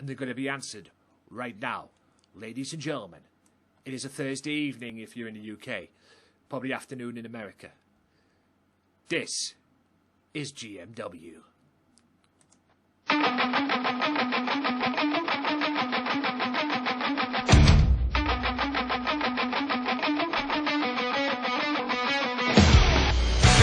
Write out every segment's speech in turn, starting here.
and they're going to be answered right now. Ladies and gentlemen, it is a Thursday evening if you're in the UK, probably afternoon in America. This is GMW.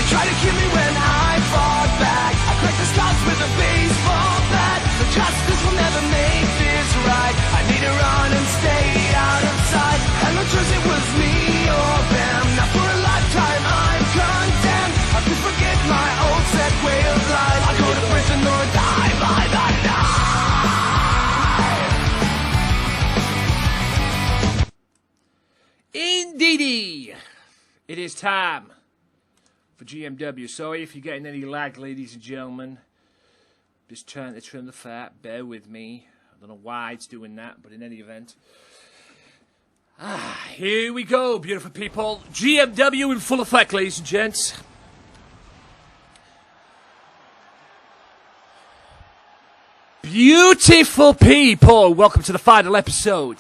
Try to kill me when I fought back. I cracked the scars with a baseball bat. The justice will never make this right. I need to run and stay out of sight. Had no choice, it was me or them. Now for a lifetime I'm condemned. I could forget my old set way of life. I go to prison or die by the knife. Indeedy, it is time for GMW. Sorry if you're getting any lag, ladies and gentlemen. Just trying to trim the fat. Bear with me. I don't know why it's doing that, but in any event. Here we go, beautiful people. GMW in full effect, ladies and gents. Beautiful people. Welcome to the final episode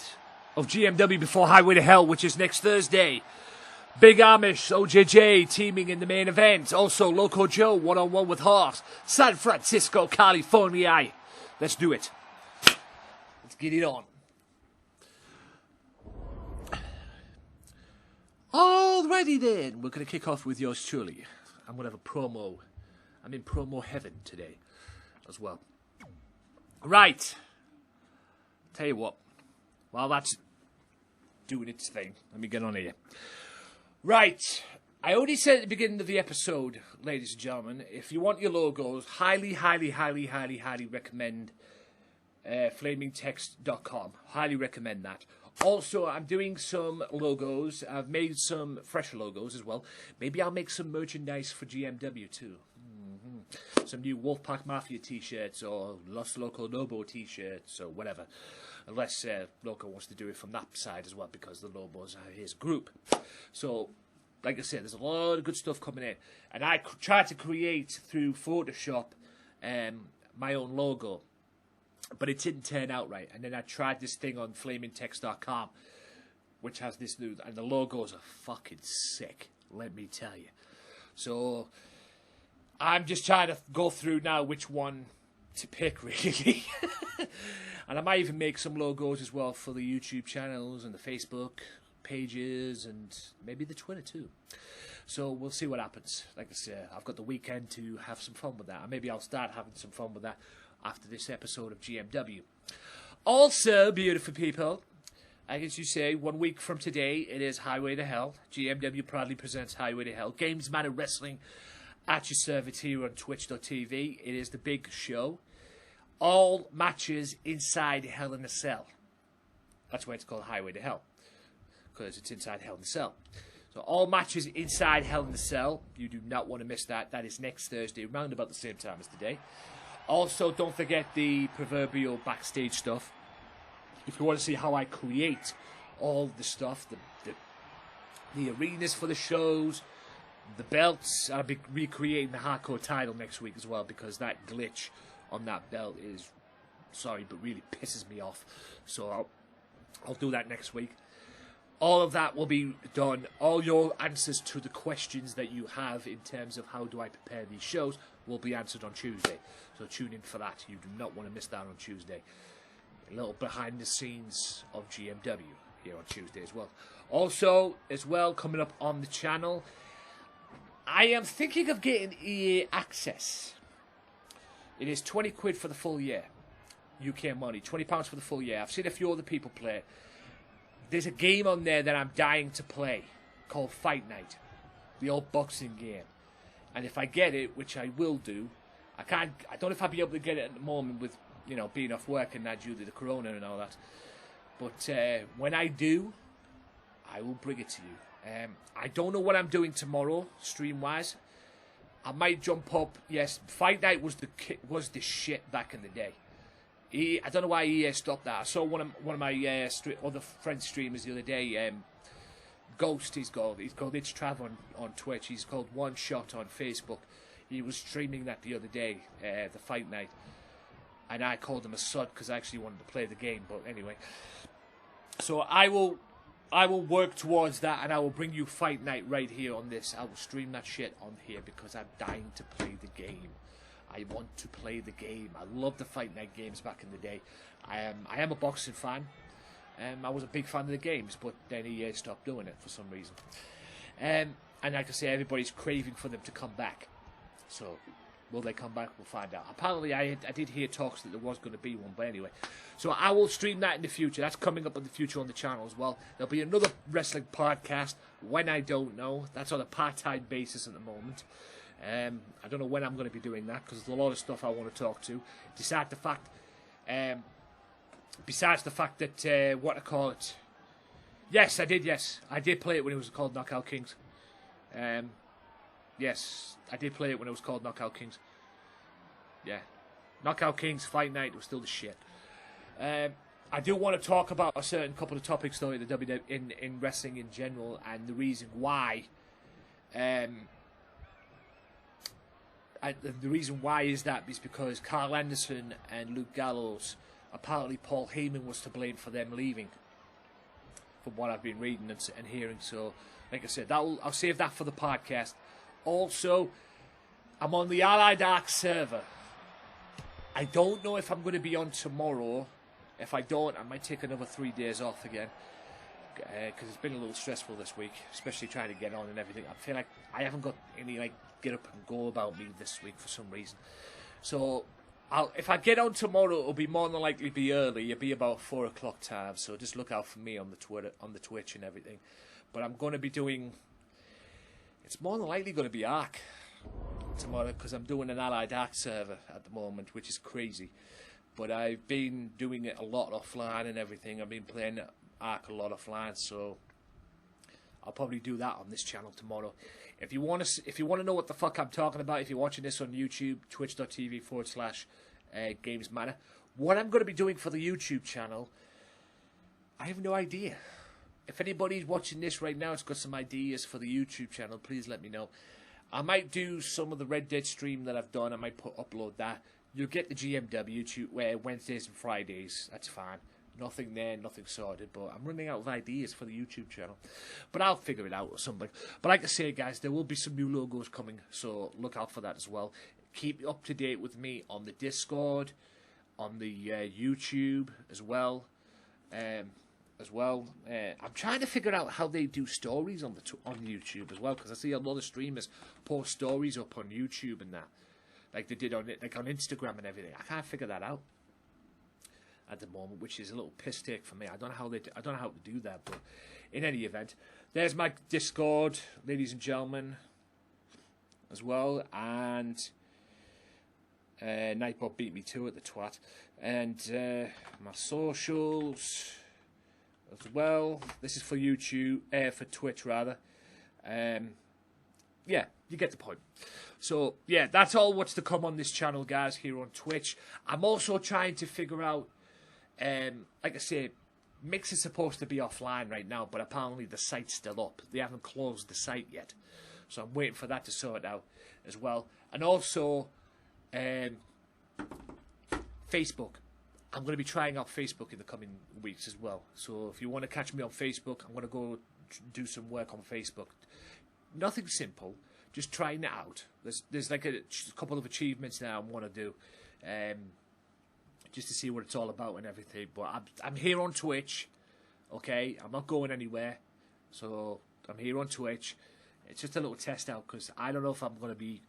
of GMW Before Highway to Hell, which is next Thursday. Big Amish, OJJ teaming in the main event. Also, Loco Joe, one-on-one with Horse. San Francisco, California. Let's do it. Let's get it on. Alrighty then. We're going to kick off with yours truly. I'm going to have a promo. I'm in promo heaven today as well. Right. Tell you what. While that's doing its thing, let me get on here. Right, I already said at the beginning of the episode, ladies and gentlemen, if you want your logos, highly recommend flamingtext.com. Highly recommend that. Also, I'm doing some logos. I've made some fresh logos as well. Maybe I'll make some merchandise for GMW too. Some new Wolfpack Mafia t-shirts or Los Loco Lobo t-shirts or whatever. Unless Loco wants to do it from that side as well, because the Lobos are his group. So, like I said, there's a lot of good stuff coming in. And I tried to create, through Photoshop, my own logo. But it didn't turn out right. And then I tried this thing on flamingtext.com, which has this new... And the logos are fucking sick, let me tell you. So, I'm just trying to go through now which one to pick, really. And I might even make some logos as well for the YouTube channels and the Facebook pages and maybe the Twitter too. So we'll see what happens. Like I said, I've got the weekend to have some fun with that. And maybe I'll start having some fun with that after this episode of GMW. Also, beautiful people, as you say, 1 week from today, it is Highway to Hell. GMW proudly presents Highway to Hell. Gamesmatter Wrestling at your service here on twitch.tv. It is the big show. All matches inside Hell in a Cell. That's why it's called Highway to Hell, because it's inside Hell in a Cell. So all matches inside Hell in a Cell. You do not want to miss that. That is next Thursday, around about the same time as today. Also, don't forget the proverbial backstage stuff. If you want to see how I create all the stuff, the arenas for the shows, the belts, I'll be recreating the hardcore title next week as well, because that glitch on that belt is, sorry, but really pisses me off. So I'll do that next week. All of that will be done. All your answers to the questions that you have in terms of how do I prepare these shows will be answered on Tuesday. So tune in for that. You do not want to miss that on Tuesday. A little behind the scenes of GMW here on Tuesday as well. Also, as well, coming up on the channel, I am thinking of getting EA access. It is 20 quid for the full year. UK money. £20 for the full year. I've seen a few other people play. There's a game on there that I'm dying to play called Fight Night. The old boxing game. And if I get it, which I will do, I don't know if I'll be able to get it at the moment with, you know, being off work and that due to the corona and all that. But when I do, I will bring it to you. I don't know what I'm doing tomorrow, stream-wise. I might jump up. Yes, Fight Night was the shit back in the day. I don't know why EA stopped that. I saw one of my other friends' streamers the other day. Ghost, he's called It's Trav on Twitch. He's called One Shot on Facebook. He was streaming that the other day, the Fight Night. And I called him a sod because I actually wanted to play the game. But anyway, so I will work towards that, and I will bring you Fight Night right here on this. I will stream that shit on here because I'm dying to play the game. I want to play the game. I love the Fight Night games back in the day. I am a boxing fan. I was a big fan of the games, but then EA stopped doing it for some reason. And like I say, everybody's craving for them to come back. So, will they come back? We'll find out. Apparently, I did hear talks that there was going to be one, but anyway. So, I will stream that in the future. That's coming up in the future on the channel as well. There'll be another wrestling podcast, when I don't know. That's on a part-time basis at the moment. I don't know when I'm going to be doing that, because there's a lot of stuff I want to talk to. Besides the fact that, what I call it. Yes, I did play it when it was called Knockout Kings. Yes, I did play it when it was called Knockout Kings. Yeah. Knockout Kings Fight Night was still the shit. I do want to talk about a certain couple of topics though in wrestling in general, and the reason why. The reason why is because Carl Anderson and Luke Gallows, apparently Paul Heyman was to blame for them leaving, from what I've been reading and hearing. So, like I said, I'll save that for the podcast. Also, I'm on the Allied Arc server. I don't know if I'm going to be on tomorrow. If I don't, I might take another 3 days off again. Because it's been a little stressful this week, especially trying to get on and everything. I feel like I haven't got any get up and go about me this week for some reason. So, if I get on tomorrow, it'll be more than likely be early. It'll be about 4 o'clock time. So just look out for me on the Twitch and everything. But I'm going to be doing. It's more than likely going to be Arc tomorrow because I'm doing an Allied Arc server at the moment, which is crazy. But I've been doing it a lot offline and everything. I've been playing Arc a lot offline, so I'll probably do that on this channel tomorrow. If you want to know what the fuck I'm talking about, if you're watching this on YouTube, twitch.tv/Gamesmatter, what I'm going to be doing for the YouTube channel, I have no idea. If anybody's watching this right now, it's got some ideas for the YouTube channel, please let me know. I might do some of the Red Dead stream that I've done. I might upload that. You'll get the GMW Wednesdays and Fridays. That's fine. Nothing there, nothing sorted. But I'm running out of ideas for the YouTube channel. But I'll figure it out or something. But like I say, guys, there will be some new logos coming. So look out for that as well. Keep up to date with me on the Discord, on the YouTube as well. I'm trying to figure out how they do stories on YouTube as well, because I see a lot of streamers post stories up on YouTube and that, like they did on Instagram and everything. I can't figure that out at the moment, which is a little piss take for me. I don't know how to do that, but in any event, there's my Discord, ladies and gentlemen, as well, and Nightbot beat me to it, the twat, and my socials as well. This is for YouTube, for Twitch rather. Yeah, you get the point. So yeah, that's all what's to come on this channel, guys, here on Twitch. I'm also trying to figure out, like I say, Mix is supposed to be offline right now, but apparently the site's still up. They haven't closed the site yet, so I'm waiting for that to sort out as well. And also, Facebook. I'm going to be trying out Facebook in the coming weeks as well. So if you want to catch me on Facebook, I'm going to go do some work on Facebook. Nothing simple, just trying it out. There's like a couple of achievements that I want to do, just to see what it's all about and everything. But I'm here on Twitch, okay? I'm not going anywhere, so I'm here on Twitch. It's just a little test out because I don't know if I'm going to be.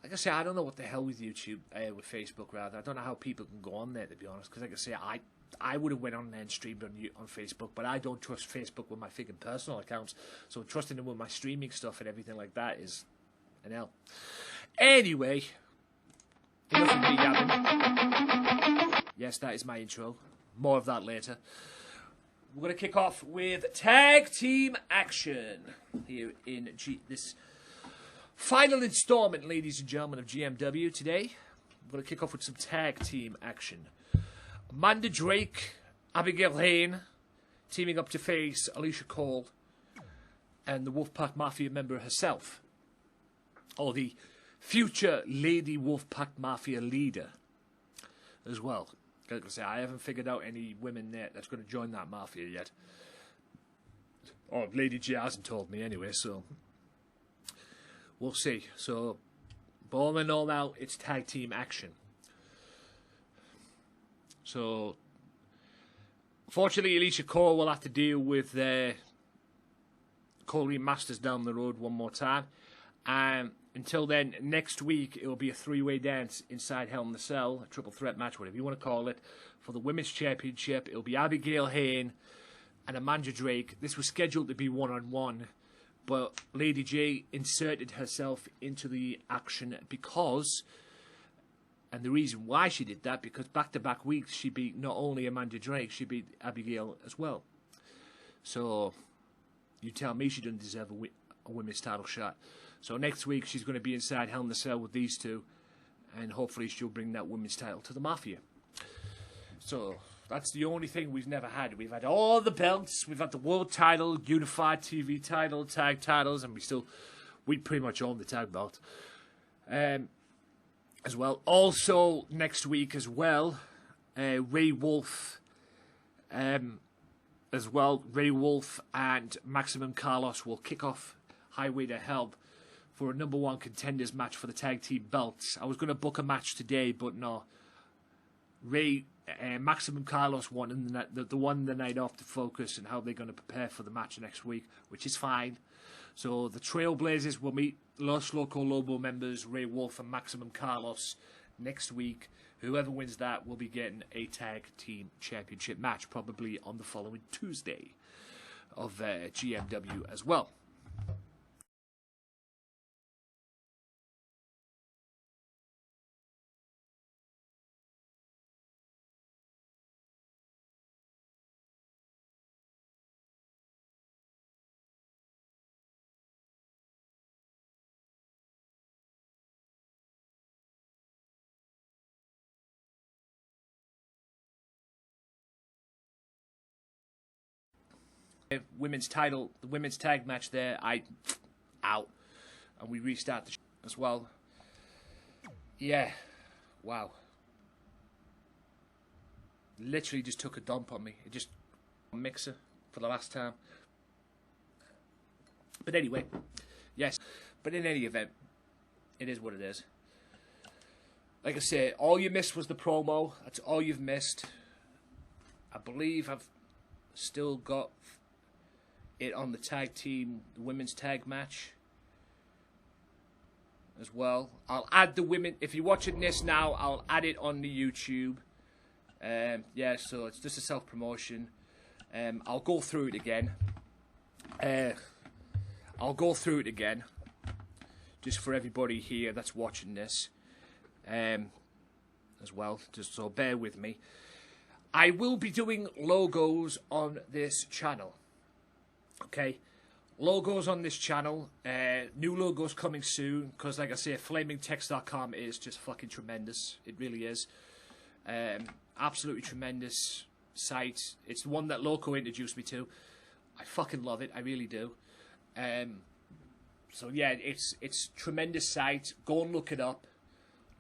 Like I say, I don't know what the hell with YouTube, with Facebook rather. I don't know how people can go on there, to be honest. Because like I say, I would have went on there and streamed on Facebook, but I don't trust Facebook with my freaking personal accounts. So trusting them with my streaming stuff and everything like that is an L. Anyway, enough of me yapping. Yes, that is my intro. More of that later. We're going to kick off with tag team action here in this final installment, ladies and gentlemen, of GMW today. I'm going to kick off with some tag team action. Amanda Drake, Abigail Hayne, teaming up to face Alicia Cole and the Wolfpack Mafia member herself, or the future Lady Wolfpack Mafia leader, as well. Like I say, I haven't figured out any women there that's going to join that mafia yet. Or Lady J hasn't told me anyway, so we'll see. So, but all in all now, it's tag team action. So, fortunately, Alicia Cole will have to deal with Corey Masters down the road one more time. Until then, next week, it will be a three-way dance inside Hell in the Cell, a triple threat match, whatever you want to call it, for the Women's Championship. It will be Abigail Hayne and Amanda Drake. This was scheduled to be one-on-one, but Lady J inserted herself into the action because, and the reason why she did that, because back-to-back weeks she beat not only Amanda Drake, she beat Abigail as well. So, you tell me she doesn't deserve a women's title shot. So next week she's going to be inside Hell in the Cell with these two, and hopefully she'll bring that women's title to the Mafia. So that's the only thing we've never had. We've had all the belts, we've had the world title, unified TV title, tag titles, and we pretty much own the tag belt as well. Also next week as well, Ray Wolf as well. Ray Wolf and Maximum Carlos will kick off Highway to Hell for a number one contenders match for the tag team belts. I was going to book a match today, but no. Maximum Carlos won the one the night off to focus and how they're going to prepare for the match next week, which is fine. So the Trailblazers will meet Los Loco Lobo members Ray Wolf and Maximum Carlos next week. Whoever wins that will be getting a tag team championship match, probably on the following Tuesday of GMW as well. Women's title, the women's tag match there, out, and we restart the as well. Yeah, wow. Literally just took a dump on me. It just mixer for the last time. But anyway, yes. But in any event, it is what it is. Like I said, all you missed was the promo. That's all you've missed. I believe I've still got it on the tag team, the women's tag match as well. I'll add the women, if you're watching this now, I'll add it on the YouTube. Yeah, so it's just a self-promotion. I'll go through it again. Just for everybody here that's watching this as well, just so bear with me. I will be doing logos on this channel. Okay, logos on this channel, new logos coming soon, because like I say, flamingtext.com is just fucking tremendous. It really is. Absolutely tremendous site. It's the one that Loco introduced me to. I fucking love it, I really do. So yeah, it's tremendous site. Go and look it up,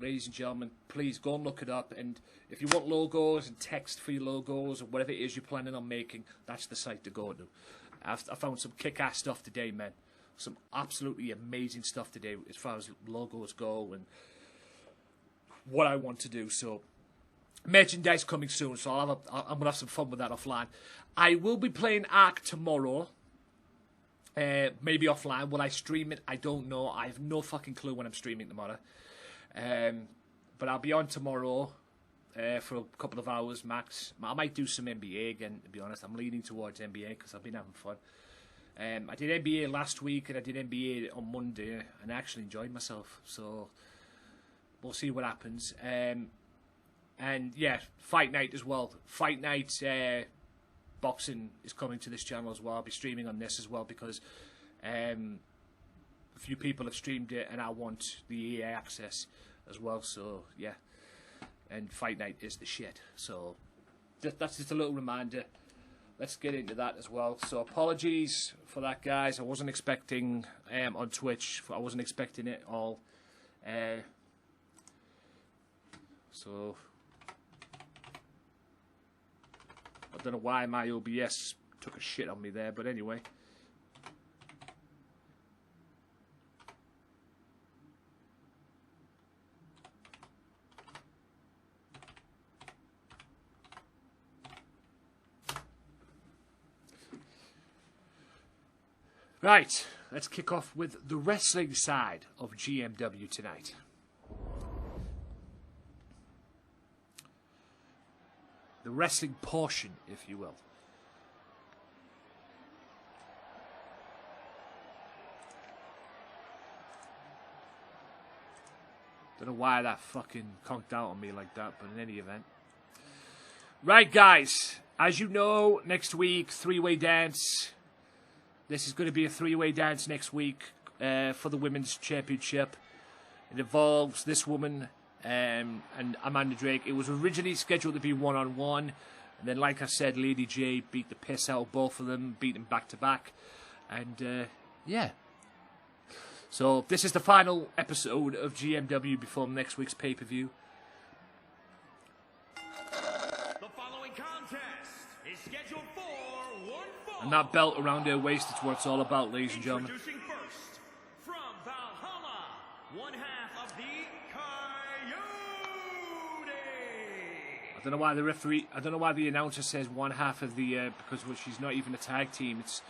ladies and gentlemen. Please go and look it up, and if you want logos and text for your logos or whatever it is you're planning on making, that's the site to go to. I found some kick-ass stuff today, man. Some absolutely amazing stuff today as far as logos go and what I want to do. So, merchandise coming soon, so I'm going to have some fun with that offline. I will be playing Ark tomorrow. Maybe offline. Will I stream it? I don't know. I have no fucking clue when I'm streaming tomorrow. But I'll be on tomorrow for a couple of hours max. I might do some NBA again, to be honest. I'm leaning towards NBA because I've been having fun. I did NBA last week and I did NBA on Monday and I actually enjoyed myself. So we'll see what happens. And yeah, Fight Night as well. Fight Night boxing is coming to this channel as well. I'll be streaming on this as well because a few people have streamed it and I want the EA access as well. So yeah. And Fight Night is the shit. So that's just a little reminder. Let's get into that as well. So apologies for that, guys. I wasn't expecting on Twitch. I wasn't expecting it all. So I don't know why my OBS took a shit on me there, but anyway. Right, let's kick off with the wrestling side of GMW tonight. The wrestling portion, if you will. Don't know why that fucking conked out on me like that, but in any event. Right, guys, as you know, next week, three-way dance. This is going to be a three-way dance next week for the Women's Championship. It involves this woman and Amanda Drake. It was originally scheduled to be one-on-one. And then, like I said, Lady J beat the piss out of both of them, beat them back-to-back. And, yeah. So, this is the final episode of GMW before next week's pay-per-view. The following contest is scheduled for one fall. And that belt around her waist is what it's all about, ladies and gentlemen. Introducing first, from Valhalla, one half of the Coyote. I don't know why the referee. I don't know why the announcer says one half of the because well, she's not even a tag team. It's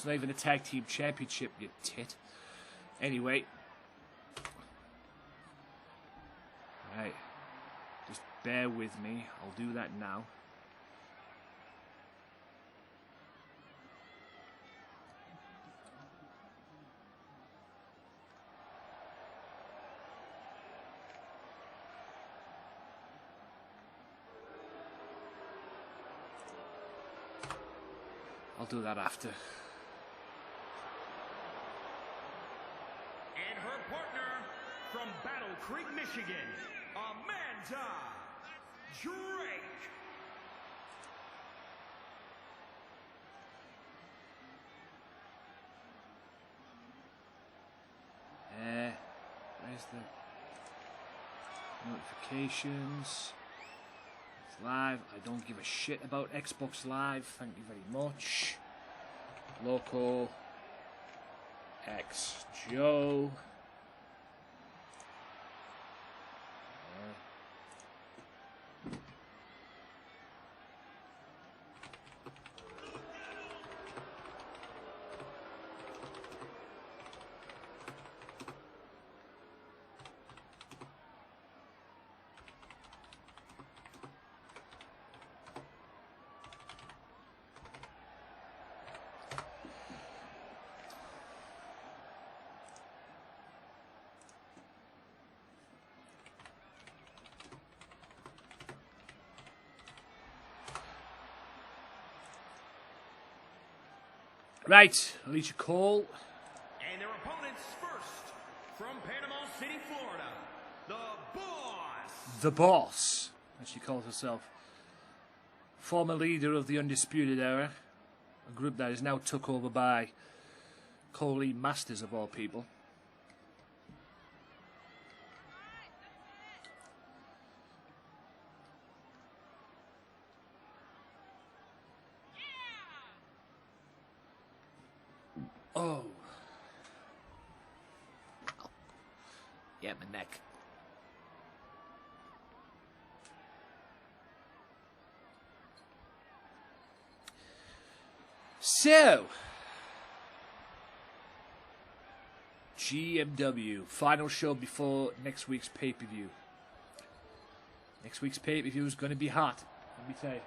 not even a tag team championship. You tit. Anyway, right. Just bear with me. I'll do that now. I'll do that after. And her partner from Battle Creek, Michigan, Amanda Drake. Where's the notifications? It's live. I don't give a shit about Xbox Live. Thank you very much. Local X Joe. Right, Alicia Cole. And their opponents first, from Panama City, Florida, the Boss. The Boss, as she calls herself. Former leader of the Undisputed Era. A group that is now took over by Coley Masters, of all people. Oh. Yeah, my neck. So, GMW, final show before next week's pay-per-view. Next week's pay-per-view is going to be hot, let me tell you.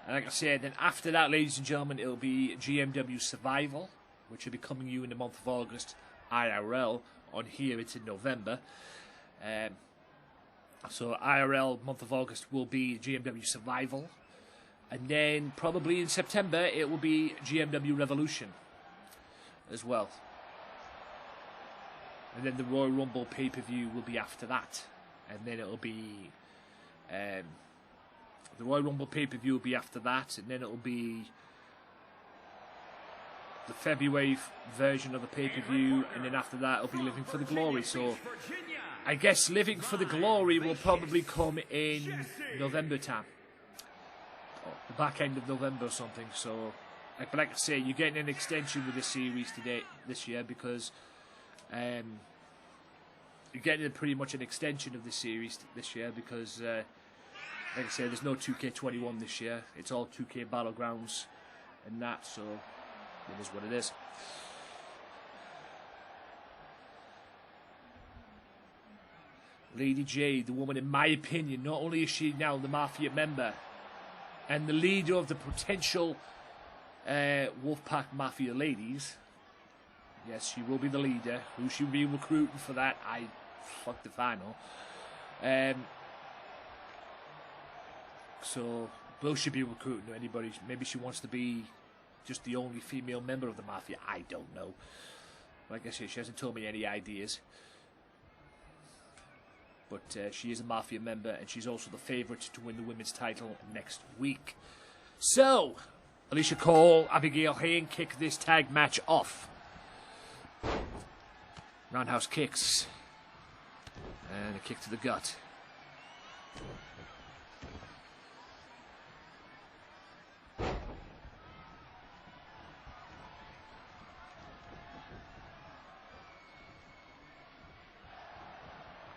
And like I said, then after that, ladies and gentlemen, it'll be GMW Survival, which will be coming you in the month of August, IRL. On here, it's in November. So IRL, month of August, will be GMW Survival. And then probably in September, it will be GMW Revolution as well. And then the Royal Rumble pay-per-view will be after that. And then it'll be... the Royal Rumble pay-per-view will be after that, and then it'll be the February version of the pay-per-view, and then after that, it'll be Living for the Glory. So, I guess Living for the Glory will probably come in November time, or the back end of November or something. So, like I say, you're getting an extension with this series this year, because you're getting pretty much an extension of this series this year, because like I say, there's no 2K21 this year. It's all 2K Battlegrounds and that, so it is what it is. Lady J, the woman, in my opinion, not only is she now the Mafia member and the leader of the potential Wolfpack Mafia ladies. Yes, she will be the leader. Who she'll be recruiting for that, I fucked the final. So, will she be recruiting anybody? Maybe she wants to be just the only female member of the Mafia. I don't know. Like I said, she hasn't told me any ideas. But she is a Mafia member, and she's also the favourite to win the women's title next week. So, Alicia Cole, Abigail Hayne kick this tag match off. Roundhouse kicks. And a kick to the gut.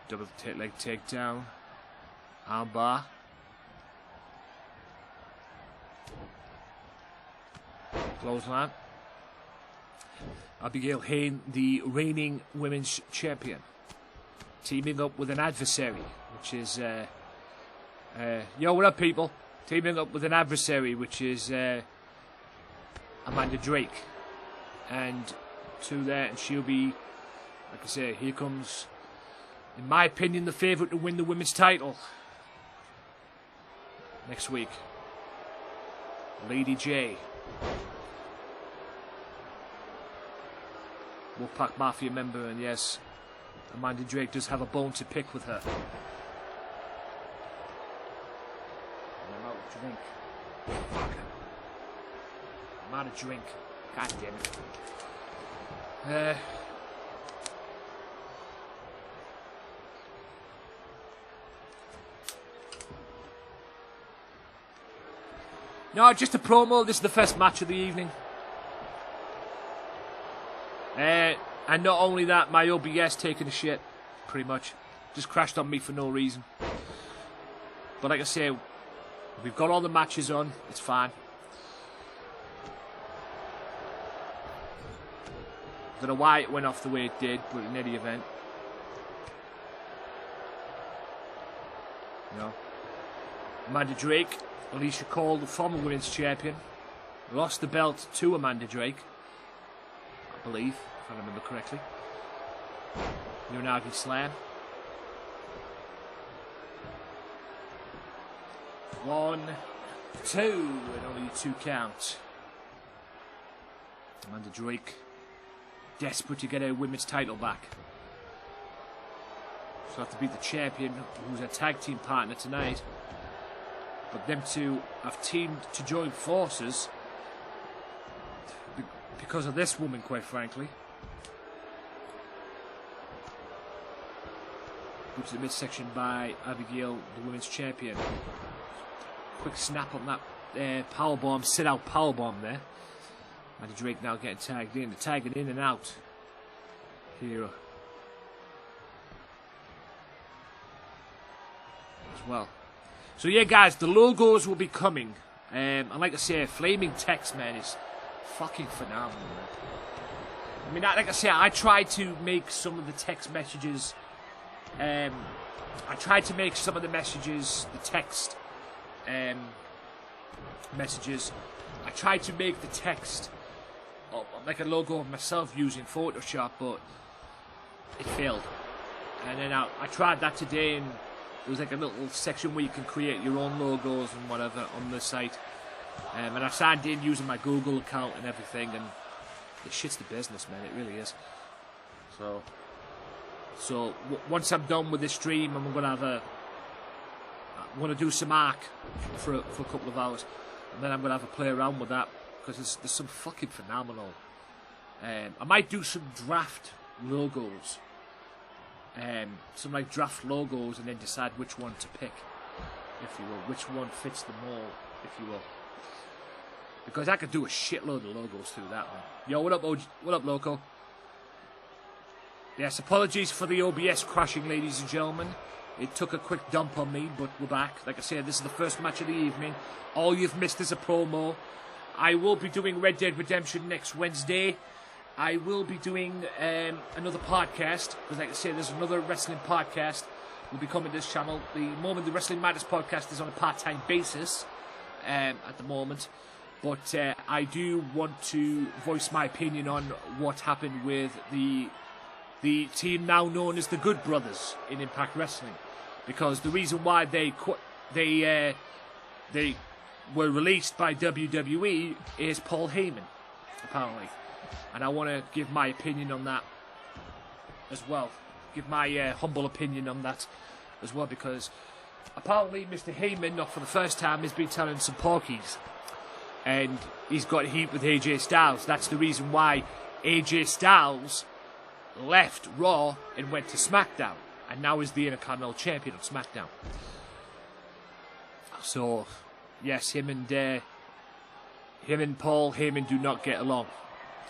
Double leg takedown. Armbar. Clothesline. Abigail Hayne, the reigning women's champion, teaming up with an adversary, which is yo, what up, people? Teaming up with an adversary, which is Amanda Drake, and to that, and she'll be, like I say, here comes, in my opinion, the favourite to win the women's title next week. Lady J. Wolfpack Mafia member, and yes, Amanda Drake does have a bone to pick with her. I'm out of drink. Fuck. I'm out of drink. God damn it. No, just a promo. This is the first match of the evening. And not only that, my OBS taking a shit, pretty much. Just crashed on me for no reason. But like I say, we've got all the matches on. It's fine. Don't know why it went off the way it did, but in any event. No. Amanda Drake, Alicia Cole, the former women's champion, lost the belt to Amanda Drake, I believe, if I remember correctly. Unagi slam. 1, 2, and only 2 count. Amanda Drake, desperate to get her women's title back. She'll have to beat the champion, who's a tag team partner tonight. But them two have teamed to join forces because of this woman, quite frankly. Put to the midsection by Abigail, the women's champion. Quick snap on that powerbomb, sit-out powerbomb there. And Drake now getting tagged in. They're tagging in and out here as well. So yeah, guys, the logos will be coming. And like I say, Flaming Text, man, is fucking phenomenal, man. I mean, like I say, I tried to make some of the text messages. I tried to make some of the messages, the text messages. I tried to make the text like a logo of myself using Photoshop, but it failed. And then I tried that today, and there was like a little section where you can create your own logos and whatever on the site. And I signed in using my Google account and everything, and it shit's the business, man. It really is. So once I'm done with this stream, I'm gonna do some arc for a couple of hours, and then I'm gonna have a play around with that, because there's some fucking phenomenal I might do some draft logos. Some like draft logos and then decide which one to pick, if you will. Which one fits them all, if you will. Because I could do a shitload of logos through that one. Yo, what up, what up, Loco? Yes, apologies for the OBS crashing, ladies and gentlemen. It took a quick dump on me, but we're back. Like I said, this is the first match of the evening. All you've missed is a promo. I will be doing Red Dead Redemption next Wednesday. I will be doing another podcast, because like I said, there's another wrestling podcast will be coming to this channel. The moment the Wrestling Matters podcast is on a part-time basis at the moment. But I do want to voice my opinion on what happened with the team now known as the Good Brothers in Impact Wrestling, because the reason why they were released by WWE is Paul Heyman, apparently, and I want to give my opinion on that as well. Give my humble opinion on that as well, because apparently Mr. Heyman, not for the first time, has been telling some porkies, and he's got heat with AJ Styles. That's the reason why AJ Styles left Raw and went to SmackDown, and now is the Intercontinental Champion on SmackDown. So, yes, him and Paul Heyman do not get along,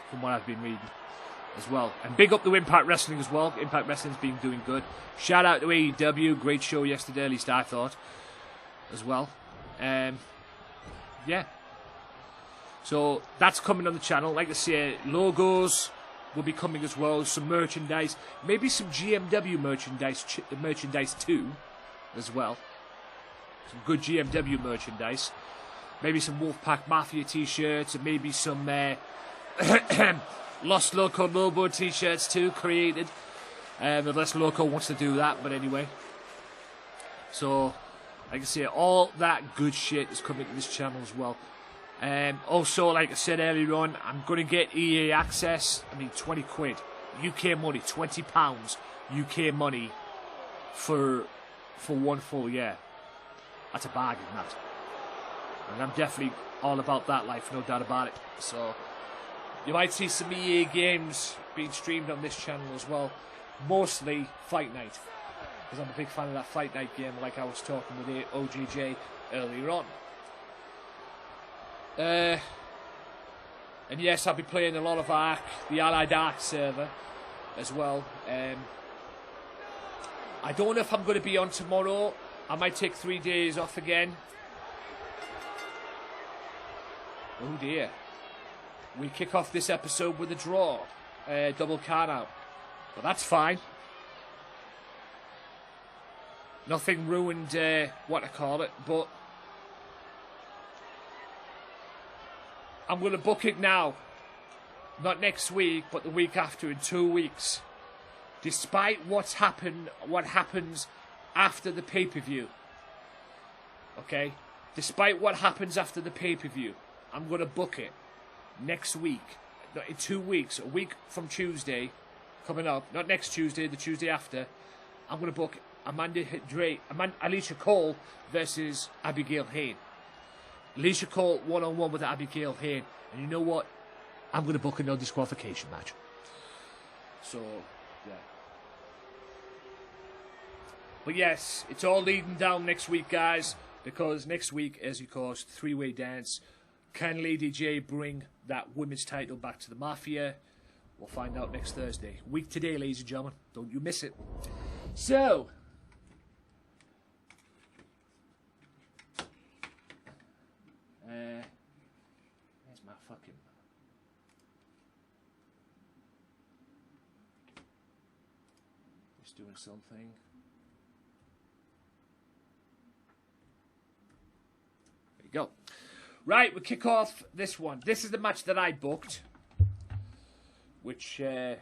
from what I've been reading as well. And big up to Impact Wrestling as well. Impact Wrestling's been doing good. Shout out to AEW, great show yesterday, at least I thought, as well. Yeah. So that's coming on the channel. Like I say, logos will be coming as well, some merchandise, maybe some GMW merchandise too, as well. Some good GMW merchandise, maybe some Wolfpack Mafia t-shirts, and maybe some Lost Loco Lobo t-shirts too, created. Unless Loco wants to do that, but anyway. So, like I say, all that good shit is coming to this channel as well. Also, like I said earlier on, I'm going to get EA access. I mean, 20 quid. UK money, £20 UK money for 1 full year. That's a bargain, that. And I'm definitely all about that life, no doubt about it. So, you might see some EA games being streamed on this channel as well. Mostly Fight Night, because I'm a big fan of that Fight Night game, like I was talking with OGJ earlier on. And yes, I'll be playing a lot of Ark, the Allied Ark server as well. I don't know if I'm going to be on tomorrow. I might take 3 days off again. Oh dear. We kick off this episode with a draw. Double count out. But that's fine. Nothing ruined what I call it, but I'm going to book it now. Not next week, but the week after, in 2 weeks. Despite what happens after the pay-per-view. Okay? Despite what happens after the pay-per-view, I'm going to book it next week. In 2 weeks, a week from Tuesday, coming up. Not next Tuesday, the Tuesday after. I'm going to book Alicia Cole versus Abigail Hayne. Alicia Cole one-on-one with Abigail Hayne. And you know what? I'm going to book a no disqualification match. So, yeah. But yes, it's all leading down next week, guys. Because next week, as you call it, 3-way dance. Can Lady J bring that women's title back to the Mafia? We'll find out next Thursday. Week today, ladies and gentlemen. Don't you miss it. So, where's my fucking... Just doing something. There you go. Right, we'll kick off this one. This is the match that I booked, which I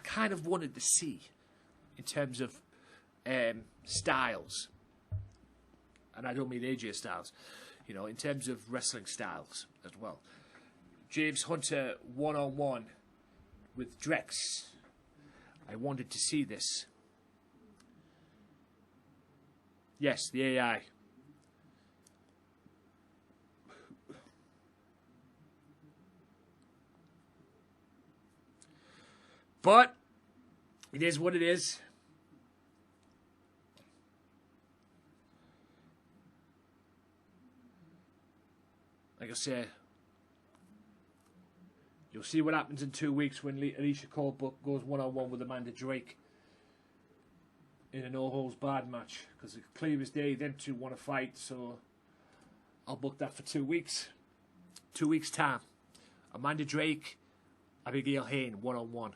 kind of wanted to see in terms of styles. And I don't mean AJ Styles, you know, in terms of wrestling styles as well. James Hunter one-on-one with Drex. I wanted to see this. Yes, the AI. But it is what it is. Like I said, you'll see what happens in 2 weeks when Alicia Cole goes one-on-one with Amanda Drake in a no-holds-barred match. Because it's clear as day, them two want to fight, so I'll book that for 2 weeks. 2 weeks' time. Amanda Drake, Abigail Hayne, one-on-one.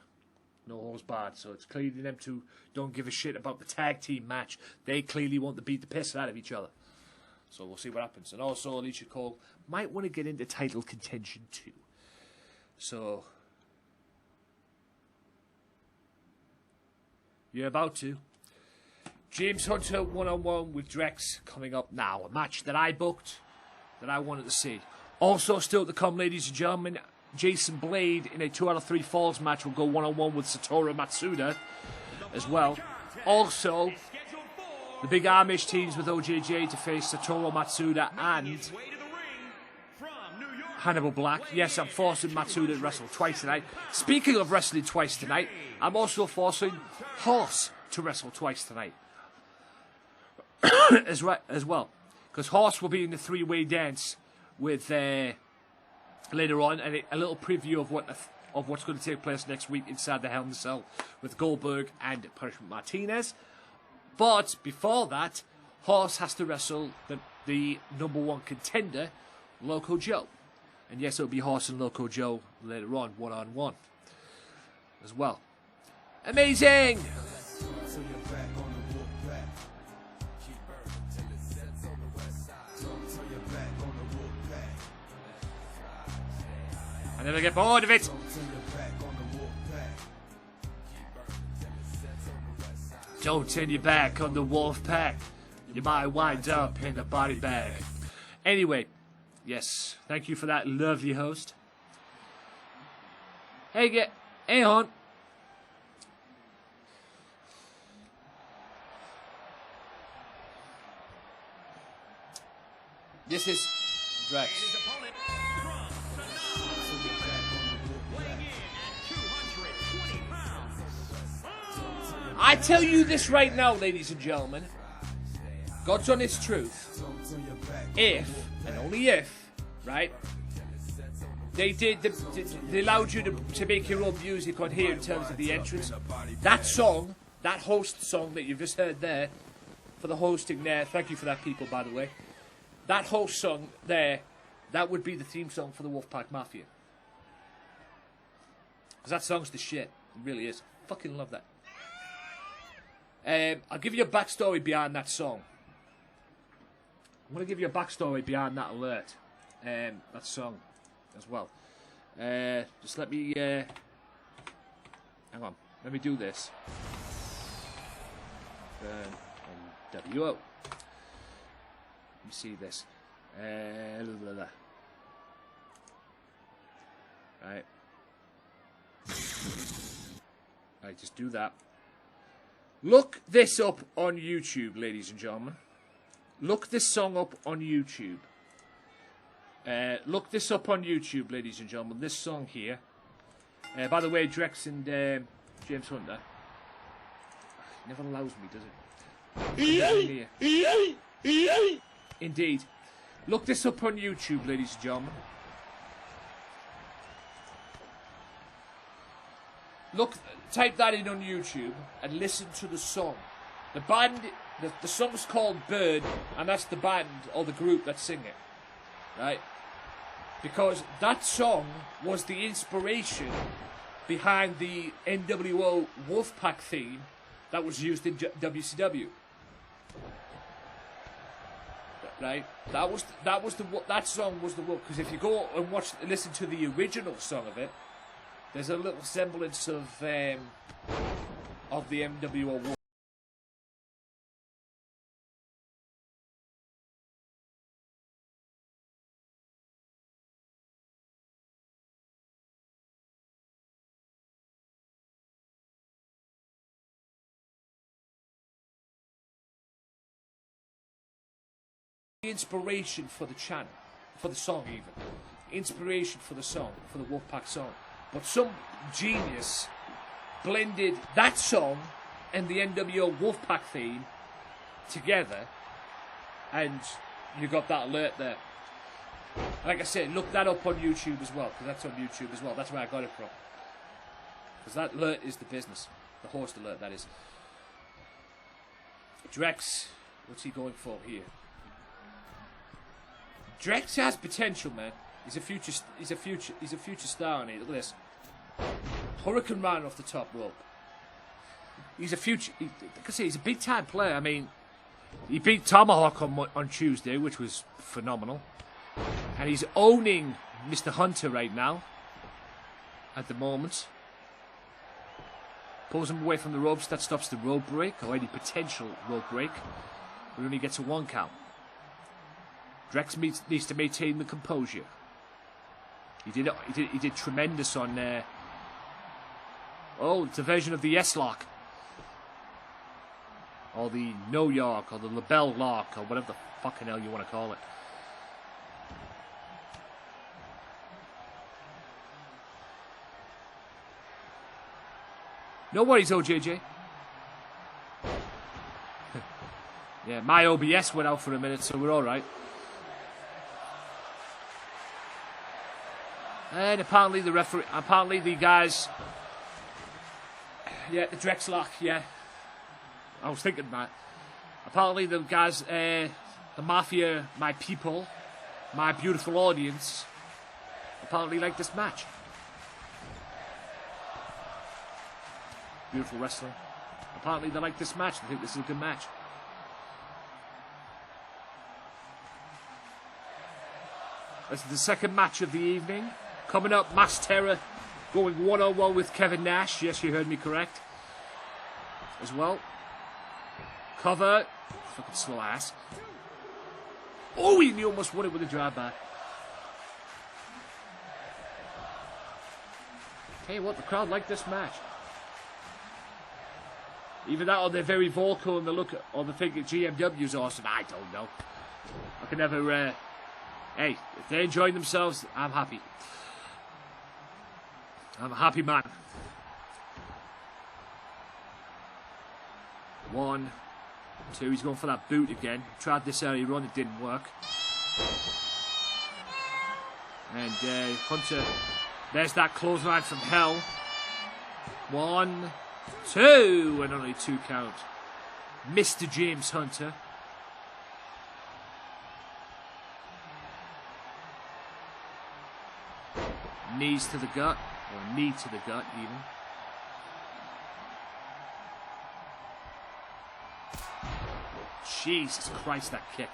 No holds barred. So it's clearly them two don't give a shit about the tag team match. They clearly want to beat the piss out of each other. So we'll see what happens. And also, Alicia Cole might want to get into title contention too. So you're about to. James Hunter one-on-one with Drex coming up now. A match that I booked, that I wanted to see. Also still to come, ladies and gentlemen, Jason Blade in a 2 out of 3 falls match will go one-on-one with Satoru Matsuda as well. Also, the big Amish teams with OJJ to face Satoru Matsuda and Hannibal Black. Yes, I'm forcing Matsuda to wrestle twice tonight. Speaking of wrestling twice tonight, I'm also forcing Horse to wrestle twice tonight. as well. Because Horse will be in the 3-way dance with later on, and a little preview of what's going to take place next week inside the Hell in a Cell with Goldberg and Punishment Martinez. But before that, Horse has to wrestle the number 1 contender, Loco Joe. And yes, it'll be Horse and Loco Joe later on, one-on-one as well. Amazing! I never get bored of it. Don't turn your back on the wolf pack. You might wind up in a body bag. Anyway, yes, thank you for that, lovely host. Hey on. This is Drex. I tell you this right now, ladies and gentlemen, God's honest truth, if, and only if, right, they allowed you to make your own music on here in terms of the entrance, that song, that host song that you've just heard there, for the hosting there, thank you for that, people, by the way, that host song there, that would be the theme song for the Wolfpack Mafia. Because that song's the shit, it really is. I fucking love that. I'll give you a backstory behind that song. I'm going to give you a backstory behind that alert. That song as well. Just let me... hang on. Let me do this. WO. Let me see this. Right. Right, just do that. Look this up on YouTube, ladies and gentlemen. Look this song up on YouTube. Look this up on YouTube, ladies and gentlemen. This song here. By the way, Drex and James Hunter. Never allows me, does it? Indeed. Look this up on YouTube, ladies and gentlemen. Type that in on YouTube and listen to the song. The band, the song's called Bird, and that's the band or the group that sing it, right? Because that song was the inspiration behind the NWO Wolfpack theme that was used in WCW. Right? That song was the one, because if you go and listen to the original song of it, there's a little semblance of the NWO Wolf. Inspiration for the channel, for the song even. Inspiration for the song, for the Wolfpack song. But some genius blended that song and the NWO Wolfpack theme together, and you got that alert there. Like I said, look that up on YouTube as well, because that's on YouTube as well. That's where I got it from. Because that alert is the business. The host alert, that is. Drex, what's he going for here? Drex has potential, man. He's a future star on it. Look at this. Hurricane Run off the top rope. He's a future. Like I say, he's a big time player. I mean, he beat Tomahawk on Tuesday, which was phenomenal. And he's owning Mr. Hunter right now. At the moment. Pulls him away from the ropes. That stops the rope break, or any potential rope break. But only gets a 1 count. Drex needs to maintain the composure. He did tremendous on there. Oh, it's a version of the S-Lock. Or the No York, or the LaBelle Lock, or whatever the fucking hell you want to call it. No worries, OJJ. Yeah, my OBS went out for a minute, so we're alright. And apparently the guys... Yeah, the Drex Lock, yeah. I was thinking that. Apparently the guys, the Mafia, my people, my beautiful audience, apparently like this match. Beautiful wrestling. Apparently they like this match. They think this is a good match. This is the second match of the evening. Coming up, Mass Terror going one-on-one with Kevin Nash. Yes, you heard me correct. As well. Cover. Fucking slow ass. Oh, he almost won it with a drive-by. Tell you what, the crowd like this match. Either that or they're very vocal and they look, or they think that GMW's awesome. I don't know. I can never, hey, if they're enjoying themselves, I'm happy. I'm a happy man. 1, 2, he's going for that boot again. Tried this earlier on, it didn't work. And Hunter, there's that clothesline from hell. 1, 2, and only 2 count. Mr. James Hunter. Knees to the gut, or knee to the gut even. Jesus Christ, that kick.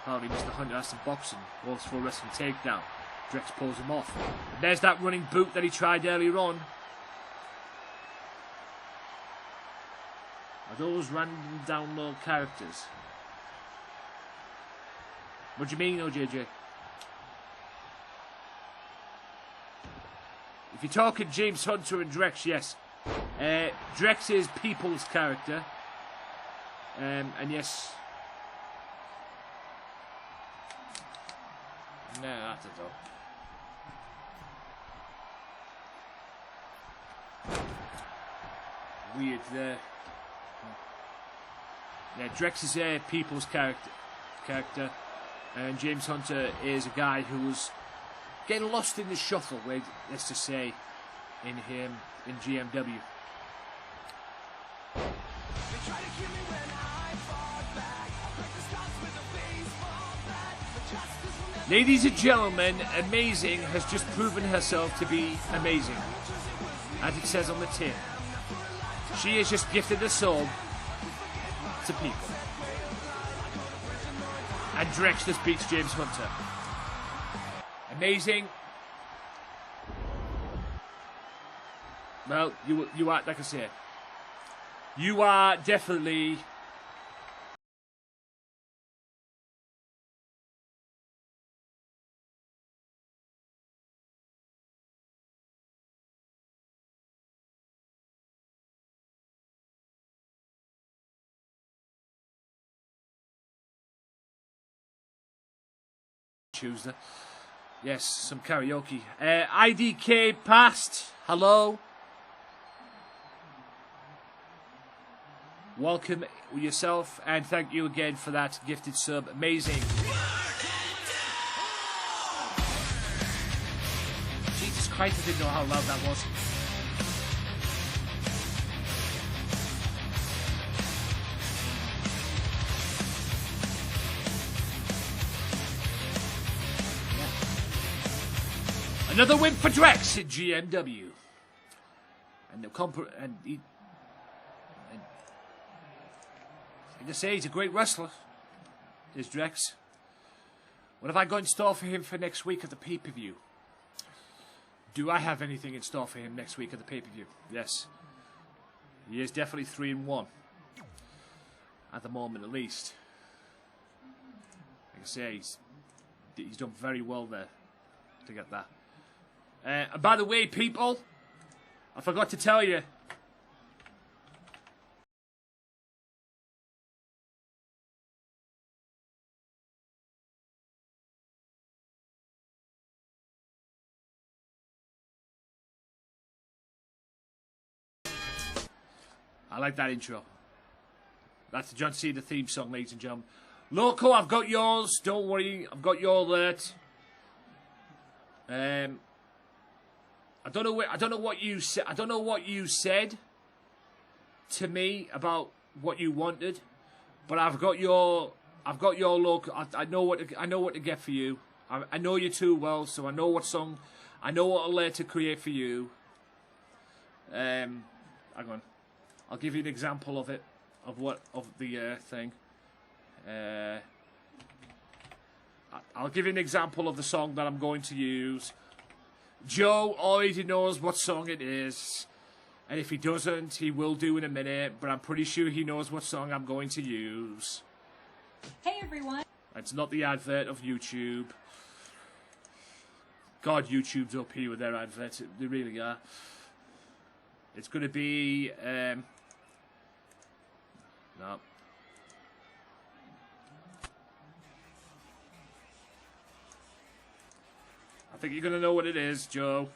Apparently Mr. Hunter has some boxing, goes for a wrestling takedown. Drex pulls him off. And there's that running boot that he tried earlier on. Are those random download characters? What do you mean, OJJ? If you're talking James Hunter and Drex, yes. Drex is People's character. And yes. No, that's a dog. Weird there. Yeah, Drex is People's character. And James Hunter is a guy who was getting lost in the shuffle, let's just say, in GMW. Ladies and gentlemen, Amazing has just proven herself to be amazing. As it says on the tin. She has just gifted the soul to people. And Drex just beats James Hunter. Amazing. Well, you are, like I said, you are definitely Tuesday. Yes, some karaoke. IDK Past, hello. Welcome yourself, and thank you again for that gifted sub. Amazing. Jesus Christ, I didn't know how loud that was. Another win for Drex in GMW. And like I say, he's a great wrestler. Is Drex. What have I got in store for him for next week at the pay-per-view? Do I have anything in store for him next week at the pay-per-view? Yes. He is definitely 3-1. At the moment, at least. Like I say, he's done very well there to get that. And by the way, people, I forgot to tell you. I like that intro. That's the John Cena theme song, ladies and gentlemen. Loco, I've got yours. Don't worry, I've got your alert. I don't know what you said. I don't know what you said to me about what you wanted, but I've got your look. I know what to get for you. I know you too well, so I know what song, I know what alert to create for you. Hang on, I'll give you an example of it, of the thing. I'll give you an example of the song that I'm going to use. Joe already knows what song it is, and if he doesn't, he will do in a minute, but I'm pretty sure he knows what song I'm going to use. Hey everyone! It's not the advert of YouTube. God, YouTube's up here with their adverts, they really are. It's going to be, no. I think you're going to know what it is, Joe.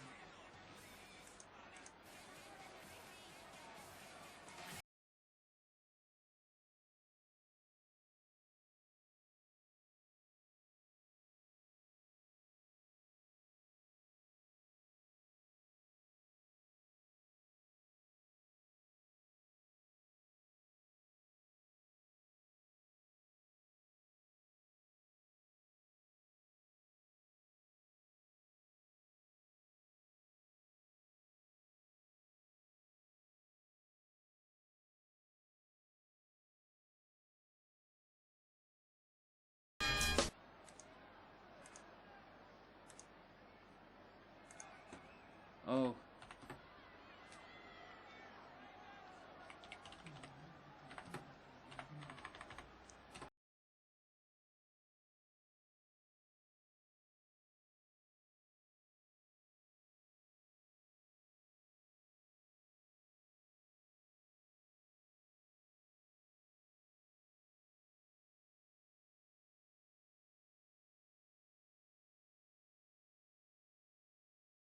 Oh.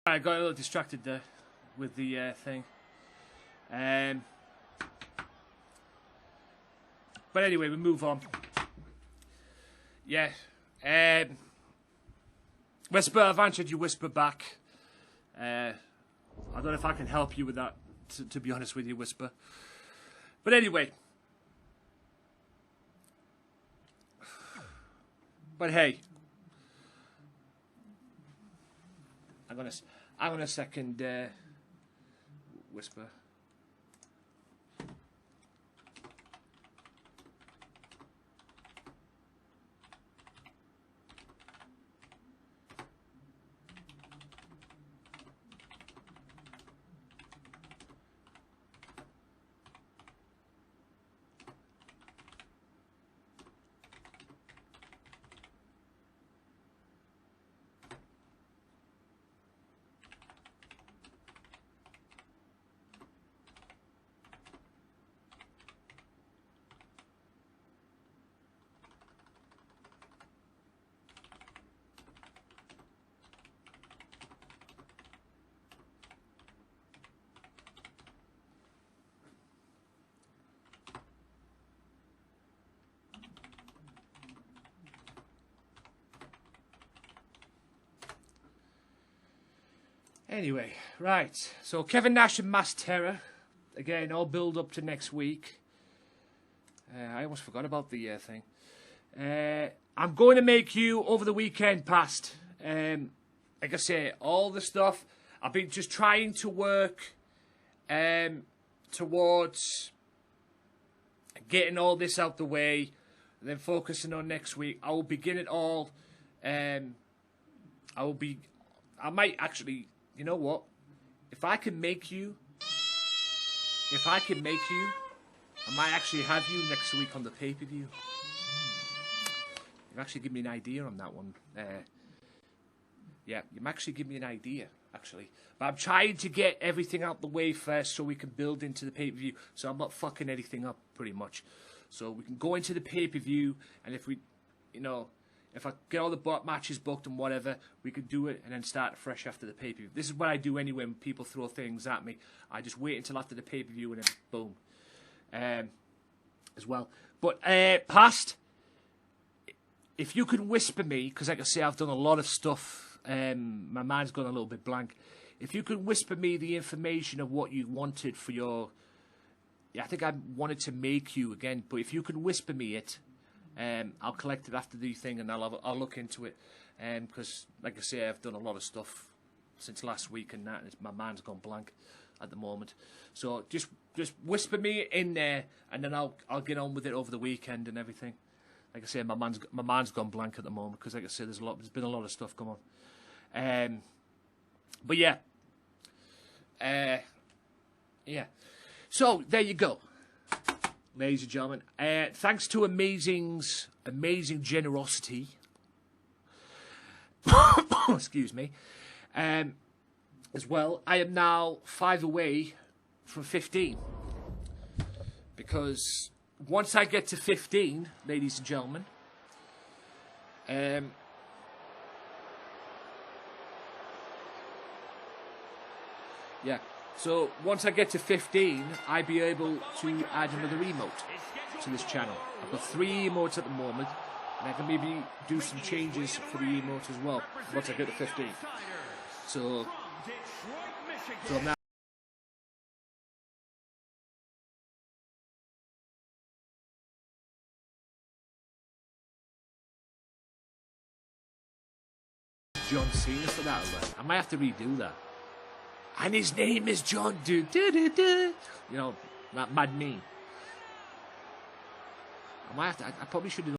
I got a little distracted there with the thing. But anyway, we move on. Yeah. Whisper, I've answered your whisper back. I don't know if I can help you with that, to be honest with you, Whisper. But anyway. But hey. I'm gonna second Whisper. Anyway, right. So Kevin Nash and Mass Terror. Again, all build up to next week. I almost forgot about the thing. I'm going to make you over the weekend past. Like I say, all the stuff. I've been just trying to work towards getting all this out the way, and then focusing on next week. I will begin it all. I might actually, you know what? If I can make you, I might actually have you next week on the pay-per-view. You've actually given me an idea on that one. Yeah, you might actually give me an idea, actually. But I'm trying to get everything out the way first so we can build into the pay-per-view. So I'm not fucking anything up, pretty much. So we can go into the pay-per-view, and if we, you know, if I get all the matches booked and whatever, we can do it and then start fresh after the pay-per-view. This is what I do anyway when people throw things at me. I just wait until after the pay-per-view and then boom. As well. But past, if you could whisper me, because like I say, I've done a lot of stuff. My mind's gone a little bit blank. If you could whisper me the information of what you wanted for your... Yeah, I think I wanted to make you again, but if you could whisper me it, I'll collect it after the thing and I'll look into it. Because, like I say, I've done a lot of stuff since last week and that, and my mind's gone blank at the moment. So just whisper me in there, and then I'll get on with it over the weekend and everything. Like I say, my mind's gone blank at the moment because, like I say, there's been a lot of stuff going on. But yeah, yeah. So there you go, ladies and gentlemen. Thanks to amazing generosity. Excuse me. As well, I am now 5 away from 15. Because once I get to 15, ladies and gentlemen, yeah. So once I get to 15, I'll be able to add another emote to this channel. I've got 3 emotes at the moment, and I can maybe do some changes for the emote as well once I get to 15. So now. John Cena for that one. I might have to redo that. And his name is John Dude. You know, that mad meme. I might have to. I probably should have.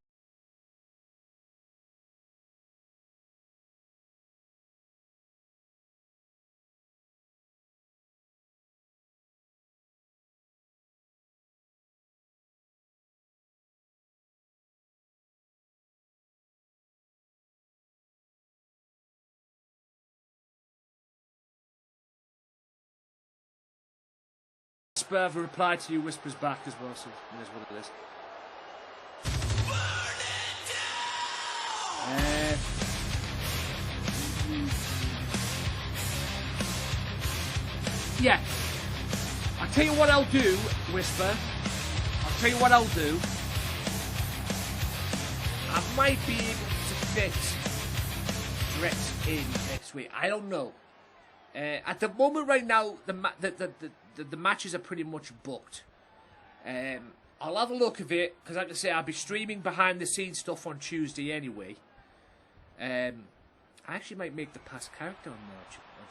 Whisper, I've replied to you, Whispers back as well, so it is what it is. Yeah. I'll tell you what I'll do, Whisper. I'll tell you what I'll do. I might be able to fit Drex in next week. I don't know. At the moment right now, the matches are pretty much booked. I'll have a look at it, because like I say, I'll be streaming behind the scenes stuff on Tuesday anyway. I actually might make the past character on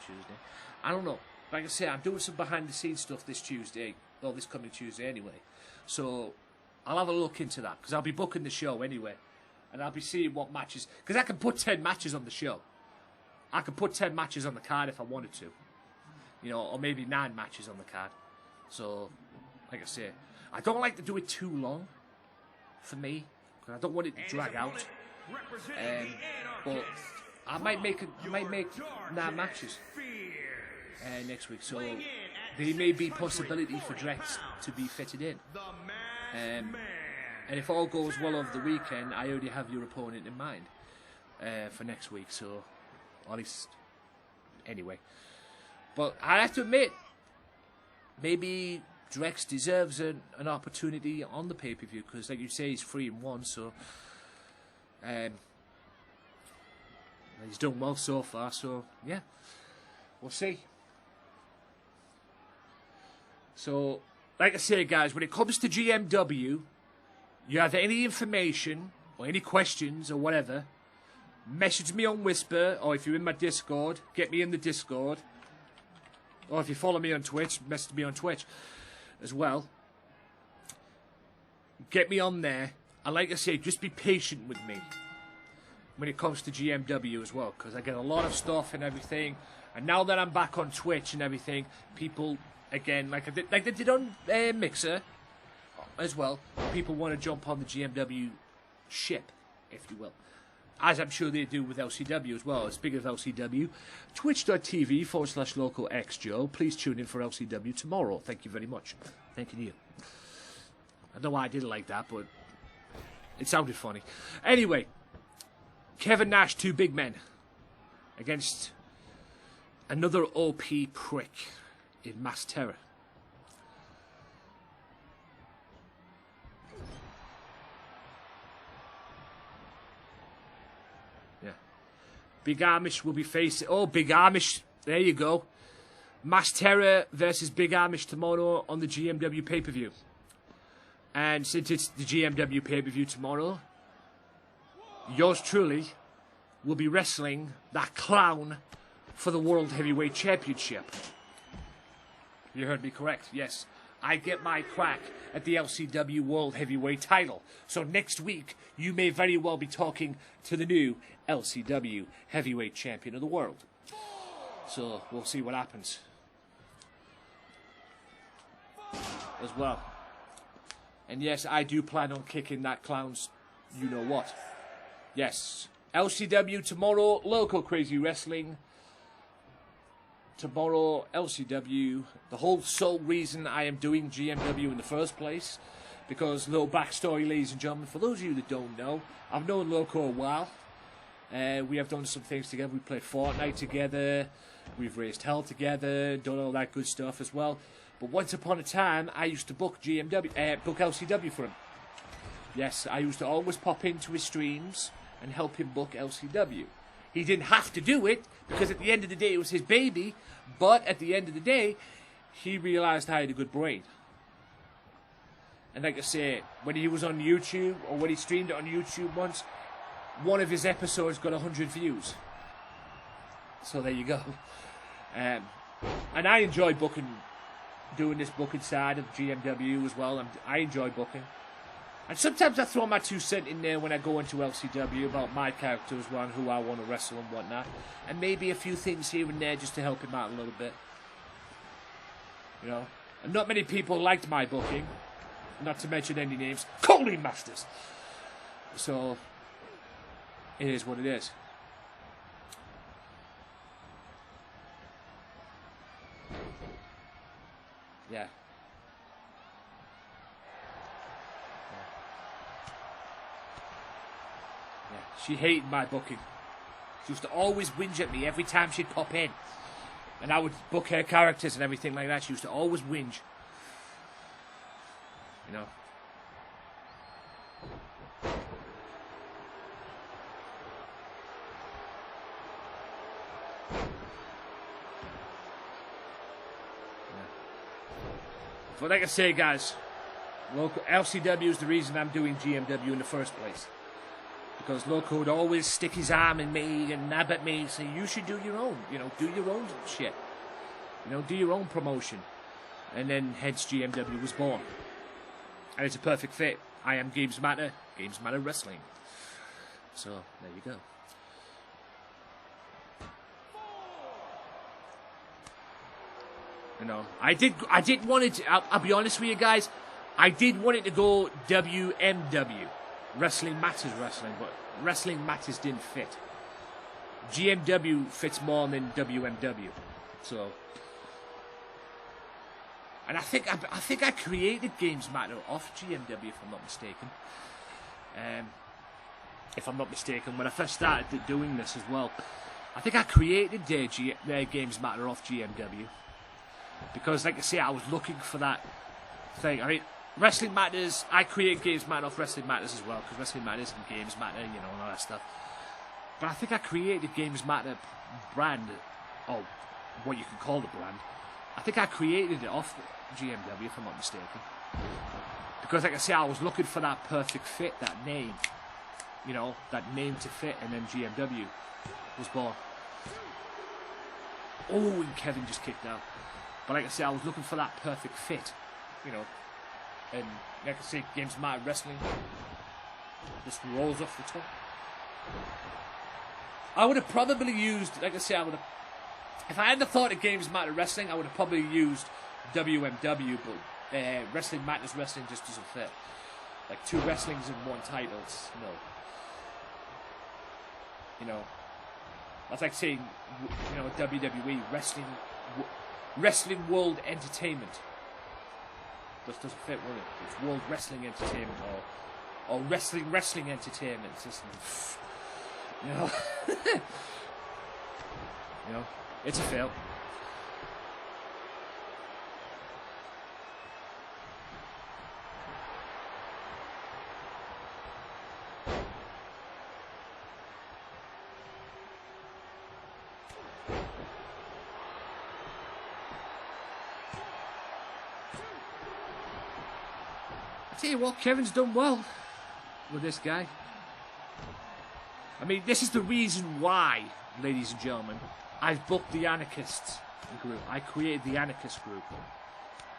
Tuesday. I don't know. Like I say, I'm doing some behind the scenes stuff this Tuesday, or this coming Tuesday anyway. So I'll have a look into that, because I'll be booking the show anyway. And I'll be seeing what matches, because I can put 10 matches on the show. I could put 10 matches on the card if I wanted to. You know, or maybe 9 matches on the card. So, like I say, I don't like to do it too long, for me, because I don't want it to drag out. But I might make 9 matches next week, so there may be possibility for Drex to be fitted in. And if all goes well over the weekend, I already have your opponent in mind for next week, so... Or at least, anyway. But I have to admit, maybe Drex deserves an opportunity on the pay-per-view, because like you say, he's 3-1, so he's done well so far, so yeah. we'll see. So, like I say, guys, when it comes to GMW, you have any information or any questions or whatever, message me on Whisper, or if you're in my Discord, get me in the Discord. Or if you follow me on Twitch, message me on Twitch as well. Get me on there. And like I say, just be patient with me when it comes to GMW as well, because I get a lot of stuff and everything. And now that I'm back on Twitch and everything, people, again, like they did on Mixer as well, people want to jump on the GMW ship, if you will. As I'm sure they do with LCW as well. Speaking of LCW, twitch.tv/localxjoe. Please tune in for LCW tomorrow. Thank you very much. Thank you. I don't know why I did it like that, but it sounded funny. Anyway, Kevin Nash, 2 big men against another OP prick in Mass Terror. Big Amish will be facing... Oh, Big Amish. There you go. Mass Terror versus Big Amish tomorrow on the GMW pay-per-view. And since it's the GMW pay-per-view tomorrow, yours truly will be wrestling that clown for the World Heavyweight Championship. You heard me correct. Yes. I get my crack at the LCW World Heavyweight title. So next week, you may very well be talking to the new LCW Heavyweight Champion of the world. So we'll see what happens as well. And yes, I do plan on kicking that clown's you-know-what. Yes, LCW tomorrow, Local Crazy Wrestling. Tomorrow, LCW. The whole sole reason I am doing GMW in the first place, because little backstory, ladies and gentlemen, for those of you that don't know, I've known Loco a while. We have done some things together. We played Fortnite together. We've raised hell together, done all that good stuff as well. But once upon a time, I used to book book LCW for him. Yes, I used to always pop into his streams and help him book LCW. He didn't have to do it, because at the end of the day, it was his baby. But at the end of the day, he realized I had a good brain. And like I say, when he was on YouTube, or when he streamed it on YouTube once, one of his episodes got 100 views. So there you go. And I enjoy doing this booking side of GMW as well. I enjoy booking. And sometimes I throw my 2 cents in there when I go into LCW about my character as well, and who I want to wrestle and whatnot. And maybe a few things here and there just to help him out a little bit. You know? And not many people liked my booking. Not to mention any names. Colleen Masters! So, it is what it is. Yeah. She hated my booking. She used to always whinge at me every time she'd pop in. And I would book her characters and everything like that. She used to always whinge. You know. But like I say, guys, local LCW is the reason I'm doing GMW in the first place. Because Loco would always stick his arm in me and nab at me and say, you should do your own, you know, do your own shit. You know, do your own promotion. And then hence GMW was born. And it's a perfect fit. I am Gamesmatter Wrestling. So, there you go. You know, I did want it to, I'll be honest with you guys, I did want it to go WMW. Wrestling Matters Wrestling, but Wrestling Matters didn't fit. GMW fits more than WMW. So, and I think I created Gamesmatter off GMW, if I'm not mistaken. If I'm not mistaken, when I first started doing this as well, I think I created their Gamesmatter off GMW, because, like I say, I was looking for that thing. I mean, Wrestling Matters, I create Gamesmatter off Wrestling Matters as well, because Wrestling Matters and Gamesmatter, you know, and all that stuff. But I think I created Gamesmatter brand, what you could call the brand. I think I created it off GMW, if I'm not mistaken. Because, like I say, I was looking for that perfect fit, that name. You know, that name to fit, and then GMW was born. Oh, and Kevin just kicked out. But like I say, I was looking for that perfect fit. You know, and like I say, Gamesmatter Wrestling just rolls off the top. I would have probably used, like I say, if I hadn't thought of Gamesmatter Wrestling, I would have probably used WMW, but Wrestling Matters Wrestling just doesn't fit. Like 2 wrestlings and 1 titles, no. You know, that's like saying, you know, WWE, Wrestling World Entertainment. Just doesn't fit, will it? It's World Wrestling Entertainment, or Wrestling Entertainment. It's just, you know, you know, it's a fail. I tell you what, Kevin's done well with this guy. I mean, this is the reason why, ladies and gentlemen, I've booked the Anarchists group. I created the Anarchist group.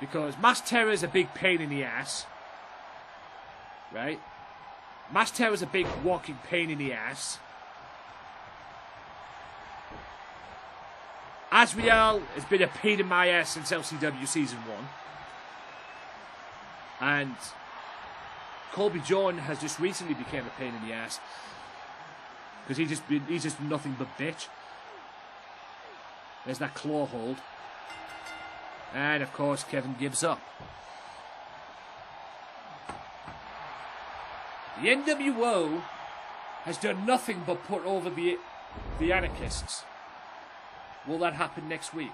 Because Mass Terror is a big pain in the ass. Right? Mass Terror is a big walking pain in the ass. Asriel has been a pain in my ass since LCW Season 1. And Colby John has just recently become a pain in the ass. Because he's just nothing but bitch. There's that claw hold. And of course Kevin gives up. The NWO has done nothing but put over the Anarchists. Will that happen next week?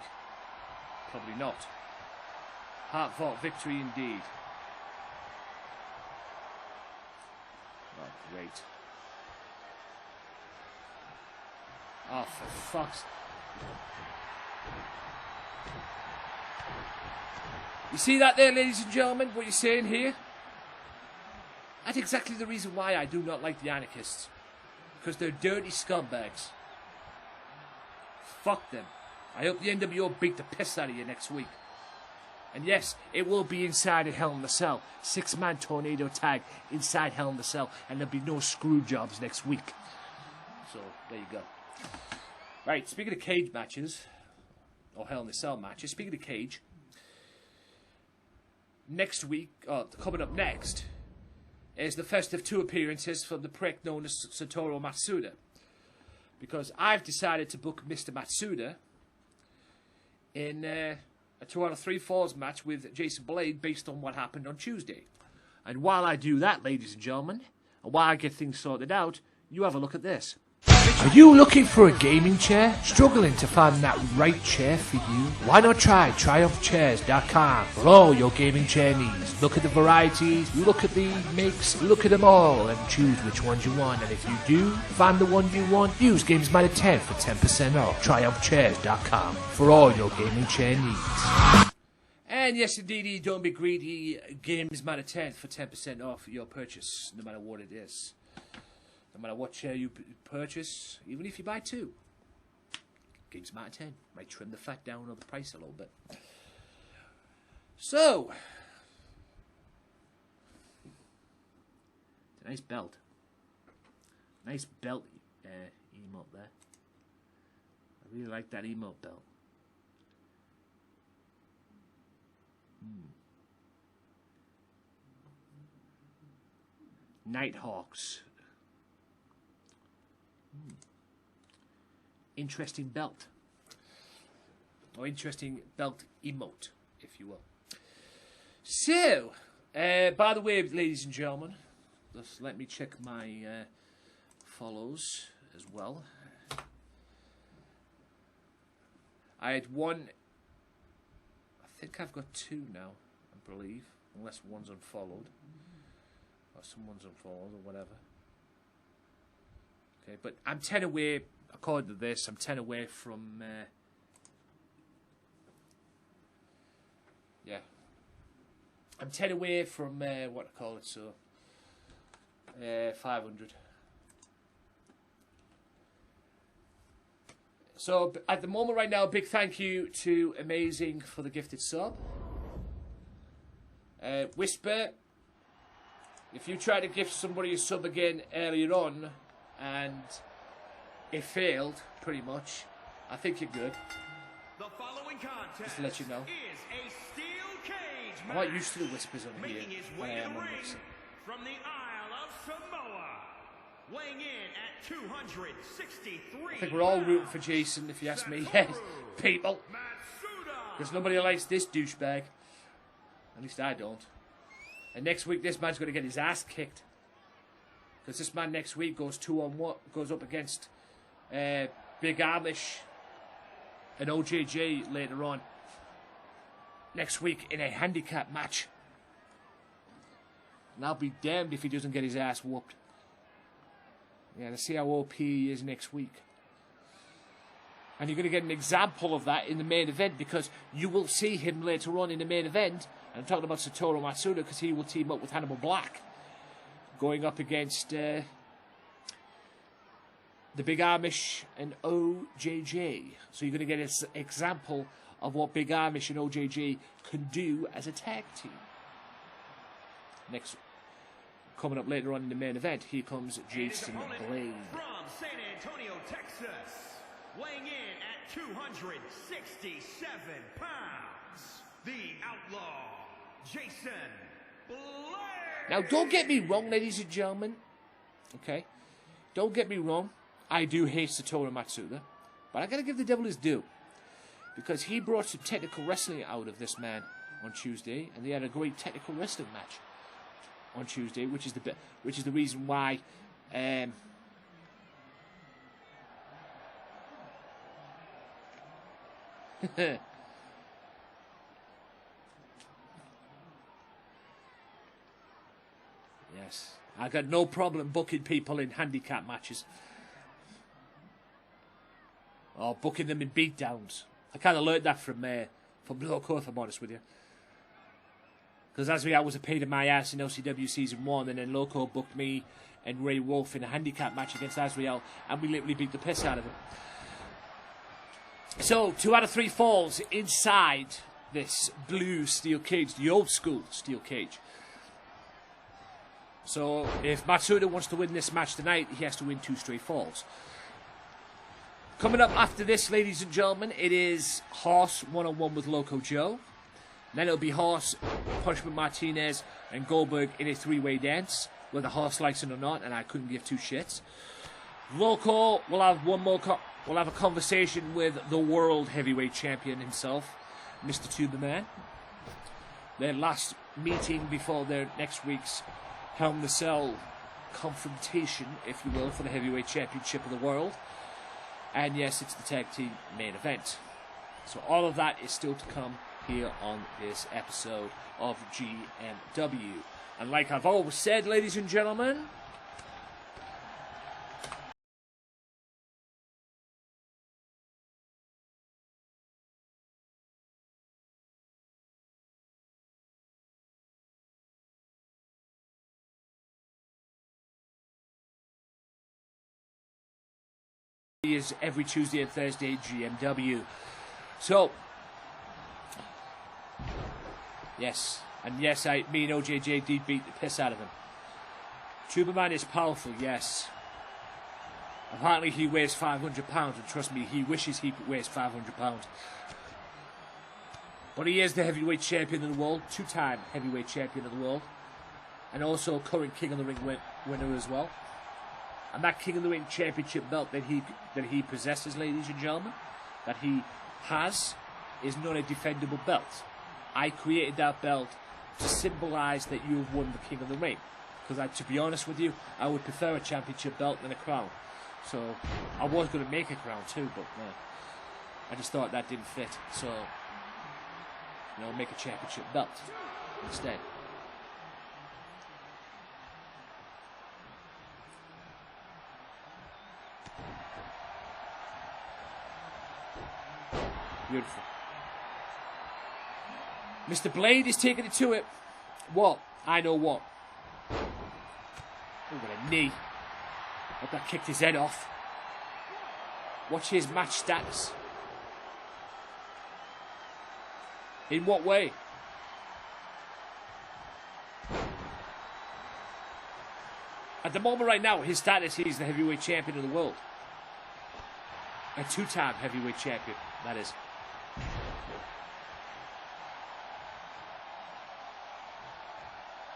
Probably not. Hard-fought victory indeed. Oh, great. Oh, for fuck's... You see that there, ladies and gentlemen, what you're saying here? That's exactly the reason why I do not like the Anarchists. Because they're dirty scumbags. Fuck them. I hope the NWO beat the piss out of you next week. And yes, it will be inside a Hell in the Cell. 6-man tornado tag inside Hell in the Cell. And there'll be no screw jobs next week. So, there you go. Right, speaking of cage matches, or Hell in the Cell matches, speaking of cage, next week, coming up next, is the first of 2 appearances from the prick known as Satoru Matsuda. Because I've decided to book Mr. Matsuda in a 2 out of 3 falls match with Jason Blade based on what happened on Tuesday. And while I do that, ladies and gentlemen, and while I get things sorted out, you have a look at this. Are you looking for a gaming chair? Struggling to find that right chair for you? Why not try TriumphChairs.com for all your gaming chair needs. Look at the varieties, look at the makes, look at them all and choose which ones you want. And if you do find the one you want, use Gamesmatter 10 for 10% off. TriumphChairs.com for all your gaming chair needs. And yes, indeed, don't be greedy. Gamesmatter 10 for 10% off your purchase, no matter what it is. No matter what chair you purchase, even if you buy 2. Gamesmatter 10 might trim the fat down on the price a little bit. So, it's a nice belt. Nice belt emote there. I really like that emote belt. Nighthawks. Interesting belt. Or interesting belt emote, if you will. So, by the way, ladies and gentlemen, just let me check my follows as well. I had 1. I think I've got 2 now, I believe. Unless one's unfollowed. Or someone's unfollowed or whatever. Okay, but I'm 10 away, according to this, I'm 10 away from Yeah. I'm 10 away from, what I call it, so... 500. So, at the moment right now, big thank you to Amazing for the gifted sub. Whisper, if you try to gift somebody a sub again earlier on, and it failed, pretty much, I think you're good. The following contest Just to let you know. is a steel cage I'm not used to the whispers on here making his when way I to am the on ring Mixer. from the Isle of Samoa, weighing in at 263 I think we're all rooting for Jason, if you ask me. Yes, people. Matsuda. Because nobody likes this douchebag. At least I don't. And next week, this man's going to get his ass kicked. Because this man next week goes 2-on-1, goes up against Big Amish and OJJ later on. Next week in a handicap match. And I'll be damned if he doesn't get his ass whooped. Yeah, let's see how OP he is next week. And you're going to get an example of that in the main event, because you will see him later on in the main event. And I'm talking about Satoru Matsuda, because he will team up with Hannibal Black, going up against the Big Amish and OJJ. So you're going to get an example of what Big Amish and OJJ can do as a tag team. Next, coming up later on in the main event, here comes Jason Blade. From San Antonio, Texas, weighing in at 267 pounds, the Outlaw, Jason Blade. Now, don't get me wrong, ladies and gentlemen. Okay? Don't get me wrong. I do hate Satoru Matsuda. But I got to give the devil his due. Because he brought some technical wrestling out of this man on Tuesday. And they had a great technical wrestling match on Tuesday. Which is the reason why... Yes, I got no problem booking people in handicap matches. Or booking them in beatdowns. I kind of learned that from Loco, if I'm honest with you. Because I was a pain in my ass in LCW Season 1, and then Loco booked me and Ray Wolf in a handicap match against Azrael, and we literally beat the piss out of him. So, 2 out of 3 falls inside this blue steel cage, the old school steel cage. So, if Matsuda wants to win this match tonight, he has to win 2 straight falls. Coming up after this, ladies and gentlemen, it is Horse one-on-one with Loco Joe. Then it'll be Horse, Punishment Martinez, and Goldberg in a 3-way dance, whether Horse likes it or not, and I couldn't give 2 shits. Loco will have we'll have a conversation with the World Heavyweight Champion himself, Mr. Tuberman. Their last meeting before their next week's Hell in the Cell confrontation, if you will, for the Heavyweight Championship of the world. And yes, it's the tag team main event. So all of that is still to come here on this episode of GMW. And like I've always said, ladies and gentlemen, is every Tuesday and Thursday GMW. So, yes, and yes, me and OJJ did beat the piss out of him. Tuberman is powerful, yes. Apparently he weighs 500 pounds, and trust me, he wishes he weighs 500 pounds. But he is the heavyweight champion of the world, 2-time heavyweight champion of the world, and also current King of the Ring winner as well. And that King of the Ring championship belt that he possesses, ladies and gentlemen, that he has, is not a defendable belt. I created that belt to symbolise that you've won the King of the Ring. Because to be honest with you, I would prefer a championship belt than a crown. So I was going to make a crown too, but I just thought that didn't fit. So, make a championship belt instead. Beautiful. Mr. Blade is taking it to it. What? I know what. Oh, what a knee. Hope that kicked his head off. Watch his match status. In what way? At the moment right now, his status, he's the heavyweight champion of the world. A 2-time heavyweight champion, that is.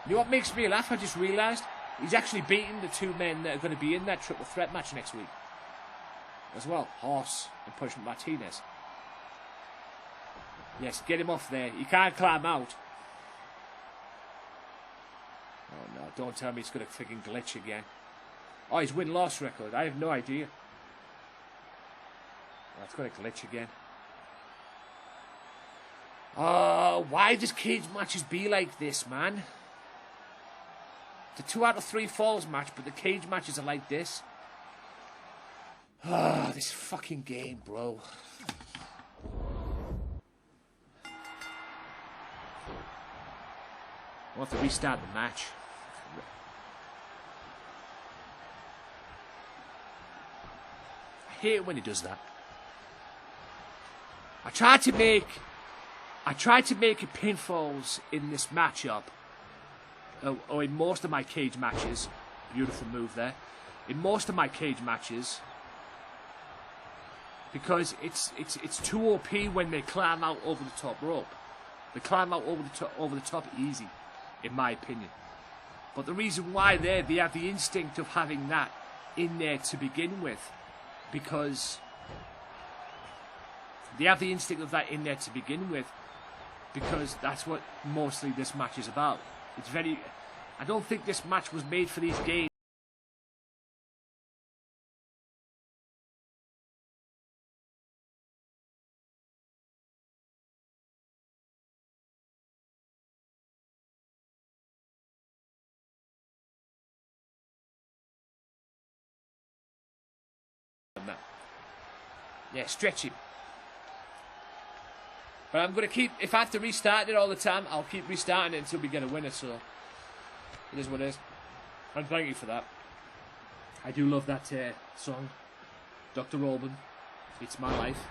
You know what makes me laugh? I just realised he's actually beaten the 2 men that are going to be in that triple threat match next week. As well, Horse and Punishment Martinez. Yes, get him off there. He can't climb out. Oh no, don't tell me it's going to freaking glitch again. Oh, his win-loss record. I have no idea. Oh, it's going to glitch again. Oh, why does cage matches be like this, man? It's a 2 out of 3 falls match, but the cage matches are like this. Ah, this fucking game, bro. We'll have to restart the match. I hate it when he does that. I tried to make it pinfalls in this matchup. Or in most of my cage matches. Beautiful move there. In most of my cage matches. Because it's too OP when they climb out over the top rope. They climb out over the top easy, in my opinion. But the reason why they have the instinct of having that in there to begin with, because they have the instinct of that in there to begin with, because that's what mostly this match is about. It's very. I don't think this match was made for these games. Yeah, stretch him. But I'm going to keep, if I have to restart it all the time, I'll keep restarting it until we get a winner, so it is what it is. And thank you for that. I do love that song, Dr. Alban, It's My Life.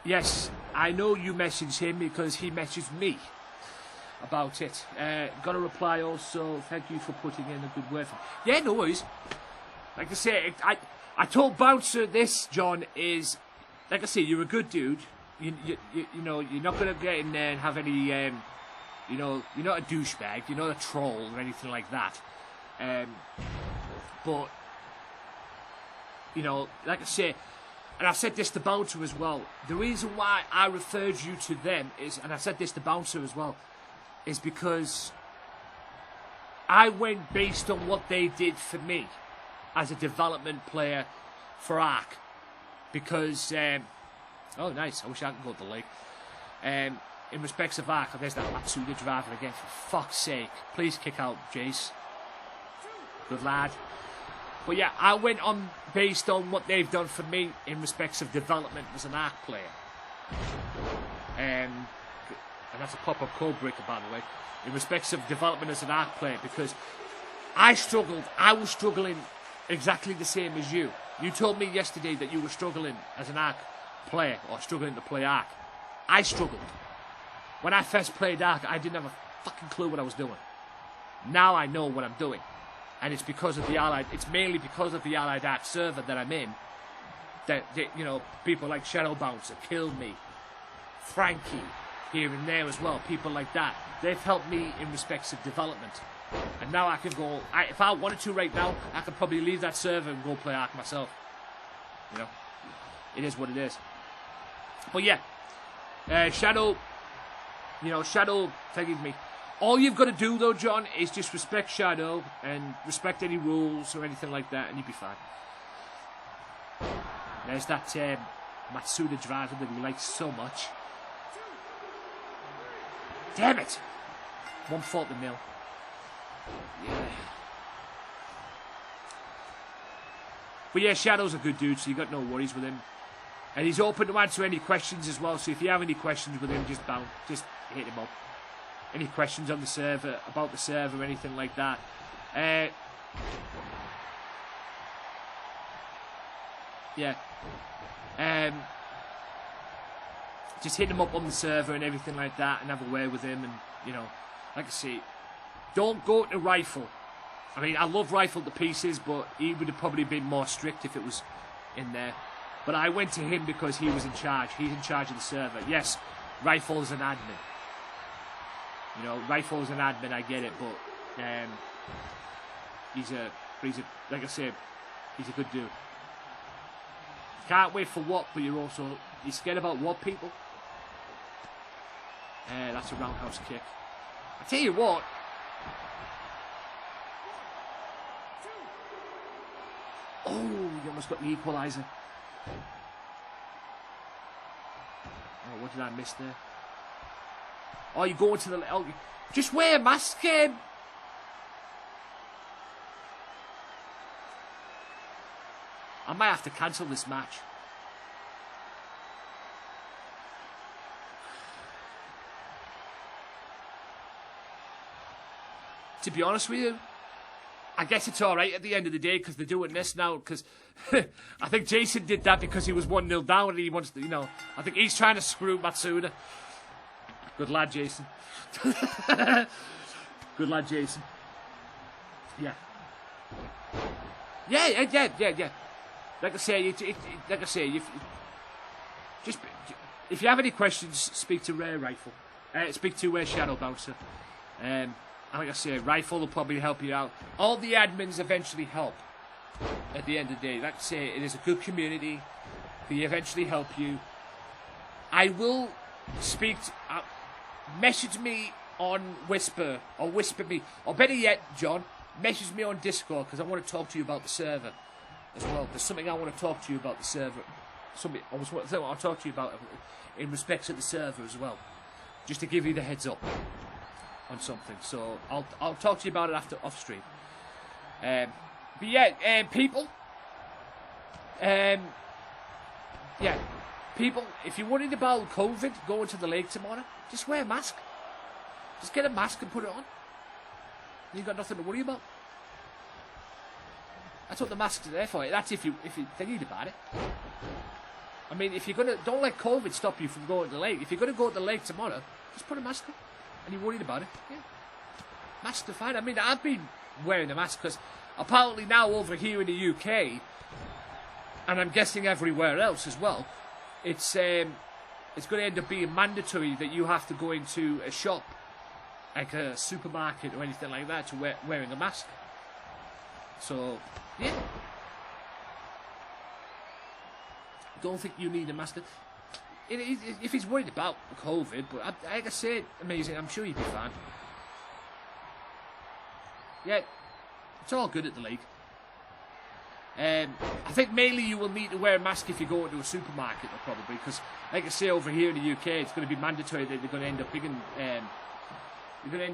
Yes, I know you messaged him because he messaged me about it. Got a reply also. Thank you for putting in a good word. Yeah, no worries. Like I say, I told Bouncer this, John, is, like I say, you're a good dude. You know, you're not going to get in there and have any, you know, you're not a douchebag. You're not a troll or anything like that. But, you know, like I say, and I said this to Bouncer as well, the reason why I referred you to them is, and I said this to Bouncer as well, is because I went based on what they did for me as a development player for Ark. Because, oh nice, I wish I could go to the lake. In respects of Ark, there's that Matsuda driver again, for fuck's sake. Please kick out Jace. Good lad. But yeah, I went on based on what they've done for me in respects of development as an Ark player. And that's a pop-up code breaker, by the way. In respects of development as an Ark player, because I was struggling exactly the same as you. You told me yesterday that you were struggling as an Ark player, or struggling to play Ark. I struggled. When I first played Ark, I didn't have a fucking clue what I was doing. Now I know what I'm doing. And it's because of the Allied, it's mainly because of the Allied Ark server that I'm in, that you know, people like Shadow Bouncer, Kill Me, Frankie, here and there as well, people like that, they've helped me in respects of development. And now I can go... if I wanted to right now, I could probably leave that server and go play Ark myself. You know? It is what it is. But yeah. Shadow... You know, Shadow... Forgive me. All you've got to do, though, John, is just respect Shadow and respect any rules or anything like that, and you'll be fine. There's that Matsuda driver that we like so much. Damn it! 140 mil. Yeah. But yeah, Shadow's a good dude, so you got no worries with him. And he's open to answer any questions as well, so if you have any questions with him, just hit him up. Any questions on the server, about the server, anything like that. Yeah. Just hit him up on the server and everything like that, and have a word with him, and, you know, like I say, don't go to Rifle. I mean, I love Rifle to pieces, but he would have probably been more strict if it was in there. But I went to him because he was in charge. He's in charge of the server. Yes, Rifle's an admin. You know, Rifle's an admin, I get it, but he's a like I said, he's a good dude. Can't wait for what, but you're scared about what, people? That's a roundhouse kick. I tell you what. Oh, you almost got the equaliser. Oh, what did I miss there? Oh, you go into the... Oh, just wear a mask, I might have to cancel this match. To be honest with you, I guess it's alright at the end of the day because they're doing this now. Because I think Jason did that because he was 1-0 down and he wants to, you know, I think he's trying to screw Matsuda. Good lad, Jason. Good lad, Jason. Yeah. Yeah. Like I say, if you have any questions, speak to Rifle. Speak to Shadow Bouncer. And like I say, Rifle will probably help you out. All the admins eventually help at the end of the day. Like I say, it is a good community. They eventually help you. I will speak to... message me on Whisper, or whisper me, or better yet, John, message me on Discord, because I want to talk to you about the server as well. There's something I want to talk to you about the server. Something I want to talk to you about in respect to the server as well. Just to give you the heads up on something. So I'll talk to you about it after off stream. But yeah, people. Yeah, people. If you're worried about COVID going to the lake tomorrow, just wear a mask. Just get a mask and put it on. You've got nothing to worry about. That's what the masks are there for. That's if you thinking about it. I mean, if you're gonna, don't let COVID stop you from going to the lake. If you're gonna go to the lake tomorrow, just put a mask on. And you're worried about it. Yeah. Masks are fine. I mean, I've been wearing a mask because apparently now over here in the UK, and I'm guessing everywhere else as well, it's going to end up being mandatory that you have to go into a shop, like a supermarket or anything like that, to wearing a mask. So, yeah. Don't think you need a mask. If he's worried about COVID, but like I said, amazing, I'm sure you'd be fine. Yeah, it's all good at the league. I think mainly you will need to wear a mask if you go into a supermarket, probably, because, like I say, over here in the UK, it's going to be mandatory that they're going to end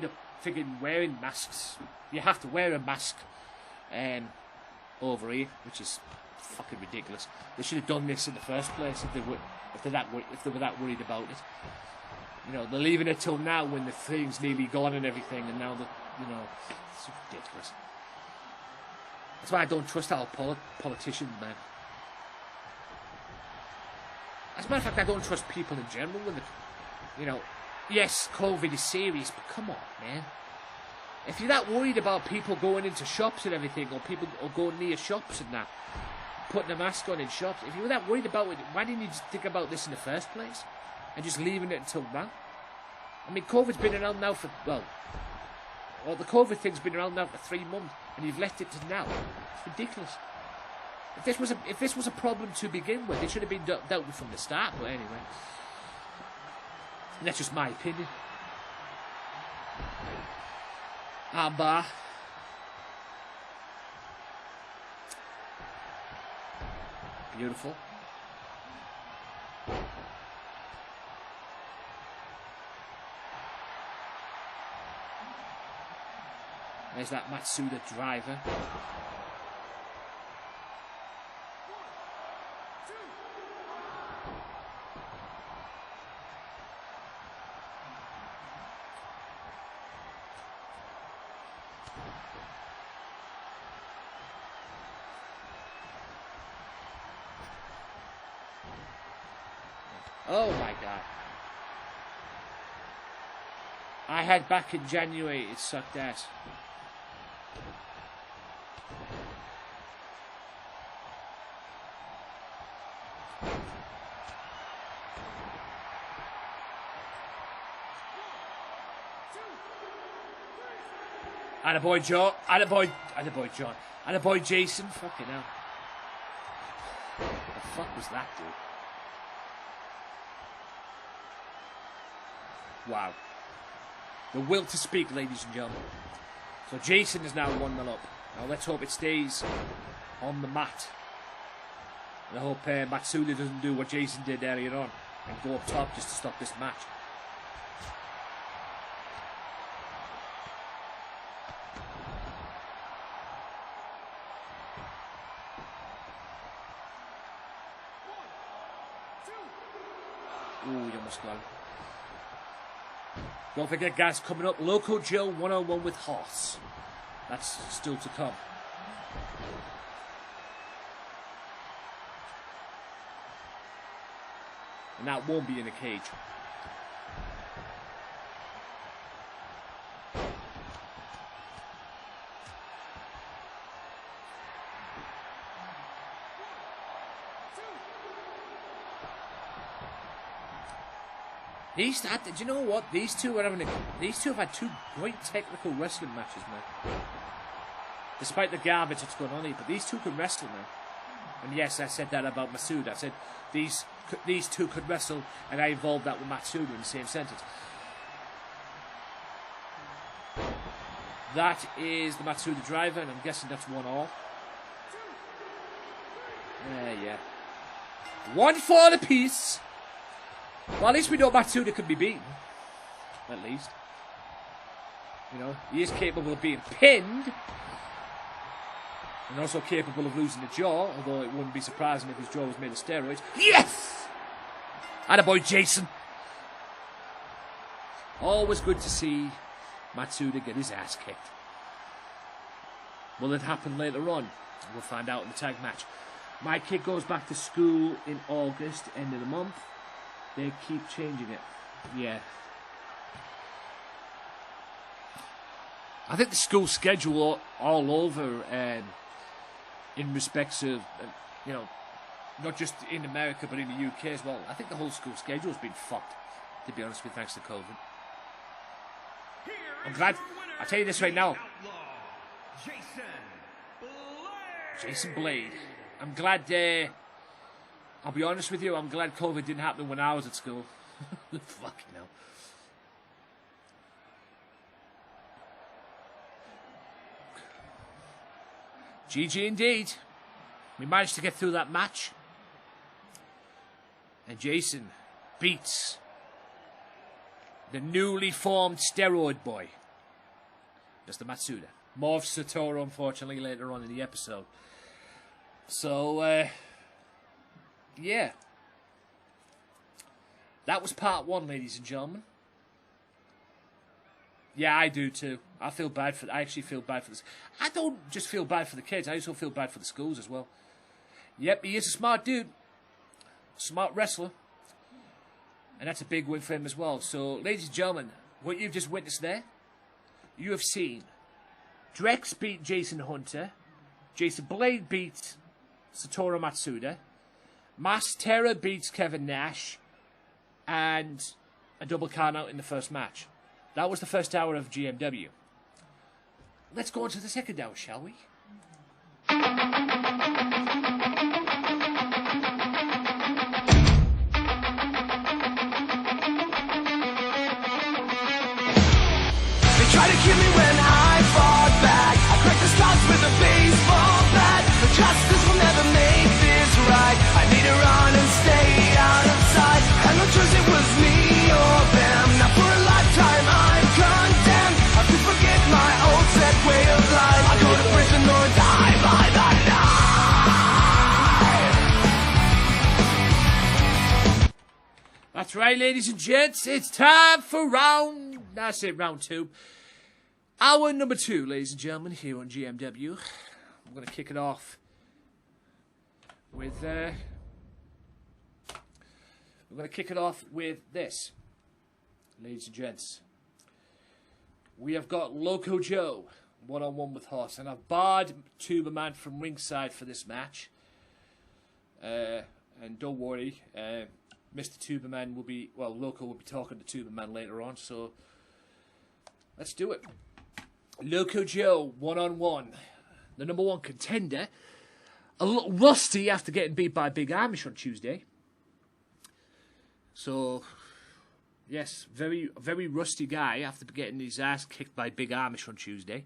up wearing masks. You have to wear a mask over here, which is fucking ridiculous. They should have done this in the first place if they were that worried about it. You know, they're leaving it till now when the thing's nearly gone and everything, and now it's ridiculous. That's why I don't trust our politicians, man. As a matter of fact, I don't trust people in general. Yes, COVID is serious, but come on, man. If you're that worried about people going into shops and everything, or people going near shops and that, putting a mask on in shops, if you were that worried about it, why didn't you just think about this in the first place? And just leaving it until now? I mean, COVID's been around now for, well, Well, the COVID thing's been around now for 3 months, and you've left it to now. It's ridiculous. If this was a problem to begin with, it should have been dealt with from the start. But anyway, that's just my opinion. Armbar. Beautiful. There's that Matsuda driver. Oh my god. I had back in January, it sucked ass. Attaboy Joe, attaboy John, attaboy Jason, fucking hell. What the fuck was that, dude? Wow. The will to speak, ladies and gentlemen. So Jason is now 1-0 up. Now let's hope it stays on the mat. And I hope Matsuda doesn't do what Jason did earlier on and go up top just to stop this match. Ooh, you almost got it. Don't forget, guys, coming up, Loco Joe 101 with Horse. That's still to come. And that won't be in a cage. Do you know what? These two have had 2 great technical wrestling matches, man. Despite the garbage that's going on here, but these 2 can wrestle, man. And yes, I said that about Matsuda. I said these 2 could wrestle, and I involved that with Matsuda in the same sentence. That is the Matsuda driver, and I'm guessing that's 1-all. Yeah. 1 for the piece. Well, at least we know Matsuda can be beaten. At least. You know, he is capable of being pinned. And also capable of losing the jaw, although it wouldn't be surprising if his jaw was made of steroids. Yes! Attaboy Jason. Always good to see Matsuda get his ass kicked. Will it happen later on? We'll find out in the tag match. My kid goes back to school in August, end of the month. They keep changing it. Yeah. I think the school schedule all over in respects of, you know, not just in America but in the UK as well. I think the whole school schedule has been fucked, to be honest with you, thanks to COVID. I'm glad. I'll tell you this right now. Jason Blade. I'm glad. I'll be honest with you. I'm glad COVID didn't happen when I was at school. Fucking hell. GG indeed. We managed to get through that match. And Jason beats the newly formed steroid boy. Mr. Matsuda. More of Satoru, unfortunately, later on in the episode. So, yeah. That was part 1, ladies and gentlemen. Yeah, I do too. I actually feel bad for this. I don't just feel bad for the kids. I also feel bad for the schools as well. Yep, he is a smart dude. Smart wrestler. And that's a big win for him as well. So, ladies and gentlemen, what you've just witnessed there, you have seen Drex beat Jason Hunter. Jason Blade beats Satoru Matsuda. Mas Terra beats Kevin Nash. And a double count out in the first match. That was the first hour of GMW. let's go on to the second hour, shall we? They try to kill me when I fought back. I cracked the stars with a baseball bat. But justice will never make this right. I need to run and stay out of sight. And no choice, it was me or them. Now for a lifetime I'm condemned. I could forget my old set way of life. I go to prison or die by the knife. That's right, ladies and gents. It's time for round 2. Hour number 2, ladies and gentlemen, here on GMW. I'm going to kick it off with this, ladies and gents. We have got Loco Joe, one-on-one with Hoss, and I've barred Tuber Man from ringside for this match. And don't worry, Mr. Tuberman will be, well, Loco will be talking to Tuberman later on, so let's do it. Loco Joe, one-on-one. The number 1 contender. A little rusty after getting beat by Big Amish on Tuesday. So, yes, very rusty guy after getting his ass kicked by Big Amish on Tuesday.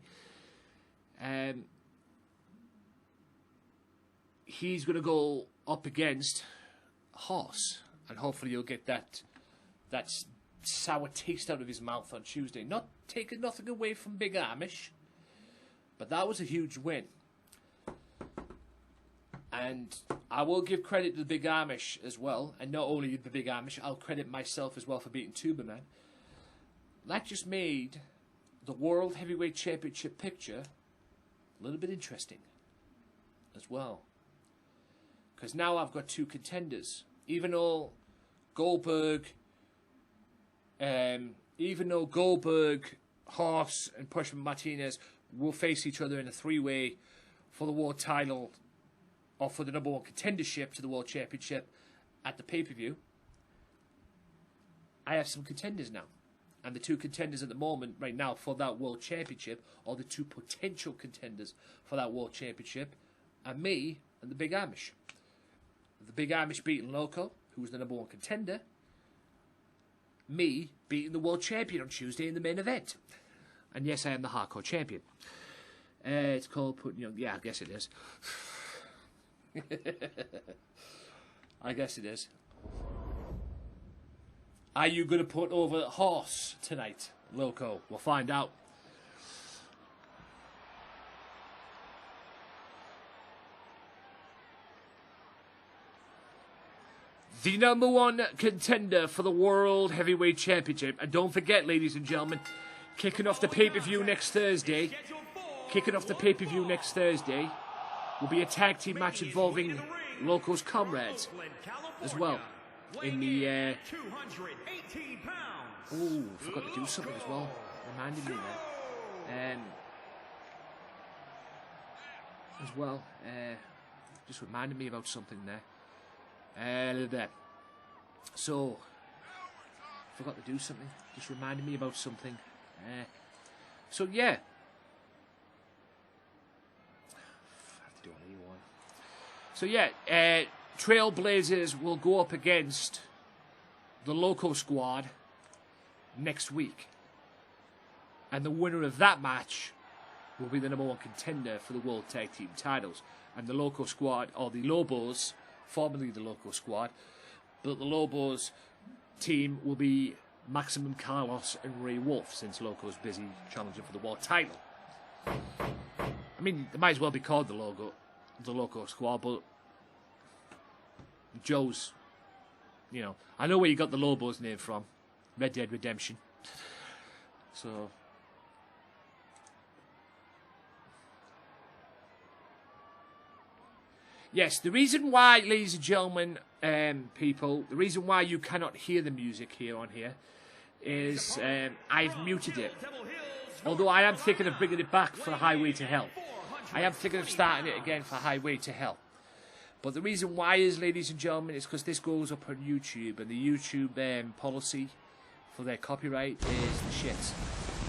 He's going to go up against Hoss. And hopefully he'll get that sour taste out of his mouth on Tuesday. Not taking nothing away from Big Amish, but that was a huge win. And I will give credit to the Big Amish as well. And not only the Big Amish, I'll credit myself as well for beating Tuberman. That just made the World Heavyweight Championship picture a little bit interesting as well. Because now I've got 2 contenders. Even though Goldberg, Hoss, and Pushman Martinez will face each other in a 3-way for the world title, or for the number 1 contendership to the World Championship at the pay-per-view, I have some contenders now. And the 2 contenders at the moment, right now, for that World Championship, or the 2 potential contenders for that World Championship, are me and the Big Amish. The Big Amish beating Loco, who was the number 1 contender. Me beating the world champion on Tuesday in the main event. And yes, I am the hardcore champion. It's called putting, yeah, I guess it is. I guess it is. Are you going to put over Hoss tonight, Loco? We'll find out. The number 1 contender for the World Heavyweight Championship. And don't forget, ladies and gentlemen, kicking off the pay-per-view next Thursday. Will be a tag team match involving Loco's comrades as well. In the forgot to do something as well. Reminded me there. As well. Just reminded me about something there. So, forgot to do something. Just reminded me about something. So yeah. I have to do a new one. So yeah, Trailblazers will go up against the Loco Squad next week. And the winner of that match will be the number 1 contender for the World Tag Team titles. And the Loco Squad, or the Lobos, formerly the Loco Squad, but the Lobos team will be Maximum Carlos and Ray Wolf, since Loco's busy challenging for the world title. I mean, they might as well be called the Loco Squad, but Joe's, I know where you got the Lobos name from, Red Dead Redemption. So, yes, the reason why, ladies and gentlemen, people, the reason why you cannot hear the music here is I've muted it. Although I am thinking of bringing it back for Highway to Hell. I am thinking of starting it again for Highway to Hell. But the reason why is, ladies and gentlemen, is because this goes up on YouTube, and the YouTube policy for their copyright is the shit,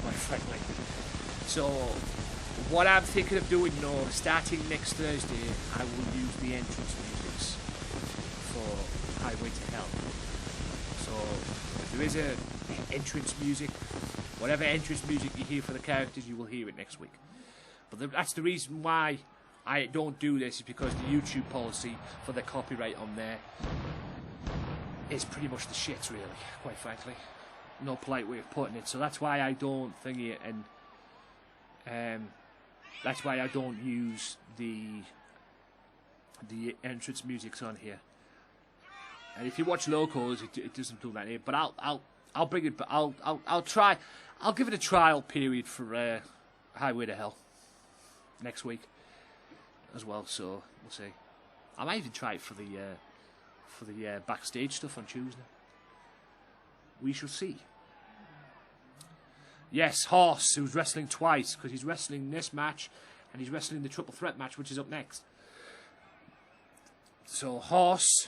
quite frankly. So, What I'm thinking of doing, though, starting next Thursday, I will use the entrance musics for Highway to Hell. So, if there is a entrance music, whatever entrance music you hear for the characters, you will hear it next week. But that's the reason why I don't do this, is because the YouTube policy for the copyright on there is pretty much the shit, really, quite frankly. No polite way of putting it. So that's why I don't thingy it, and that's why I don't use the entrance musics on here. And if you watch locals, it doesn't do that here. But I'll bring it. I'll try. I'll give it a trial period for Highway to Hell next week as well. So we'll see. I might even try it for the backstage stuff on Tuesday. We shall see. Yes, Horse, who's wrestling twice, because he's wrestling this match and he's wrestling the triple threat match, which is up next. So Horse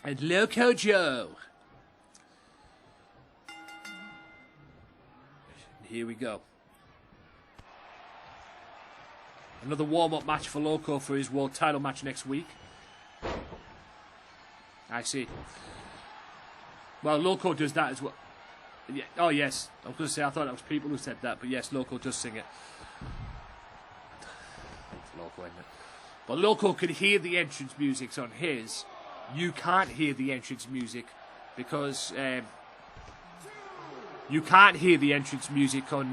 and Loco Joe. Here we go. Another warm-up match for Loco for his world title match next week. I see. Well, Loco does that as well. Yeah. Oh, yes. I was going to say, I thought that was people who said that, but yes, Loco does sing it. It's Loco, isn't it? But Loco can hear the entrance music on his. You can't hear the entrance music because you can't hear the entrance music on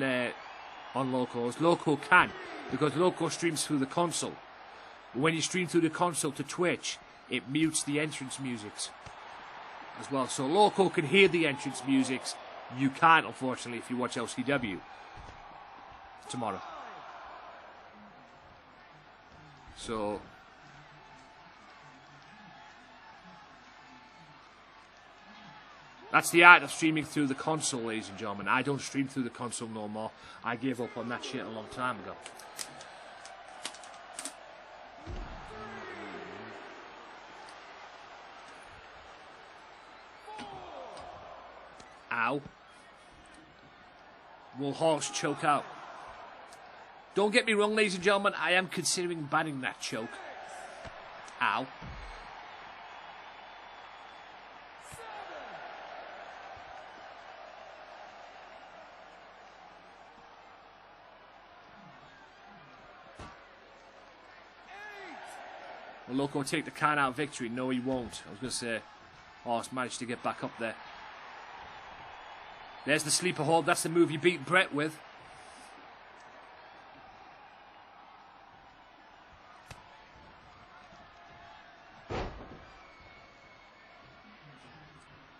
Loco's. Loco can, because Loco streams through the console. When you stream through the console to Twitch, it mutes the entrance musics as well. So Loco can hear the entrance musics. You can't, unfortunately, if you watch LCW tomorrow. So that's the art of streaming through the console, ladies and gentlemen. I don't stream through the console no more. I gave up on that shit a long time ago. Ow. Will Horse choke out? Don't get me wrong, ladies and gentlemen, I am considering banning that choke. Ow. Will Loco take the count out victory? No, he won't. I was going to say, Horse managed to get back up there. There's the sleeper hold. That's the move you beat Brett with.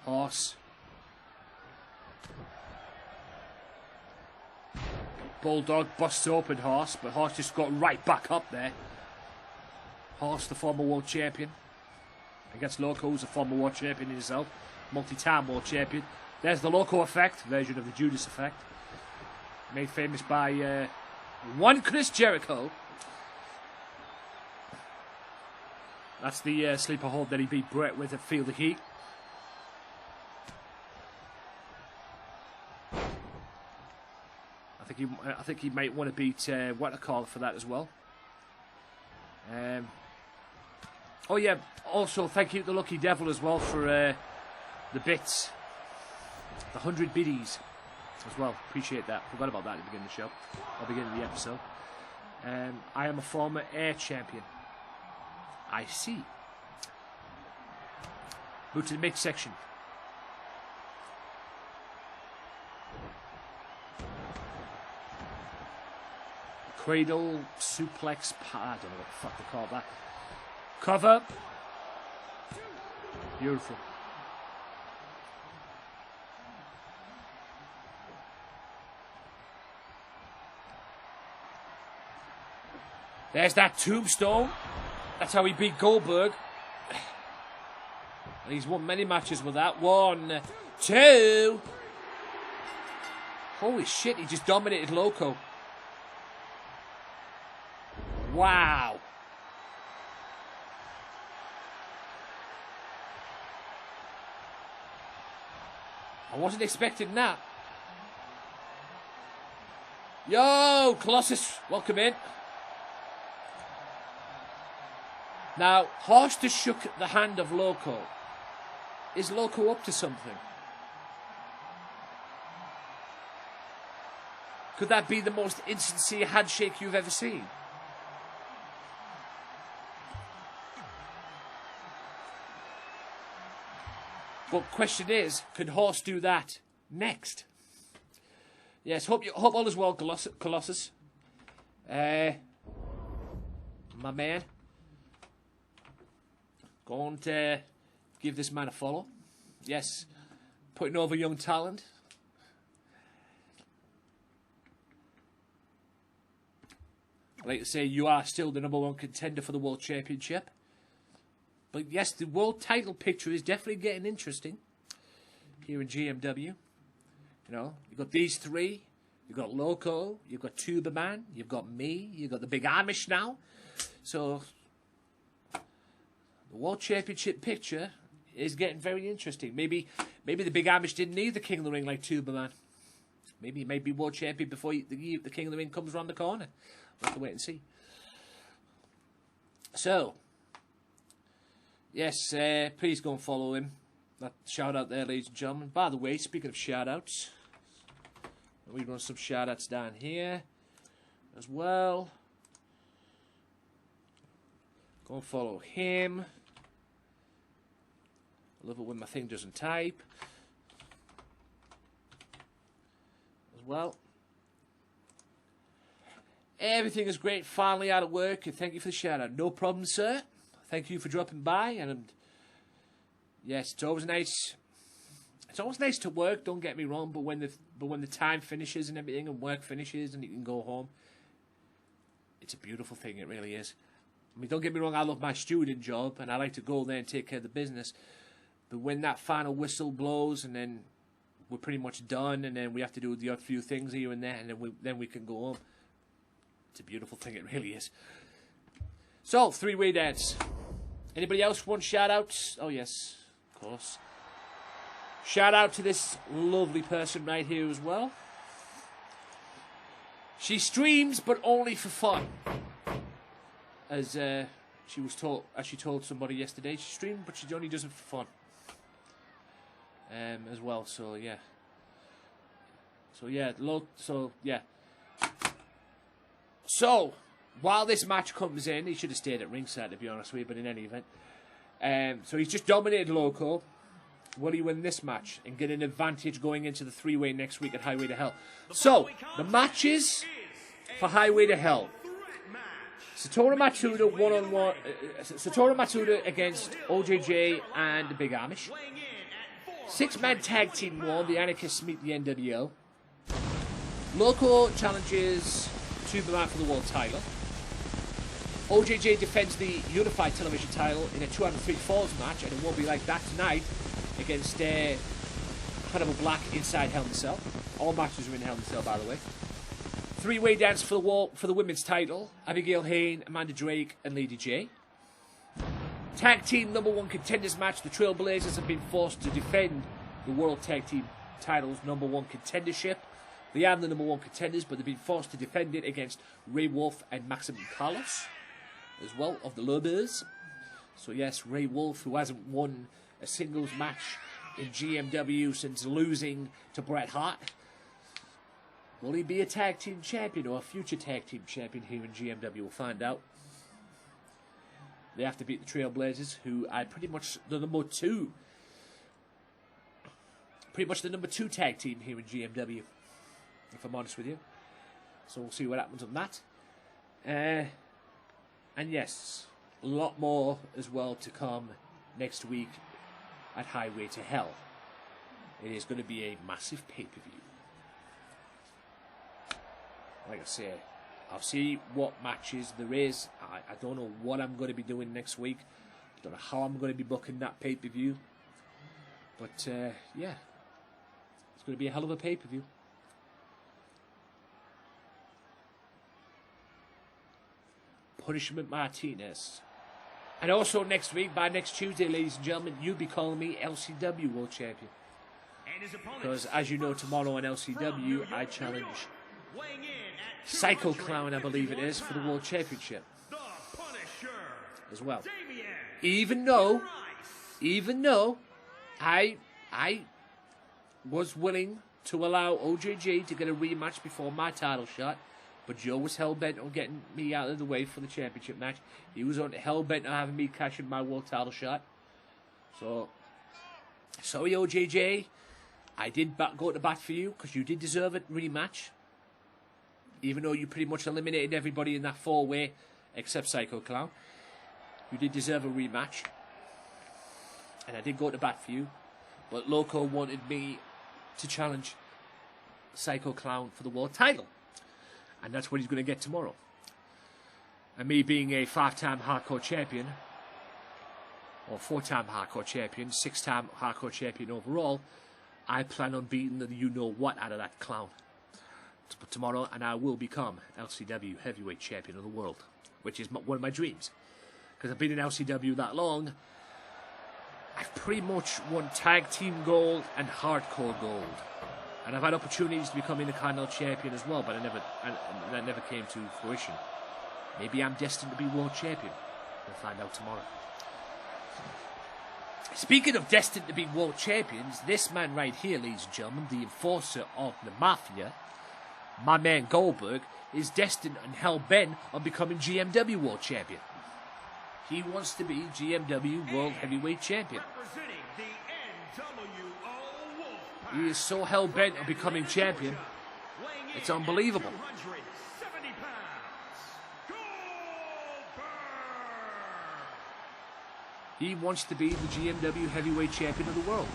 Horse. Bulldog busts open Horse, but Horse just got right back up there. Horse, the former world champion. Against Loco, who's a former world champion himself. Multi-time world champion. There's the Loco effect, version of the Judas effect. Made famous by one Chris Jericho. That's the sleeper hold that he beat Brett with at Feel the Heat. I think he might want to beat what I call for that as well. Oh yeah, also thank you to the Lucky Devil as well for the bits. The 100 biddies as well. Appreciate that. Forgot about that at the beginning of the show. Or the beginning of the episode. I am a former air champion. I see. Move to the mid section. Cradle, suplex, I don't know what the fuck they call that. Cover. Beautiful. There's that tombstone. That's how he beat Goldberg. And he's won many matches with that. 1, 2. Holy shit, he just dominated Loco. Wow. I wasn't expecting that. Yo, Colossus, welcome in. Now, Horst has shook the hand of Loco. Is Loco up to something? Could that be the most insincere handshake you've ever seen? But question is, can Horst do that next? Yes, hope all is well, Colossus. My man. Going to give this man a follow. Yes, putting over young talent. I like to say you are still the #1 contender for the World Championship. But yes, the world title picture is definitely getting interesting here in GMW. You know, you've got these three. You've got Loco. You've got Tuberman. You've got me. You've got the big Amish now. So the World Championship picture is getting very interesting. Maybe the big Amish didn't need the King of the Ring like Tuberman. Maybe he may be World Champion before the King of the Ring comes around the corner. We'll have to wait and see. So, yes, please go and follow him. That shout out there, ladies and gentlemen. By the way, speaking of shout outs, we run some shout outs down here as well. Go and follow him. I love it when my thing doesn't type. As well. Everything is great. Finally out of work. And thank you for the shout out. No problem, sir. Thank you for dropping by. And yes, it's always nice. It's always nice to work. Don't get me wrong. But when the time finishes and everything, and work finishes, and you can go home, it's a beautiful thing. It really is. I mean, don't get me wrong. I love my student job, and I like to go there and take care of the business. But when that final whistle blows, and then we're pretty much done, and then we have to do the odd few things here and there, and then we can go home. It's a beautiful thing, it really is. So, three-way dance. Anybody else want shout-outs? Oh, yes, of course. Shout-out to this lovely person right here as well. She streams, but only for fun. As she told somebody yesterday, she streams, but she only does it for fun. As well, so, yeah. So, while this match comes in, he should have stayed at ringside, to be honest with you, but in any event. So he's just dominated Loco. Will he win this match and get an advantage going into the three-way next week at Highway to Hell? So, the matches for Highway to Hell. Satoru Matsuda one-on-one. Satoru Matsuda against OJJ and the Big Amish. Six-man tag team war. The Anarchists meet the NWO. Loco challenges Tuberman for the world title. OJJ defends the unified television title in a 203 falls match, and it won't be like that tonight against Hannibal Black inside Hell in a Cell. All matches are in Hell in a Cell, by the way. Three-way dance for the women's title. Abigail Hayne, Amanda Drake, and Lady J. Tag team #1 contenders match. The Trailblazers have been forced to defend the World Tag Team titles #1 contendership. They are the #1 contenders, but they've been forced to defend it against Ray Wolf and Maximum Carlos, as well, of the Lobers. So yes, Ray Wolf, who hasn't won a singles match in GMW since losing to Bret Hart. Will he be a tag team champion or a future tag team champion here in GMW? We'll find out. They have to beat the Trailblazers, who are pretty much the number two tag team here in GMW, if I'm honest with you. So we'll see what happens on that. And yes, a lot more as well to come next week at Highway to Hell. It is going to be a massive pay-per-view. Like I say, I'll see what matches there is. I don't know what I'm going to be doing next week. I don't know how I'm going to be booking that pay-per-view. But, yeah. It's going to be a hell of a pay-per-view. Punishment Martinez. And also next week, by next Tuesday, ladies and gentlemen, you'll be calling me LCW World Champion. Because, as you know, tomorrow on LCW, I challenge Psycho Clown, I believe it is, for the World Championship The Punisher. as well. Damien Even though Price. I was willing to allow OJJ to get a rematch before my title shot, but Joe was hell-bent on getting me out of the way for the championship match. He was hell-bent on having me cash in my world title shot. So, sorry OJJ, I did go to bat for you, because you did deserve a rematch. Even though you pretty much eliminated everybody in that 4-way, except Psycho Clown. You did deserve a rematch. And I did go to bat for you. But Loco wanted me to challenge Psycho Clown for the world title. And that's what he's going to get tomorrow. And me being a 5-time hardcore champion, or 4-time hardcore champion, 6-time hardcore champion overall, I plan on beating the you-know-what out of that clown tomorrow, and I will become LCW heavyweight champion of the world, which is one of my dreams. Because I've been in LCW that long, I've pretty much won tag team gold and hardcore gold, and I've had opportunities to become Intercontinental champion as well, but that never came to fruition. Maybe I'm destined to be world champion. We'll find out tomorrow. Speaking of destined to be world champions, this man right here, ladies and gentlemen, the enforcer of the Mafia, my man Goldberg, is destined and hell-bent on becoming GMW World Champion. He wants to be GMW World Heavyweight Champion. Representing the NWO Wolfpack. He is so hell-bent on becoming champion, Weighing in it's unbelievable. at 270 pounds, Goldberg. He wants to be the GMW Heavyweight Champion of the world.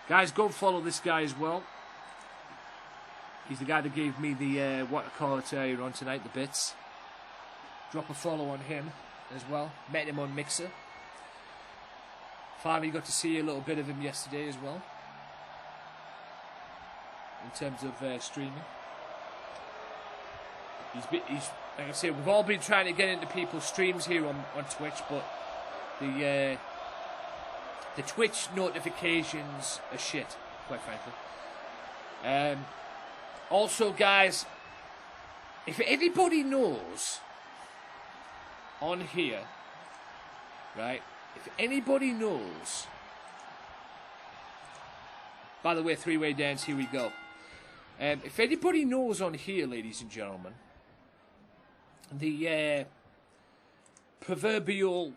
Guys, go follow this guy as well. He's the guy that gave me the, what I call it earlier on tonight, the bits. Drop a follow on him as well. Met him on Mixer. Finally got to see a little bit of him yesterday as well. In terms of streaming. He's like I said, we've all been trying to get into people's streams here on Twitch, but the Twitch notifications are shit, quite frankly. Also, guys, if anybody knows on here, right, if anybody knows, by the way, 3-way dance, here we go. If anybody knows on here, ladies and gentlemen, the proverbial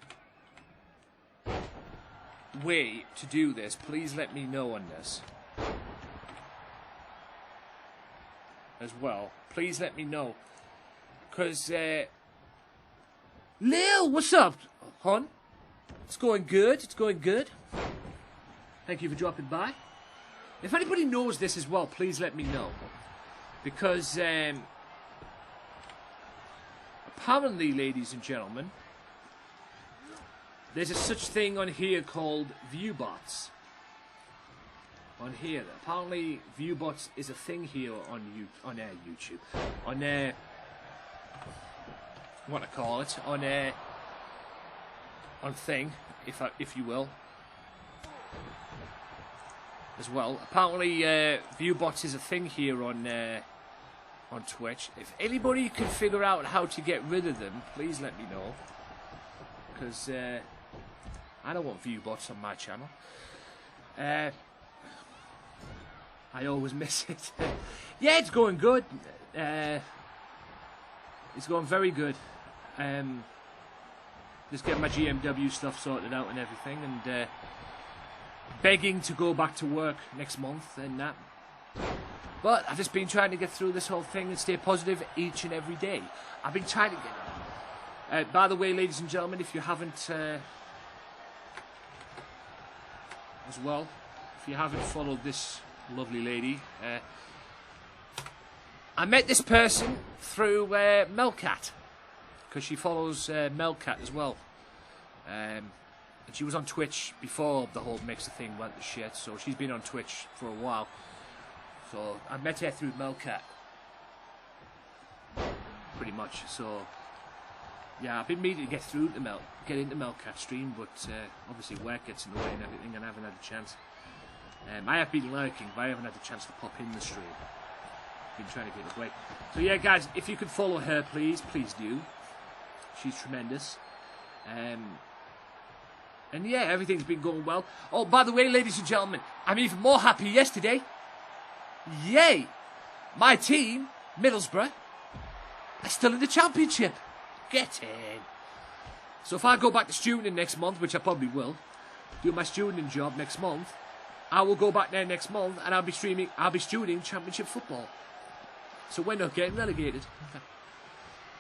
way to do this, please let me know on this as well. Please let me know, because Lil, what's up, hon? It's going good. It's going good. Thank you for dropping by. If anybody knows this as well, please let me know, because apparently, ladies and gentlemen, there's a such thing on here called viewbots. On here, apparently, viewbots is a thing here on YouTube, on what I call it, on thing, if you will, as well. Apparently, viewbots is a thing here on Twitch. If anybody can figure out how to get rid of them, please let me know, because I don't want viewbots on my channel. I always miss it. Yeah, it's going good. It's going very good. Just getting my GMW stuff sorted out and everything, and begging to go back to work next month and that. But I've just been trying to get through this whole thing and stay positive each and every day. I've been trying to get... by the way, ladies and gentlemen, if you haven't... as well, if you haven't followed this lovely lady, I met this person through Melcat. because she follows Melcat as well. And she was on Twitch before the whole Mixer thing went to shit, so she's been on Twitch for a while. So I met her through Melcat, pretty much. So yeah, I've been meaning to get into Melcat stream, but obviously work gets in the way and everything, and I haven't had a chance. I have been lurking, but I haven't had the chance to pop in the stream. Been trying to get a break. So yeah, guys, if you could follow her, please do. She's tremendous. And yeah, everything's been going well. Oh, by the way, ladies and gentlemen, I'm even more happy yesterday. Yay! My team, Middlesbrough, are still in the championship. Get in. So if I go back to student next month, which I probably will, do my student job next month, I will go back there next month and I'll be studing championship football. So we're not getting relegated.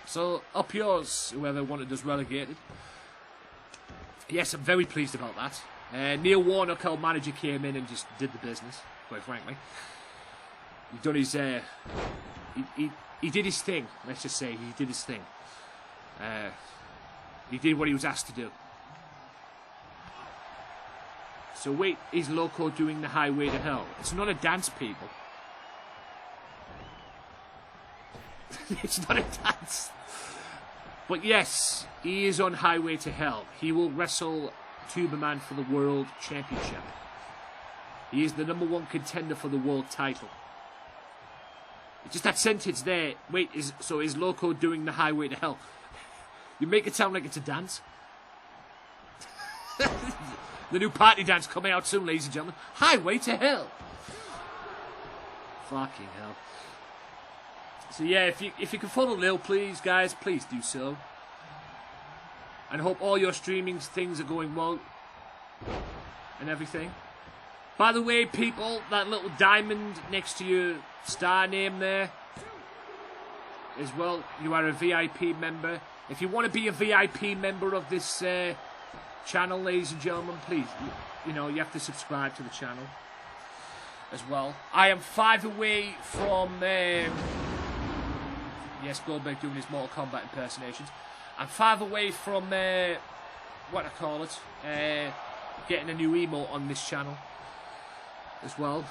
So up yours, whoever wanted us relegated. Yes, I'm very pleased about that. Neil Warnock, our manager, came in and just did the business, quite frankly. He done his he did his thing, let's just say. He did his thing. He did what he was asked to do. So wait, is Loco doing the highway to hell? It's not a dance, people. It's not a dance. But yes, he is on highway to hell. He will wrestle Tuberman for the World Championship. He is the #1 contender for the world title. Just that sentence there. Wait, is Loco doing the highway to hell? You make it sound like it's a dance. The new party dance coming out soon, ladies and gentlemen. Highway to hell. Fucking hell. So yeah, if you can follow Lil, please, guys, please do so. And I hope all your streaming things are going well and everything. By the way, people, that little diamond next to your star name there as well, you are a VIP member. If you want to be a VIP member of this channel, ladies and gentlemen, please, you have to subscribe to the channel as well. I am 5 away from yes, Goldberg doing his Mortal Kombat impersonations. I'm 5 away from what I call it, getting a new emote on this channel as well.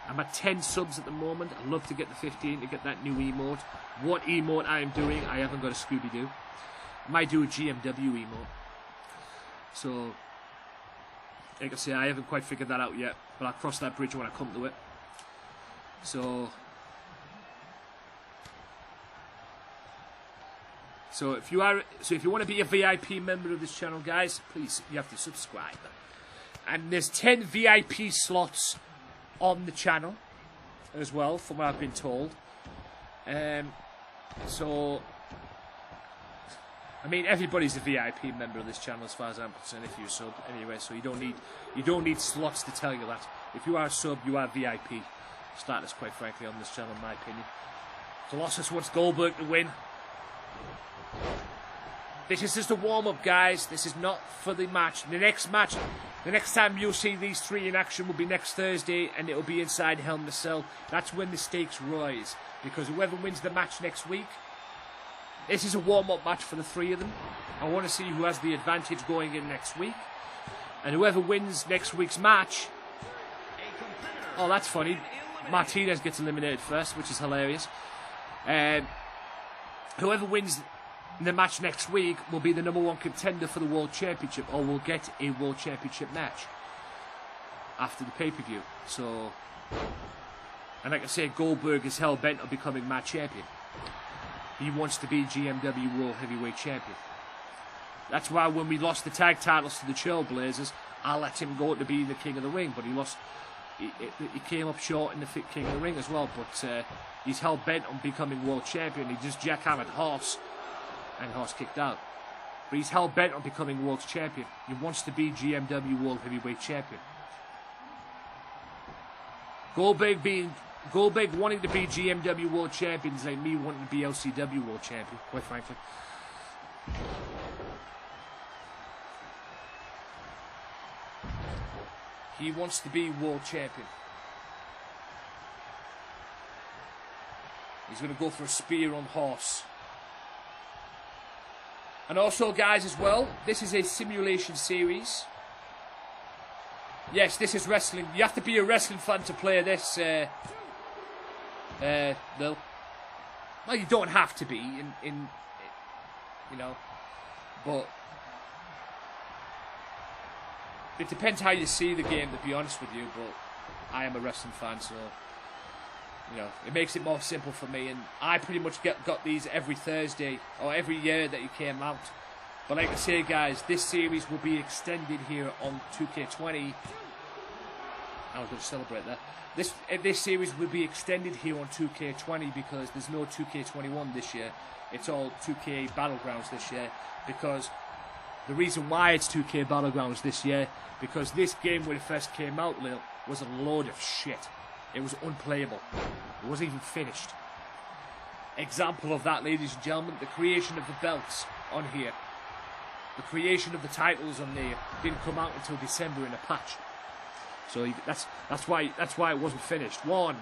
I'm at 10 subs at the moment. I'd love to get the 15 to get that new emote. What emote I am doing, I haven't got a Scooby-Doo. I might do a GMW emote. So, like I say, I haven't quite figured that out yet, but I'll cross that bridge when I come to it. So if you want to be a VIP member of this channel, guys, please, you have to subscribe. And there's 10 VIP slots on the channel as well, from what I've been told. So I mean, everybody's a VIP member of this channel as far as I'm concerned if you're a sub anyway, so you don't need slots to tell you that. If you are a sub, you are VIP status, quite frankly, on this channel, in my opinion. Colossus wants Goldberg to win. This is just a warm-up, guys. This is not for the match. The next time you'll see these three in action will be next Thursday, and it'll be inside Hell in a Cell. That's when the stakes rise, because whoever wins the match next week, this is a warm-up match for the three of them. I want to see who has the advantage going in next week, and whoever wins next week's match... Oh, that's funny. Martinez gets eliminated first, which is hilarious. Whoever wins the match next week will be the #1 contender for the World Championship, or will get a World Championship match after the pay-per-view. So, and like I say, Goldberg is hell-bent on becoming my champion. He wants to be GMW World Heavyweight Champion. That's why when we lost the tag titles to the Trailblazers, I let him go to be the King of the Ring, but he lost. He came up short in the King of the Ring as well, but he's hell-bent on becoming World Champion. He just jackhammered Horse, and Horse kicked out. But he's hell-bent on becoming World Champion. He wants to be GMW World Heavyweight Champion. Goldberg wanting to be GMW World Champion is like me wanting to be LCW World Champion, quite frankly. He wants to be World Champion. He's going to go for a spear on Horse. And also, guys, as well, this is a simulation series. Yes, this is wrestling. You have to be a wrestling fan to play this, Lil. Well, you don't have to be, you know, but it depends how you see the game, to be honest with you, but I am a wrestling fan, so, you know, it makes it more simple for me, and I pretty much got these every Thursday, or every year that it came out. But like I say, guys, this series will be extended here on 2K20. I was going to celebrate that. This series will be extended here on 2K20 because there's no 2K21 this year. It's all 2K Battlegrounds this year, because the reason why it's 2K Battlegrounds this year, because this game when it first came out, Lil, was a load of shit. It was unplayable. It wasn't even finished. Example of that, ladies and gentlemen, the creation of the belts on here. The creation of the titles on there didn't come out until December in a patch. So that's why it wasn't finished. 1,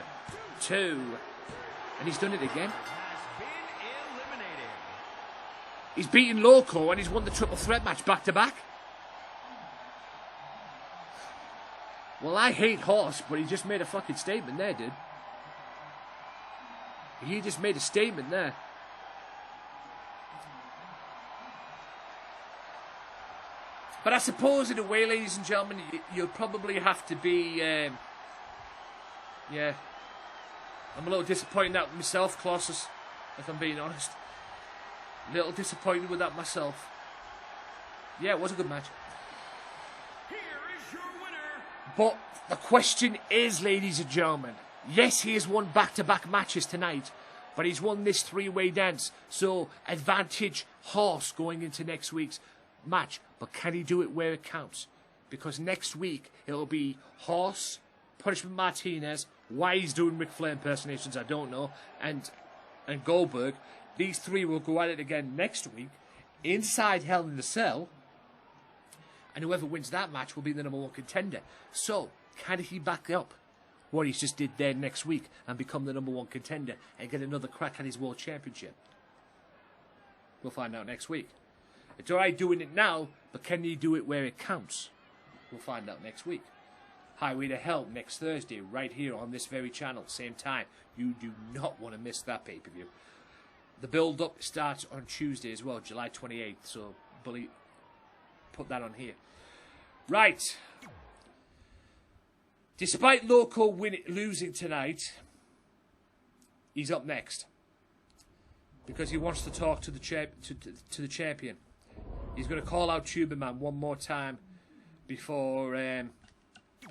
2, and he's done it again. He's beaten Loco and he's won the triple threat match back to back. Well, I hate Horse, but he just made a fucking statement there, dude. He just made a statement there. But I suppose in a way, ladies and gentlemen, you'll probably have to be, yeah. I'm a little disappointed at myself, Colossus, if I'm being honest. A little disappointed with that myself. Yeah, it was a good match. Here is your winner. But the question is, ladies and gentlemen, yes, he has won back-to-back matches tonight, but he's won this three-way dance. So, advantage Horse going into next week's match. But can he do it where it counts? Because next week, it'll be Horse, Punishment Martinez, why he's doing Ric Flair impersonations, I don't know, and Goldberg. These three will go at it again next week, inside Hell in a Cell, and whoever wins that match will be the #1 contender. So, can he back up what he's just did there next week and become the #1 contender and get another crack at his World Championship? We'll find out next week. It's alright doing it now, but can he do it where it counts? We'll find out next week. Highway to Hell next Thursday, right here on this very channel, same time. You do not want to miss that pay-per-view. The build-up starts on Tuesday as well, July 28th, so put that on here. Right. Despite Loco losing tonight, he's up next. Because he wants to talk to the champion. He's going to call out Tuberman one more time before the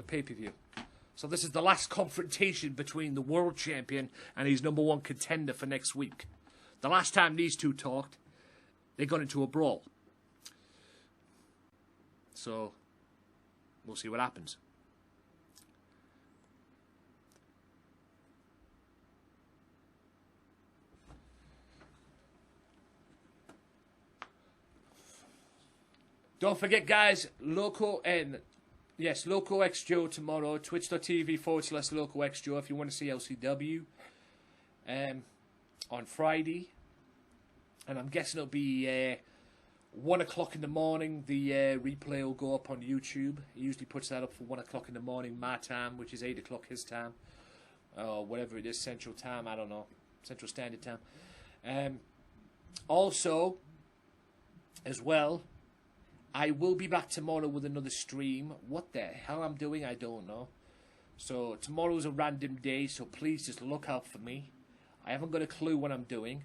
pay-per-view. So this is the last confrontation between the world champion and his #1 contender for next week. The last time these two talked, they got into a brawl. So, we'll see what happens. Don't forget, guys, Loco X Joe tomorrow, twitch.tv/Loco X Joe if you want to see LCW. On Friday. And I'm guessing it'll be 1 o'clock in the morning. The replay will go up on YouTube. He usually puts that up for 1 o'clock in the morning, my time, which is 8 o'clock his time. Or whatever it is, Central Time, I don't know. Central Standard Time. Also, as well, I will be back tomorrow with another stream. What the hell I'm doing, I don't know. So, tomorrow's a random day, so please just look out for me. I haven't got a clue what I'm doing.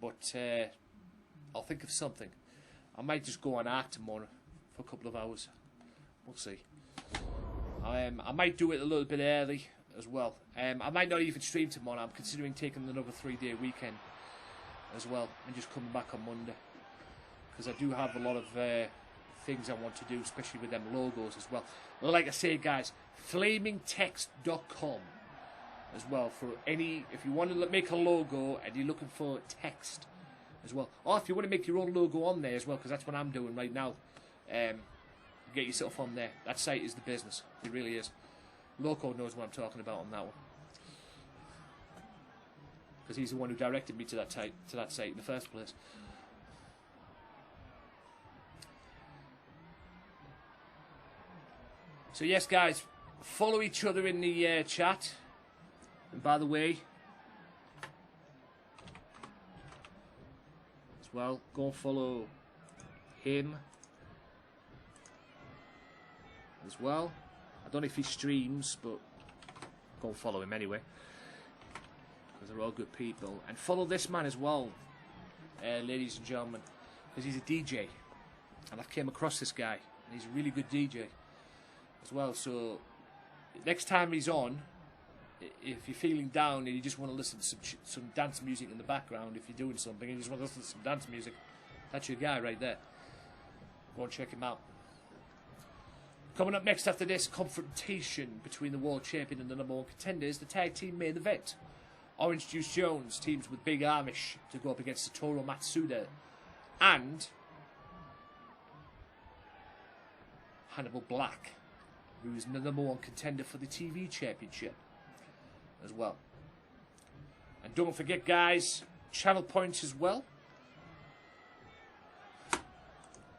But I'll think of something. I might just go on Arc tomorrow for a couple of hours. We'll see. I might do it a little bit early as well. I might not even stream tomorrow. I'm considering taking another 3-day weekend as well and just coming back on Monday. Because I do have a lot of things I want to do, especially with them logos as well. Like I say, guys, flamingtext.com as well for any, if you want to make a logo and you're looking for text as well, or if you want to make your own logo on there as well, because that's what I'm doing right now. Get yourself on there. That site is the business. It really is. Loco knows what I'm talking about on that one. because he's the one who directed me to that site in the first place. So yes, guys, follow each other in the chat. And by the way, as well, go and follow him as well. I don't know if he streams, but go and follow him anyway, because they're all good people. And follow this man as well, ladies and gentlemen, because he's a DJ, and I came across this guy, and he's a really good DJ as well. So next time he's on, if you're feeling down and you just want to listen to some dance music in the background, if you're doing something and you just want to listen to some dance music, that's your guy right there. Go and check him out. Coming up next after this, confrontation between the world champion and the #1 contenders, the tag team main event. Orange Juice Jones teams with Big Amish to go up against Satoru Matsuda and Hannibal Black, who is the #1 contender for the TV championship as well. And don't forget, guys, channel points as well.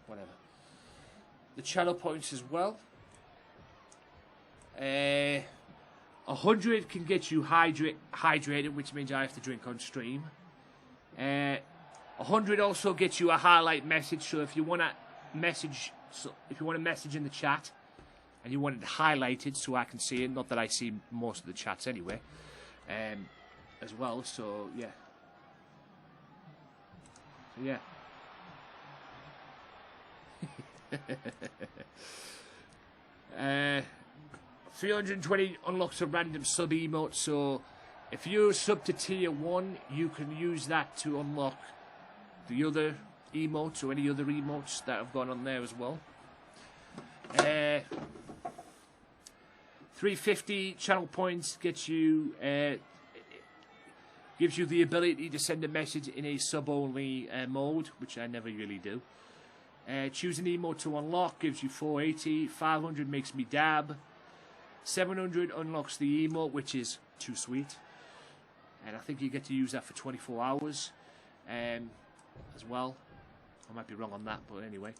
Whatever. The channel points as well. 100 can get you hydrated, which means I have to drink on stream. 100 also gets you a highlight message. So if you want to message, in the chat, and you want it highlighted so I can see it, not that I see most of the chats anyway, as well. So yeah, 320 unlocks a random sub emote. So if you're sub to tier 1, you can use that to unlock the other emotes or any other emotes that have gone on there as well. 350 channel points gets you, gives you the ability to send a message in a sub-only mode, which I never really do. Choose an emote to unlock gives you 480. 500 makes me dab. 700 unlocks the emote, which is too sweet. And I think you get to use that for 24 hours as well. I might be wrong on that, but anyway.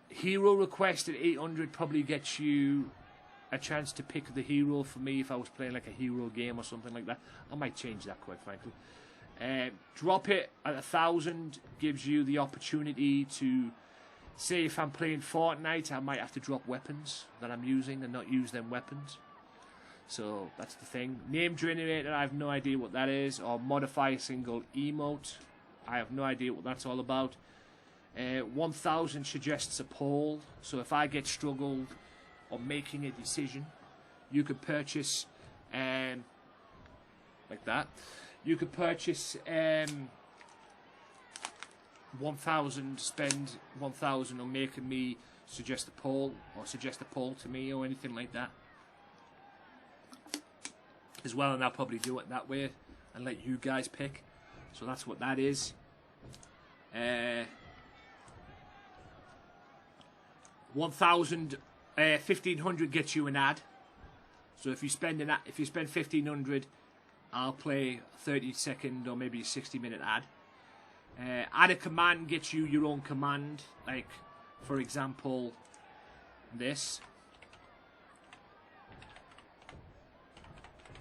Hero request at 800 probably gets you a chance to pick the hero for me if I was playing like a hero game or something like that. I might change that, quite frankly. Drop it at 1,000 gives you the opportunity to, say if I'm playing Fortnite, I might have to drop weapons that I'm using and not use them weapons. So that's the thing. Name generator, I have no idea what that is. Or modify a single emote, I have no idea what that's all about. 1,000 suggests a poll. So if I get struggled on making a decision, you could purchase like that. You could purchase 1,000, spend 1,000 on making me suggest a poll, or suggest a poll to me, or anything like that as well, and I'll probably do it that way and let you guys pick. So that's what that is. 1,500 gets you an ad. So if you spend 1,500, I'll play a 30-second or maybe a 60-minute ad. Add a command gets you your own command, like for example this,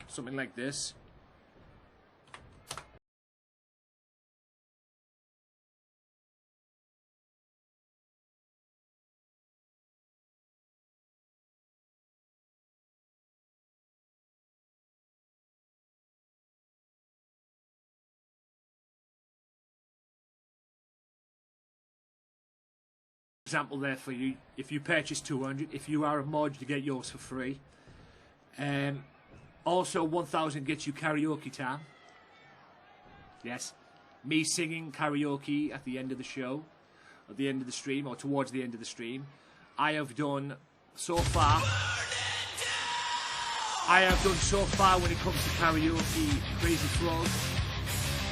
something like this. Example there for you. If you purchase 200, if you are a mod, you get yours for free. Also 1,000 gets you karaoke time. Yes, me singing karaoke at the end of the show, at the end of the stream, or towards the end of the stream. I have done so far when it comes to karaoke, Crazy Frog.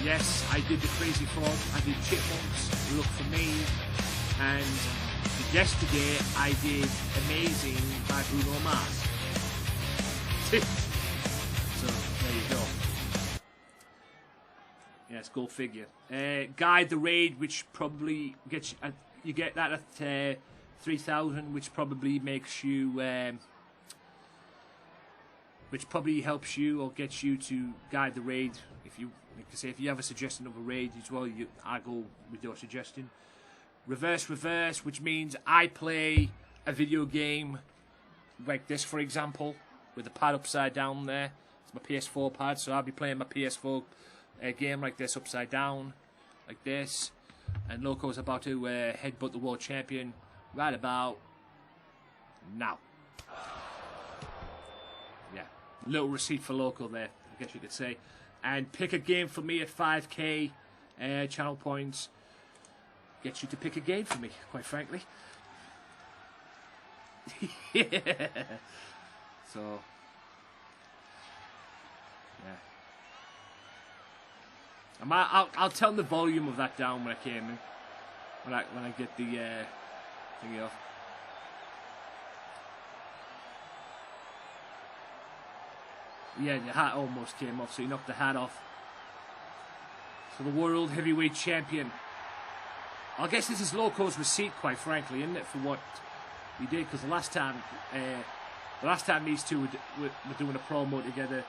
Yes, I did the Crazy Frog. I did Chipmunks, Look For Me, and yesterday I did Amazing by Bruno Mars. So there you go. Yes, go figure. Guide the raid, which probably gets you get that at 3,000, which probably makes you, which probably helps you or gets you to guide the raid. If you, like I say, if you have a suggestion of a raid as well, I go with your suggestion. Reverse, which means I play a video game like this, for example, with the pad upside down there. It's my PS4 pad, so I'll be playing my PS4 game like this, upside down, like this. And Loco's about to headbutt the world champion right about now. Yeah, little receipt for Loco there, I guess you could say. And pick a game for me at 5k channel points. Gets you to pick a game for me, quite frankly. Yeah. So, yeah. I'll turn the volume of that down when I came in. When I get the thingy off. Yeah, the hat almost came off, so he knocked the hat off. So the World Heavyweight Champion. I guess this is Loco's receipt, quite frankly, isn't it, for what he did? Because the last time these two were doing a promo together,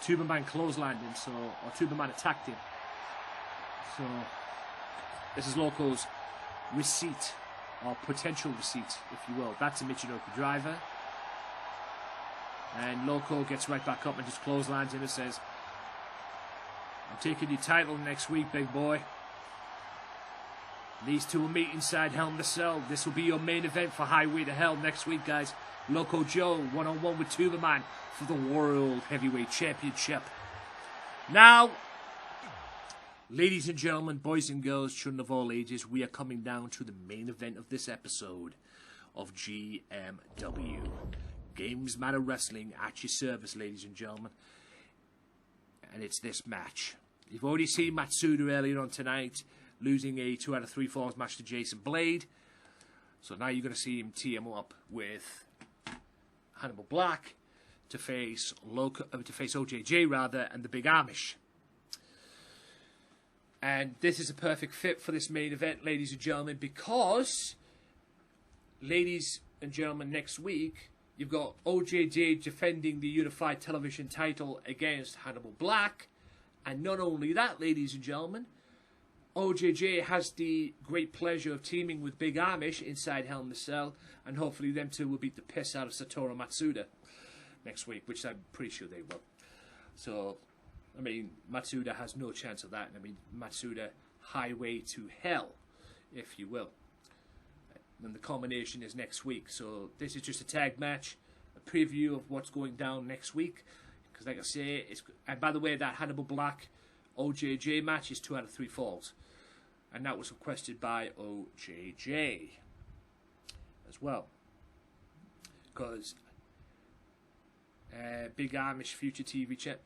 Tuberman clotheslined him, or Tuberman attacked him. So this is Loco's receipt, or potential receipt, if you will. That's a Michinoku driver. And Loco gets right back up and just clotheslines him and says, I'm taking your title next week, big boy. These two will meet inside Hell in the Cell. This will be your main event for Highway to Hell next week, guys. Loco Joe, one-on-one with Tuberman for the World Heavyweight Championship. Now, ladies and gentlemen, boys and girls, children of all ages, we are coming down to the main event of this episode of GMW. Gamesmatter Wrestling at your service, ladies and gentlemen. And it's this match. You've already seen Matsuda earlier on tonight, losing a 2 out of 3 falls match to Jason Blade. So now you're going to see him tee him up with Hannibal Black to face OJJ rather, and the Big Amish. And this is a perfect fit for this main event, ladies and gentlemen, because, ladies and gentlemen, next week you've got OJJ defending the Unified Television title against Hannibal Black. And not only that, ladies and gentlemen, OJJ has the great pleasure of teaming with Big Amish inside Hell in the Cell. And hopefully them two will beat the piss out of Satoru Matsuda next week, which I'm pretty sure they will. So, I mean, Matsuda has no chance of that. I mean, Matsuda, highway to hell, if you will. And the culmination is next week. So this is just a tag match, a preview of what's going down next week. Because like I say, and by the way, that Hannibal Black OJJ match is 2 out of 3 falls. And that was requested by OJJ as well. Because Big Amish future TV champ.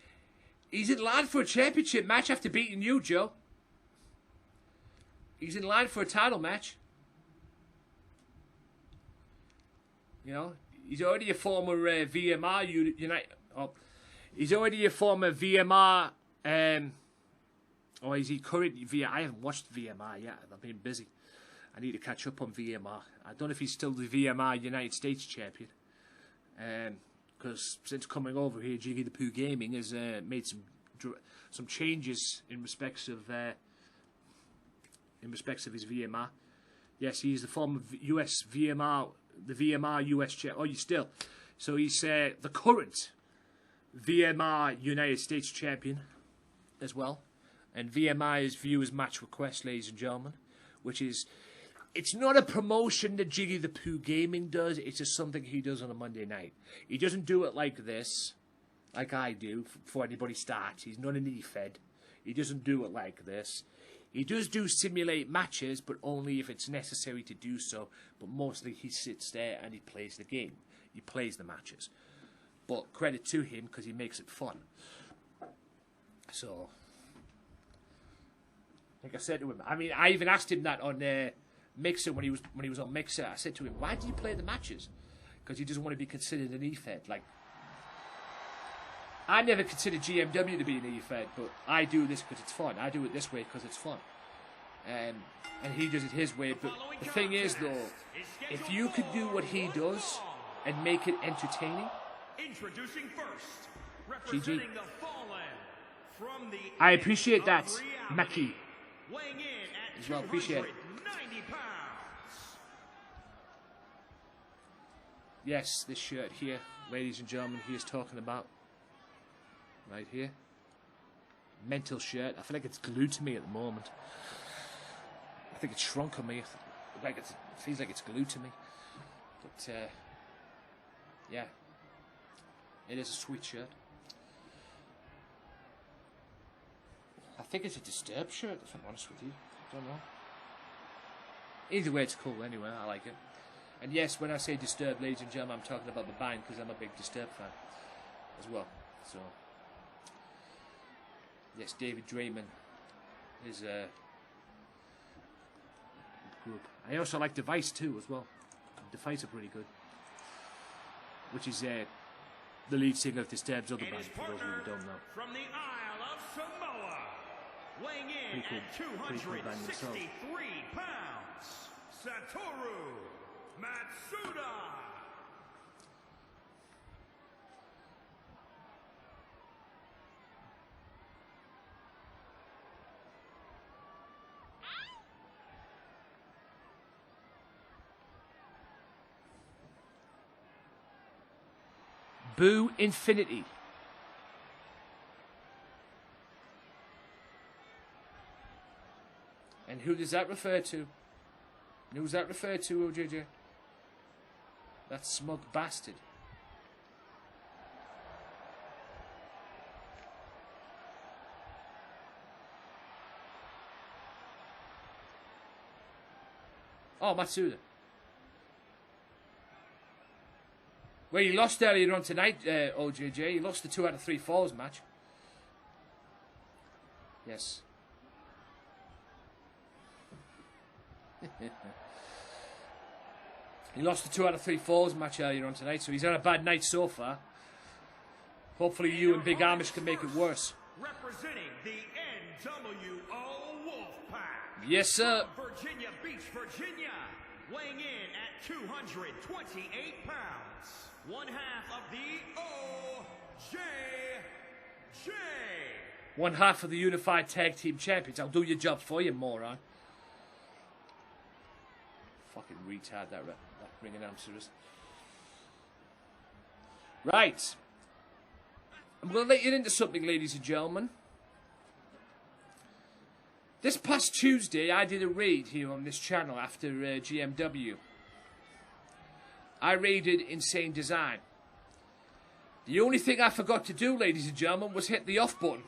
He's in line for a championship match after beating you, Joe. He's in line for a title match. You know, he's already a former VMR United. Oh, he's already a former VMR. Or is he current VMR? I haven't watched VMR yet. I've been busy. I need to catch up on VMR. I don't know if he's still the VMR United States champion. Because since coming over here, Jiggy the Pooh Gaming has made some changes in respects of his VMR. Yes, he's the former US VMR. The VMR US champ. Oh, you still. So he's the current VMR United States champion as well. And VMR is viewers match request, ladies and gentlemen. Which is, it's not a promotion that Jiggy the Pooh Gaming does. It's just something he does on a Monday night. He doesn't do it like this, like I do, before anybody starts. He's not an E-Fed. He doesn't do it like this. He does do simulate matches, but only if it's necessary to do so. But mostly he sits there and he plays the game. He plays the matches. But credit to him because he makes it fun. So, like I said to him, I mean, I even asked him that on Mixer when he was on Mixer. I said to him, "Why do you play the matches?" Because he doesn't want to be considered an E-Fed. Like, I never considered GMW to be an E-Fed, but I do this because it's fun. I do it this way because it's fun. And he does it his way. But the thing is, though, if you could do what he does and make it entertaining, Introducing first, GG. representing the Fallen from the I appreciate that, reality, Maki. weighing in at As well, appreciate it. 290 pounds. Yes, this shirt here, ladies and gentlemen, he is talking about. Right here. Mental shirt. I feel like it's glued to me at the moment. I think it's shrunk on me. Like it feels like it's glued to me. But, yeah. It is a sweet shirt. I think it's a Disturbed shirt, if I'm honest with you. I don't know. Either way, it's cool anyway. I like it. And yes, when I say Disturbed, ladies and gentlemen, I'm talking about the band because I'm a big Disturbed fan as well. So, yes, David Draymond is a group. I also like Device too as well. Device are pretty good. Which is the lead singer of Disturbed's other And band, his for those of you partner who don't know. from the Isle of Samoa, weighing in Pretty cool at band themselves. 263 pounds, Satoru Matsuda. Boo Infinity. And who does that refer to? Who's that refer to, OJJ? That smug bastard. Oh, Matsuda. Well, he lost earlier on tonight, OJJ. He lost the 2 out of 3 falls match. Yes. He lost the 2 out of 3 falls match earlier on tonight, so he's had a bad night so far. Hopefully you and Big Amish can make it worse. Representing the NWO Wolfpack. Yes, sir. From Virginia Beach, Virginia, weighing in at 228 pounds, one half of the OJJ. One half of the Unified Tag Team Champions. I'll do your job for you, moron. Fucking retard, that ring announcer is. Right. I'm going to let you into something, ladies and gentlemen. This past Tuesday, I did a raid here on this channel after GMW. I raided Insane Design. The only thing I forgot to do, ladies and gentlemen, was hit the off button.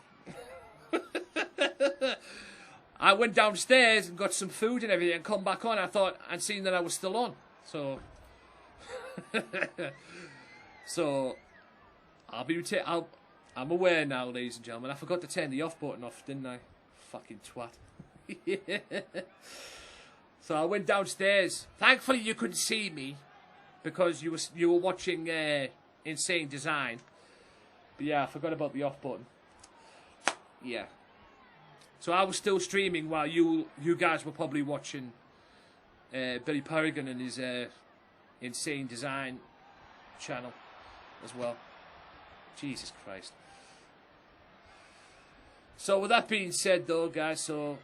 I went downstairs and got some food and everything and come back on. I thought I'd seen that I was still on. So, I'm aware now, ladies and gentlemen. I forgot to turn the off button off, didn't I? Fucking twat. So I went downstairs. Thankfully, you couldn't see me because you were watching Insane Design. But yeah, I forgot about the off button. Yeah. So I was still streaming while you guys were probably watching Billy Perrigan and his Insane Design channel as well. Jesus Christ. So with that being said though, guys, so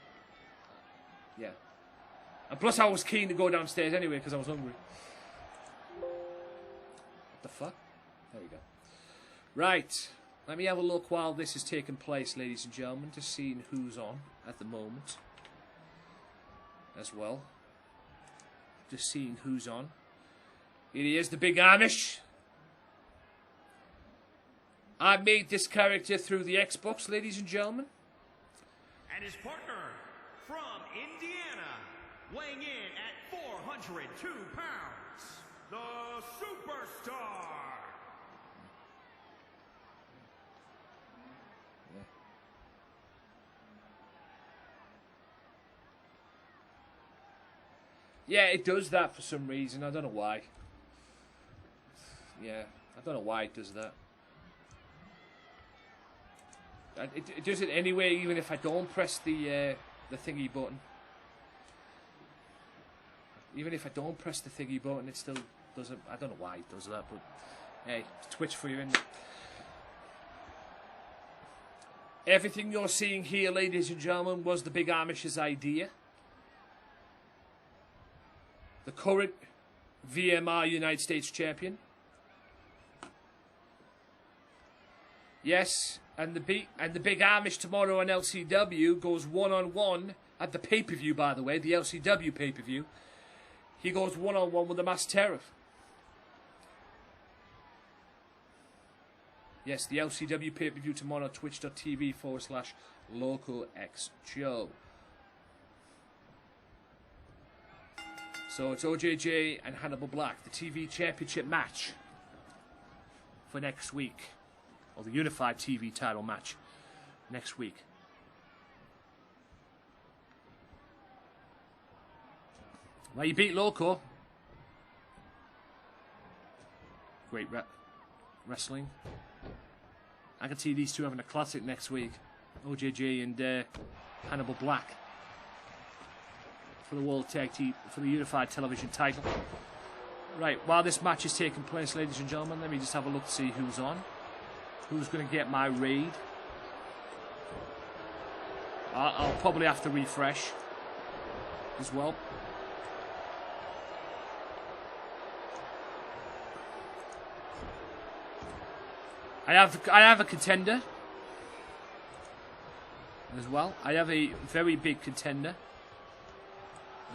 yeah. And plus I was keen to go downstairs anyway because I was hungry. What the fuck? There we go. Right. Let me have a look while this is taking place, ladies and gentlemen, to see who's on at the moment as well. Just seeing who's on. Here he is, the Big Amish. I made this character through the Xbox, ladies and gentlemen. And his partner from Indiana, weighing in at 402 pounds, the Superstar. Yeah, it does that for some reason. I don't know why. Yeah, I don't know why it does that. It does it anyway, even if I don't press the thingy button. Even if I don't press the thingy button, it still doesn't. I don't know why it does that, but hey, Twitch for you. And everything you're seeing here, ladies and gentlemen, was the Big Amish's idea. The current VMR United States champion. Yes, and the Big Amish tomorrow on LCW goes one-on-one at the pay-per-view, by the way, the LCW pay-per-view. He goes one-on-one with the Mass Terror. Yes, the LCW pay-per-view tomorrow, twitch.tv/LocalXJoe. So it's OJJ and Hannibal Black, the TV championship match for next week. Or the Unified TV title match next week. Well, you beat Loco. Great wrestling. I can see these two having a classic next week. OJJ and Hannibal Black. For the World Tag Team, for the Unified Television title. Right, while this match is taking place, ladies and gentlemen, let me just have a look to see who's on. Who's going to get my raid? I'll probably have to refresh as well. I have a contender as well. I have a very big contender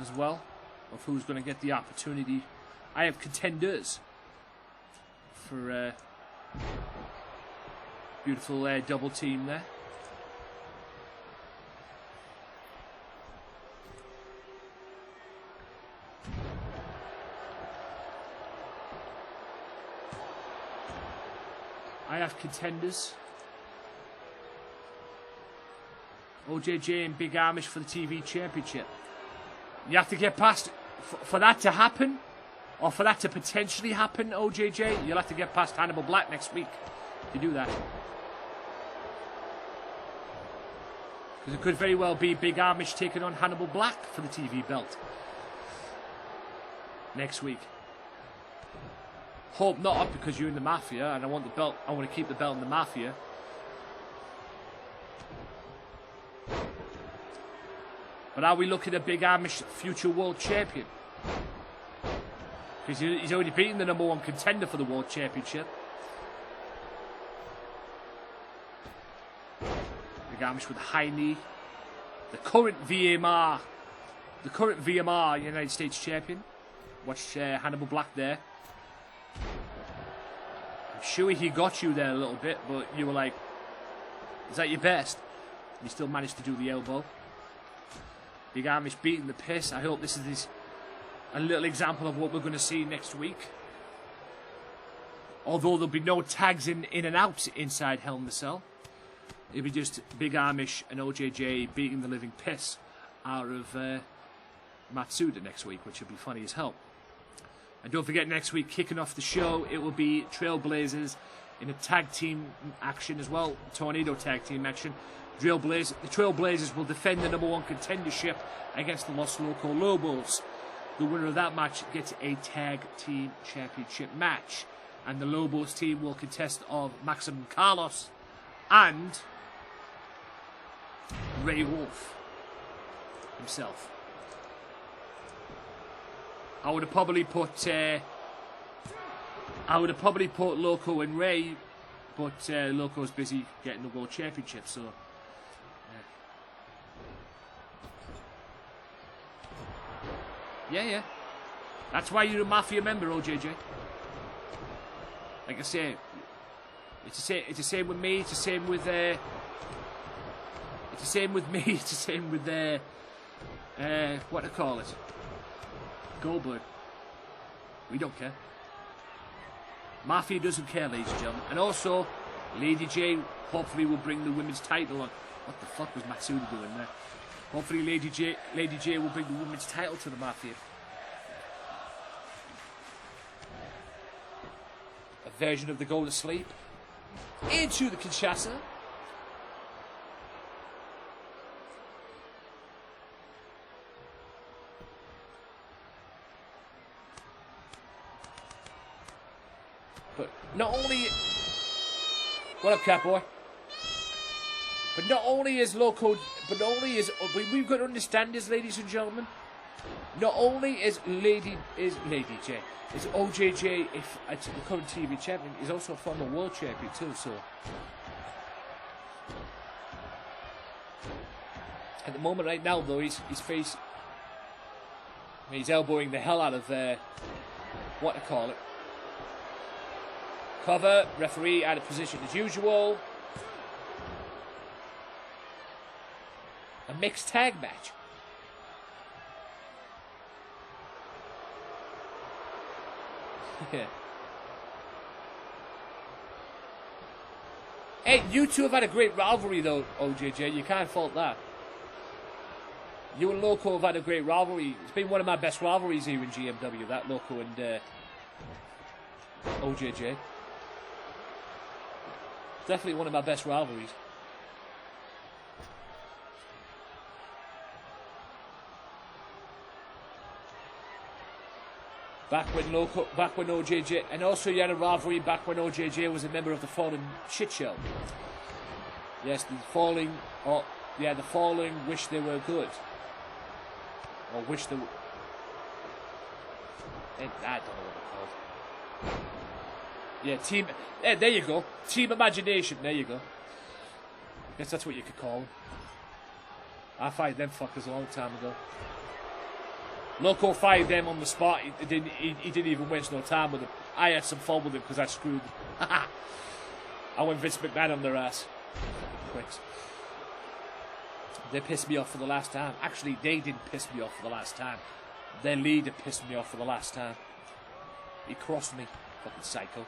as well of who's going to get the opportunity. I have contenders for beautiful double team there. I have contenders. OJJ and Big Amish for the TV championship. You have to get past, for that to happen, or for that to potentially happen, OJJ, you'll have to get past Hannibal Black next week to do that. Because it could very well be Big Amish taking on Hannibal Black for the TV belt next week. Hope not, because you're in the Mafia and I want the belt. I want to keep the belt in the Mafia. But are we looking at Big Amish future world champion? Because he's already beaten the #1 contender for the world championship. Big Amish with a high knee. The current VMR United States champion. Watch Hannibal Black there. I'm sure he got you there a little bit, but you were like, is that your best? And you still managed to do the elbow. Big Amish beating the piss. I hope this is a little example of what we're going to see next week. Although there'll be no tags in and out inside Hell in the Cell. It'll be just Big Amish and OJJ beating the living piss out of Matsuda next week, which will be funny as hell. And don't forget, next week, kicking off the show, it will be Trailblazers in a tag team action as well. Tornado tag team action. The Trailblazers will defend the #1 contendership against the Los Loco Lobos. The winner of that match gets a tag team championship match. And the Lobos team will contest of Maximum Carlos and Ray Wolf himself. I would have probably put Loco and Ray, but Loco's busy getting the world championship, so yeah. That's why you're a Mafia member, OJJ. Like I say, it's the same with me. It's the same with me. It's the same with what do I call it? Goldberg. We don't care. Mafia doesn't care, ladies and gentlemen. And also, Lady J hopefully will bring the women's title on. What the fuck was Matsuda doing there? Hopefully Lady J will bring the women's title to the Mafia. A version of the Go to Sleep. Into the Kinshasa. But not only... What up, Catboy? But not only is local... But not only is... But we've got to understand this, ladies and gentlemen. Not only is Lady J... Is OJJ, if it's the current TV champion, is also a former world champion too, so... At the moment right now, though, he's elbowing the hell out of, what to call it. Cover, referee out of position as usual. A mixed tag match. Yeah. Hey, you two have had a great rivalry though, OJJ. You can't fault that. You and Loco have had a great rivalry. It's been one of my best rivalries here in GMW, that Loco and OJJ. Definitely one of my best rivalries. Back when OJJ, and also you had a rivalry back when OJJ was a member of the Fallen Shit Show. Yes, the Falling wish they were good. Or wish they were... I don't know what they're called. Yeah, team... there you go. Team Imagination, there you go. I guess that's what you could call them. I fired them fuckers a long time ago. Loco fired them on the spot. He didn't even waste no time with them. I had some fun with them because I screwed them. I went Vince McMahon on their ass. Pricks. They pissed me off for the last time. Actually, they didn't piss me off for the last time. Their leader pissed me off for the last time. He crossed me. Fucking psycho.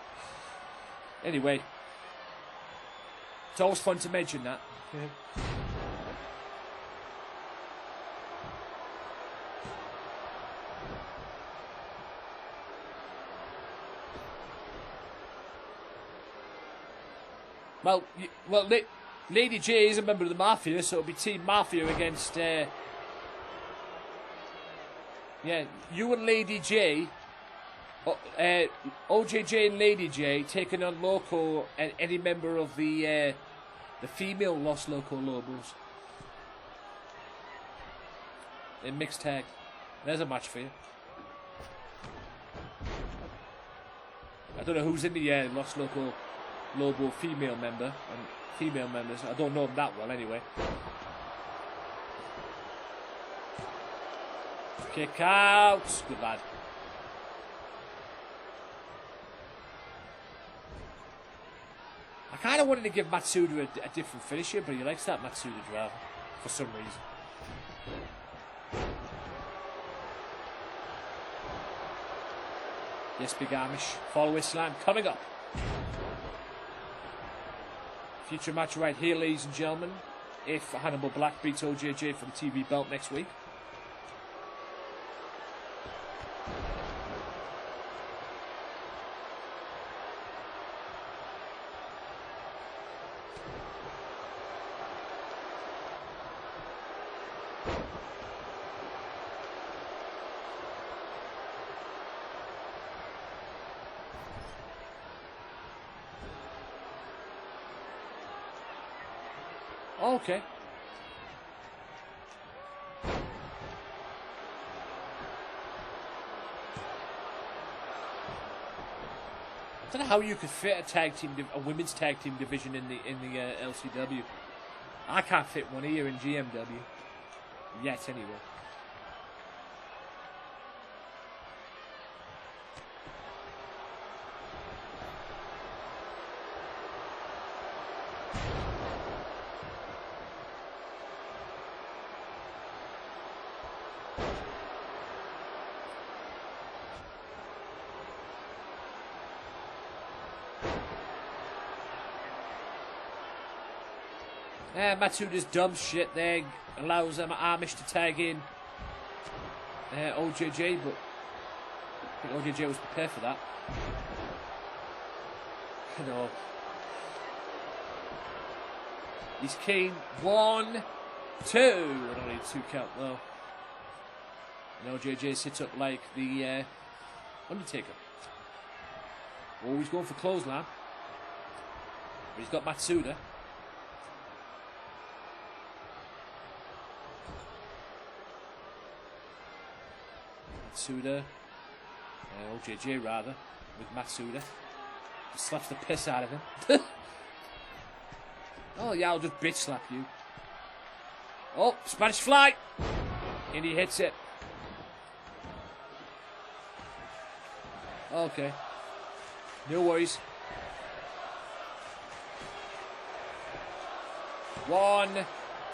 Anyway. It's always fun to mention that. Yeah. Well, Lady J is a member of the Mafia, so it'll be Team Mafia against, yeah, you and Lady J, OJJ and Lady J taking on Loco and any member of the female Los Loco Lobos. In mixed tag. There's a match for you. I don't know who's in the Los Loco Lobo female member and female members. I don't know them that well anyway. Kick out. Good lad. I kind of wanted to give Matsuda a different finisher, but he likes that Matsuda drive for some reason. Yes, Big Amish. Follow his slam coming up. Future match right here, ladies and gentlemen. If Hannibal Black beats OJJ for the TV belt next week. Okay. I don't know how you could fit a women's tag team division in the LCW. I can't fit one here in GMW yet, anyway. Matsuda's dumb shit there allows Amish to tag in OJJ, but I think OJJ was prepared for that. No. He's keen. 1, 2. I don't need 2 count though. And OJJ sits up like the Undertaker. Oh, he's going for clothesline. But he's got Matsuda. Matsuda. OJJ rather. With Matsuda. He slaps the piss out of him. Oh yeah, I'll just bitch slap you. Oh, Spanish fly! And he hits it. Okay. No worries. 1,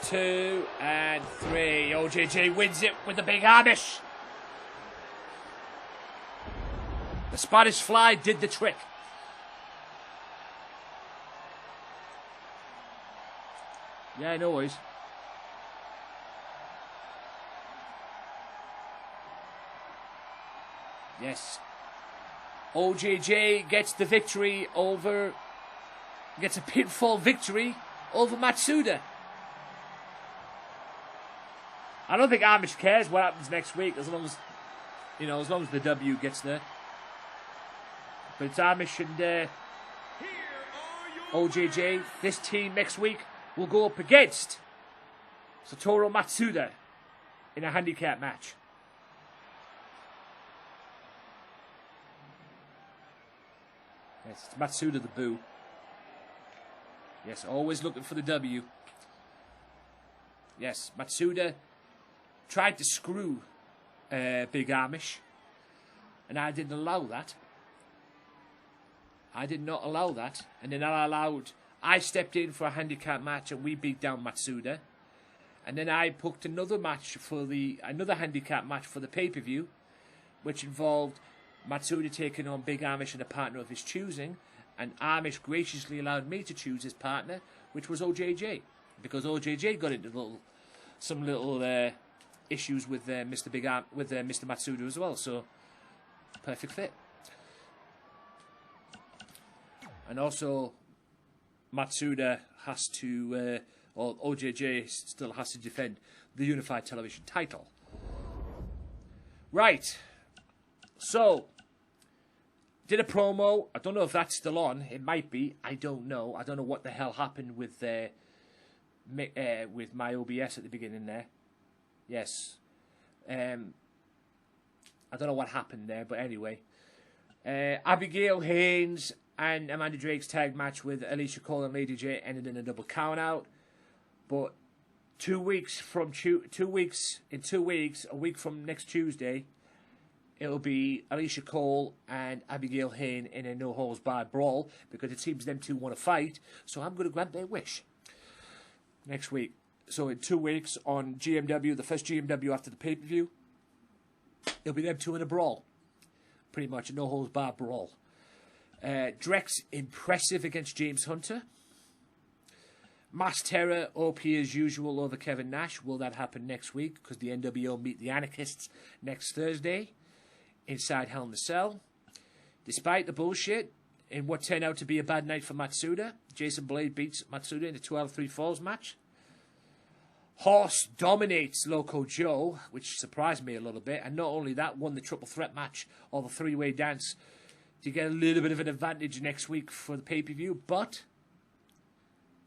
2, and 3. OJJ wins it with the big Amish. The Spanish fly did the trick. Yeah, no worries. Yes. OJJ gets the victory over... Gets a pinfall victory over Matsuda. I don't think Amish cares what happens next week as long as... You know, as long as the W gets there. But it's Amish and OJJ. This team next week will go up against Satoru Matsuda in a handicap match. Yes, it's Matsuda the Boo. Yes, always looking for the W. Yes, Matsuda tried to screw Big Amish, and I didn't allow that. I did not allow that, and then I stepped in for a handicap match and we beat down Matsuda. And then I booked another match for another handicap match for the pay-per-view, which involved Matsuda taking on Big Amish and a partner of his choosing, and Amish graciously allowed me to choose his partner, which was OJJ, because OJJ got into some little issues with Mr. Matsuda as well, so perfect fit. And also, Matsuda has to, or OJJ still has to defend the Unified Television title. Right. So, did a promo. I don't know if that's still on. It might be. I don't know. I don't know what the hell happened with my OBS at the beginning there. Yes. I don't know what happened there, but anyway. Abigail Haynes and Amanda Drake's tag match with Alicia Cole and Lady J ended in a double count out. But 2 weeks, a week from next Tuesday, it'll be Alicia Cole and Abigail Haynes in a no-holds-barred brawl, because it seems them two want to fight, so I'm going to grant their wish next week. So in 2 weeks on GMW, the first GMW after the pay-per-view, it'll be them two in a brawl. Pretty much a no-holds-barred brawl. Drex impressive against James Hunter. Mass Terror OP as usual over Kevin Nash. Will that happen next week? Because the NWO meet the Anarchists next Thursday inside Hell in the Cell. Despite the bullshit, in what turned out to be a bad night for Matsuda, Jason Blade beats Matsuda in a 12-3 falls match. Horse dominates Loco Joe, which surprised me a little bit. And not only that, won the triple threat match or the three-way dance to get a little bit of an advantage next week for the pay-per-view. But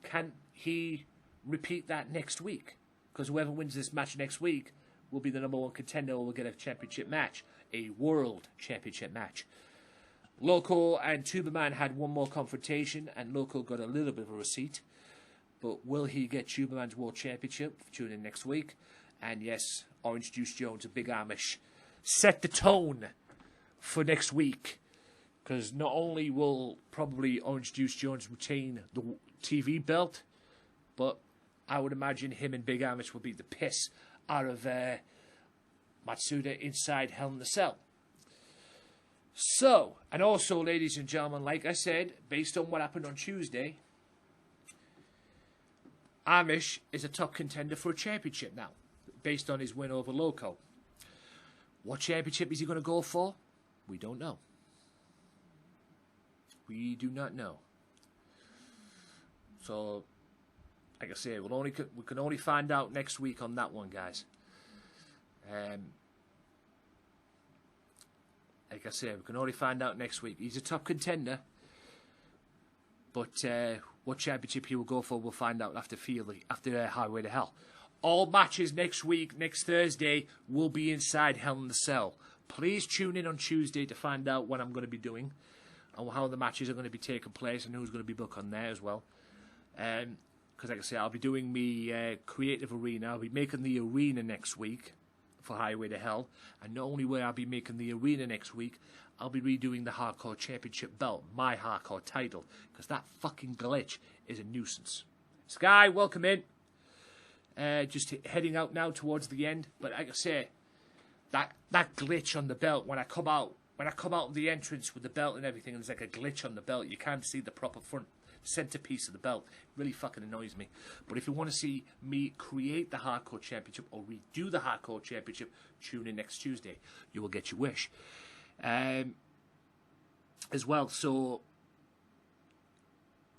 can he repeat that next week? Because whoever wins this match next week will be the number one contender, will get a championship match, a world championship match. Loco and Tuberman had one more confrontation, and Loco got a little bit of a receipt. But will he get Tuberman's world championship? Tune in next week. And yes, Orange Juice Jones and Big Amish set the tone for next week. Because not only will probably Orange Juice Jones retain the TV belt, but I would imagine him and Big Amish will beat the piss out of Matsuda inside Hell in the Cell. So, and also, ladies and gentlemen, like I said, based on what happened on Tuesday, Amish is a top contender for a championship now, based on his win over Loco. What championship is he going to go for? We don't know. We do not know. So, like I say, we can only find out next week on that one, guys. like I say, we can only find out next week. He's a top contender. But what championship he will go for, we'll find out after Highway to Hell. All matches next week, next Thursday, will be inside Hell in the Cell. Please tune in on Tuesday to find out what I'm going to be doing and how the matches are going to be taking place and who's going to be booked on there as well. Because, like I say, I'll be doing me creative arena. I'll be making the arena next week for Highway to Hell. And not only will I be making the arena next week, I'll be redoing the Hardcore Championship belt, my Hardcore title, because that fucking glitch is a nuisance. Sky, welcome in. Just heading out now towards the end. But like I say, that glitch on the belt, when I come out of the entrance with the belt and everything, there's like a glitch on the belt. You can't see the proper front centerpiece of the belt. It really fucking annoys me. But if you want to see me create the Hardcore Championship or redo the Hardcore Championship, tune in next Tuesday. You will get your wish. As well, so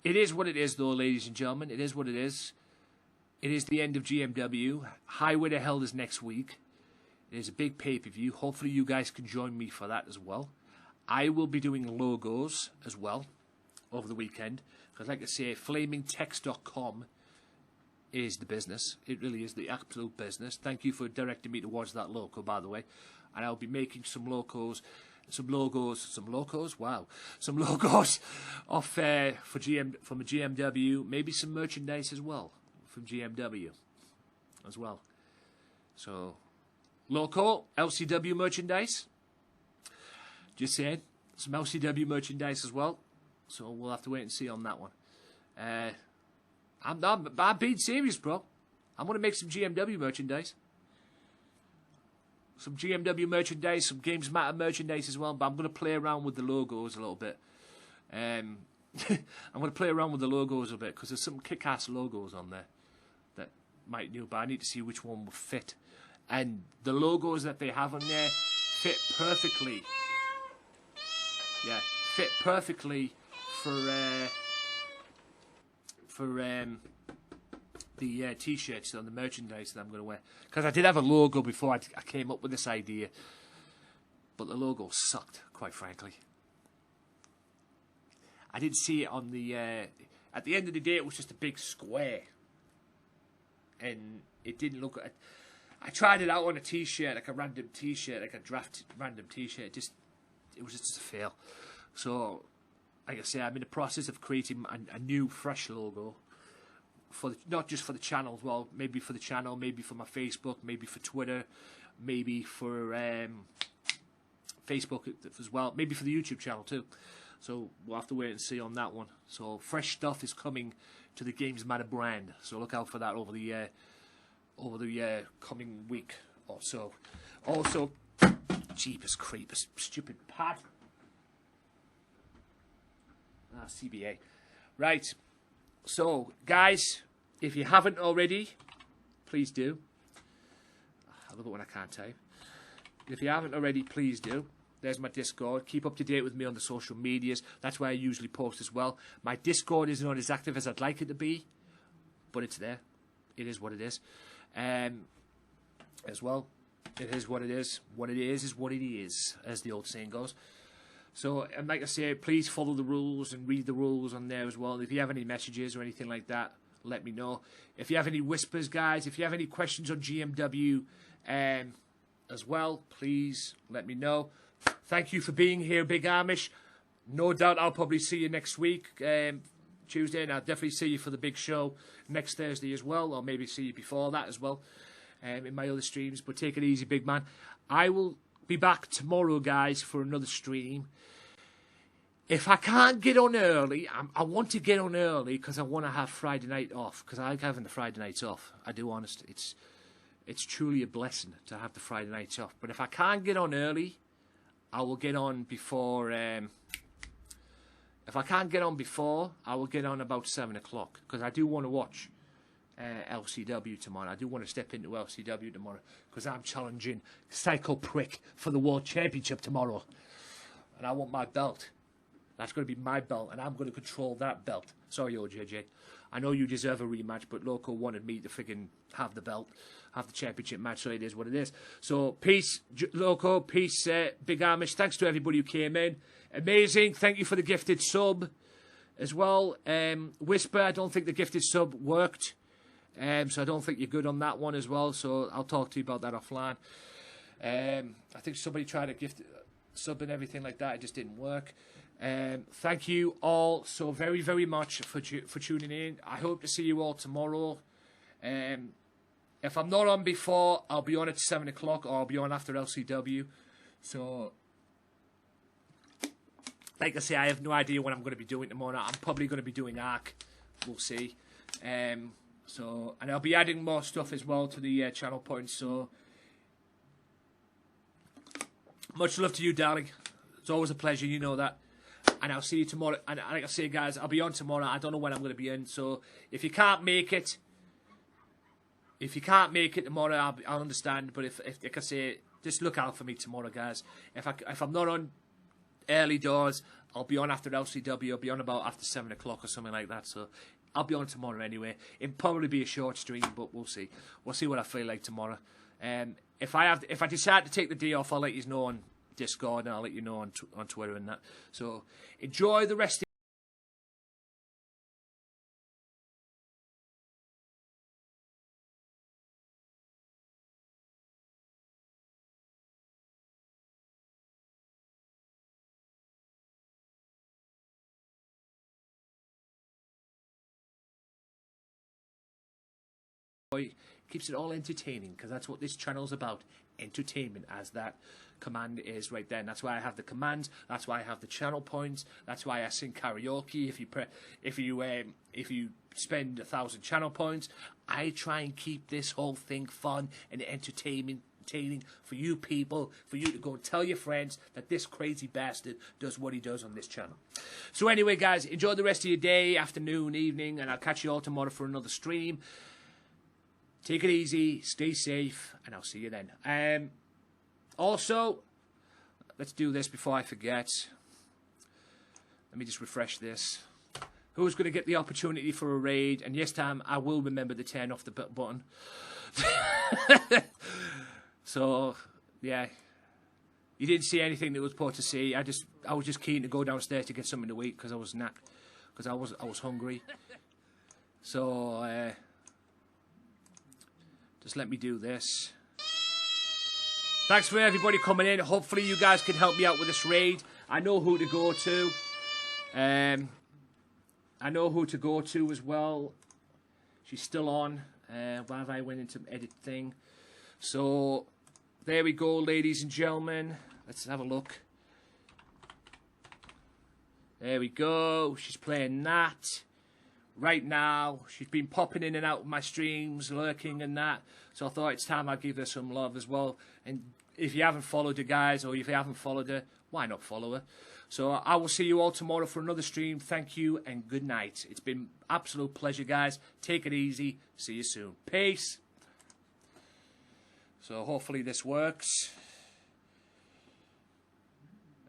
it is what it is, though, ladies and gentlemen. It is what it is. It is the end of GMW. Highway to Hell is next week. It is a big pay-per-view. Hopefully you guys can join me for that as well. I will be doing logos as well over the weekend. Because like I say, flamingtext.com is the business. It really is the absolute business. Thank you for directing me towards that logo, by the way. And I'll be making some logos off from a GMW, maybe some merchandise as well from GMW as well. So, local LCW merchandise. Just saying, some LCW merchandise as well. So we'll have to wait and see on that one. I'm being serious, bro. I'm gonna make some GMW merchandise. Some GMW merchandise, some Gamesmatter merchandise as well, but I'm going to play around with the logos a little bit. I'm going to play around with the logos a bit, because there's some kick-ass logos on there that might do, but I need to see which one will fit. And the logos that they have on there fit perfectly. Yeah, fit perfectly for the t-shirts on the merchandise that I'm going to wear. Because I did have a logo before I came up with this idea. But the logo sucked, quite frankly. I didn't see it on the... at the end of the day, it was just a big square. And it didn't look... I tried it out on a t-shirt, like a random t-shirt, like a draft random t-shirt. It was just a fail. So, like I say, I'm in the process of creating a new, fresh logo. Not just for the channel as well, maybe for the channel, maybe for my Facebook, maybe for Twitter, maybe for Facebook as well, maybe for the YouTube channel too. So we'll have to wait and see on that one. So fresh stuff is coming to the Gamesmatter brand. So look out for that over the coming week or so. Also, Jeepers Creepers, stupid pad. CBA. Right. So, guys, if you haven't already, please do. I love it when I can't type. If you haven't already, please do. There's my Discord. Keep up to date with me on the social medias. That's where I usually post as well. My Discord is not as active as I'd like it to be, but it's there. It is what it is. As well, it is what it is. What it is what it is, as the old saying goes. So, and like I say, please follow the rules and read the rules on there as well. If you have any messages or anything like that, let me know. If you have any whispers, guys, if you have any questions on GMW as well, please let me know. Thank you for being here, Big Amish. No doubt I'll probably see you next week, Tuesday, and I'll definitely see you for the big show next Thursday as well, or maybe see you before that as well in my other streams. But take it easy, big man. I will be back tomorrow, guys, for another stream. If I can't get on early, I want to get on early because I want to have Friday night off. Because I like having the Friday nights off. I do, honest. It's truly a blessing to have the Friday nights off. But if I can't get on early, I will get on before. If I can't get on before, I will get on about 7 o'clock. Because I do want to watch LCW tomorrow. I do want to step into LCW tomorrow. Because I'm challenging Psycho Prick for the World Championship tomorrow. And I want my belt. That's going to be my belt, and I'm going to control that belt. Sorry, OJJ. I know you deserve a rematch, but Loco wanted me to freaking have the belt, have the championship match, so it is what it is. So, peace, Loco, peace, Big Amish. Thanks to everybody who came in. Amazing. Thank you for the gifted sub as well. Whisper, I don't think the gifted sub worked, so I don't think you're good on that one as well, so I'll talk to you about that offline. I think somebody tried to gift sub and everything like that. It just didn't work. Thank you all so very, very much for tuning in. I hope to see you all tomorrow. If I'm not on before, I'll be on at 7 o'clock, or I'll be on after LCW. So, like I say, I have no idea what I'm going to be doing tomorrow. I'm probably going to be doing ARC. We'll see. And I'll be adding more stuff as well to the channel points. So, much love to you, darling. It's always a pleasure, you know that. And I'll see you tomorrow. And like I say, guys, I'll be on tomorrow. I don't know when I'm going to be in. So if you can't make it, tomorrow, I'll understand. But if like I say, just look out for me tomorrow, guys. If I'm not on early doors, I'll be on after LCW. I'll be on about after 7 o'clock or something like that. So I'll be on tomorrow anyway. It'll probably be a short stream, but we'll see. We'll see what I feel like tomorrow. If I decide to take the day off, I'll let you know on Discord, and I'll let you know on Twitter and that. So enjoy the rest of keeps it all entertaining, because that's what this channel's about, entertainment, as that command is right there. And that's why I have the commands, that's why I have the channel points, that's why I sing karaoke. If you spend 1,000 channel points, I try and keep this whole thing fun and entertaining for you people, for you to go and tell your friends that this crazy bastard does what he does on this channel. So anyway, guys, enjoy the rest of your day, afternoon, evening, and I'll catch you all tomorrow for another stream. Take it easy, stay safe, and I'll see you then. Also, let's do this before I forget. Let me just refresh this. Who's going to get the opportunity for a raid? And this time, I will remember to turn off the button. So, yeah. You didn't see anything that was supposed to see. I was just keen to go downstairs to get something to eat because I was knacked. Because I was hungry. So, just let me do this. Thanks for everybody coming in. Hopefully you guys can help me out with this raid. I know who to go to. I know who to go to as well. She's still on. While I went into edit thing. So, there we go, ladies and gentlemen. Let's have a look. There we go. She's playing that. Right now, she's been popping in and out of my streams, lurking and that. So I thought it's time I give her some love as well. And if you haven't followed her, guys, or if you haven't followed her, why not follow her? So I will see you all tomorrow for another stream. Thank you and good night. It's been absolute pleasure, guys. Take it easy. See you soon. Peace. So hopefully this works.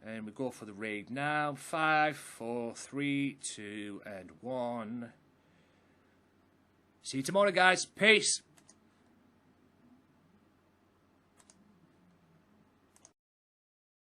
And we go for the raid now. 5, 4, 3, 2, and 1. See you tomorrow, guys. Peace.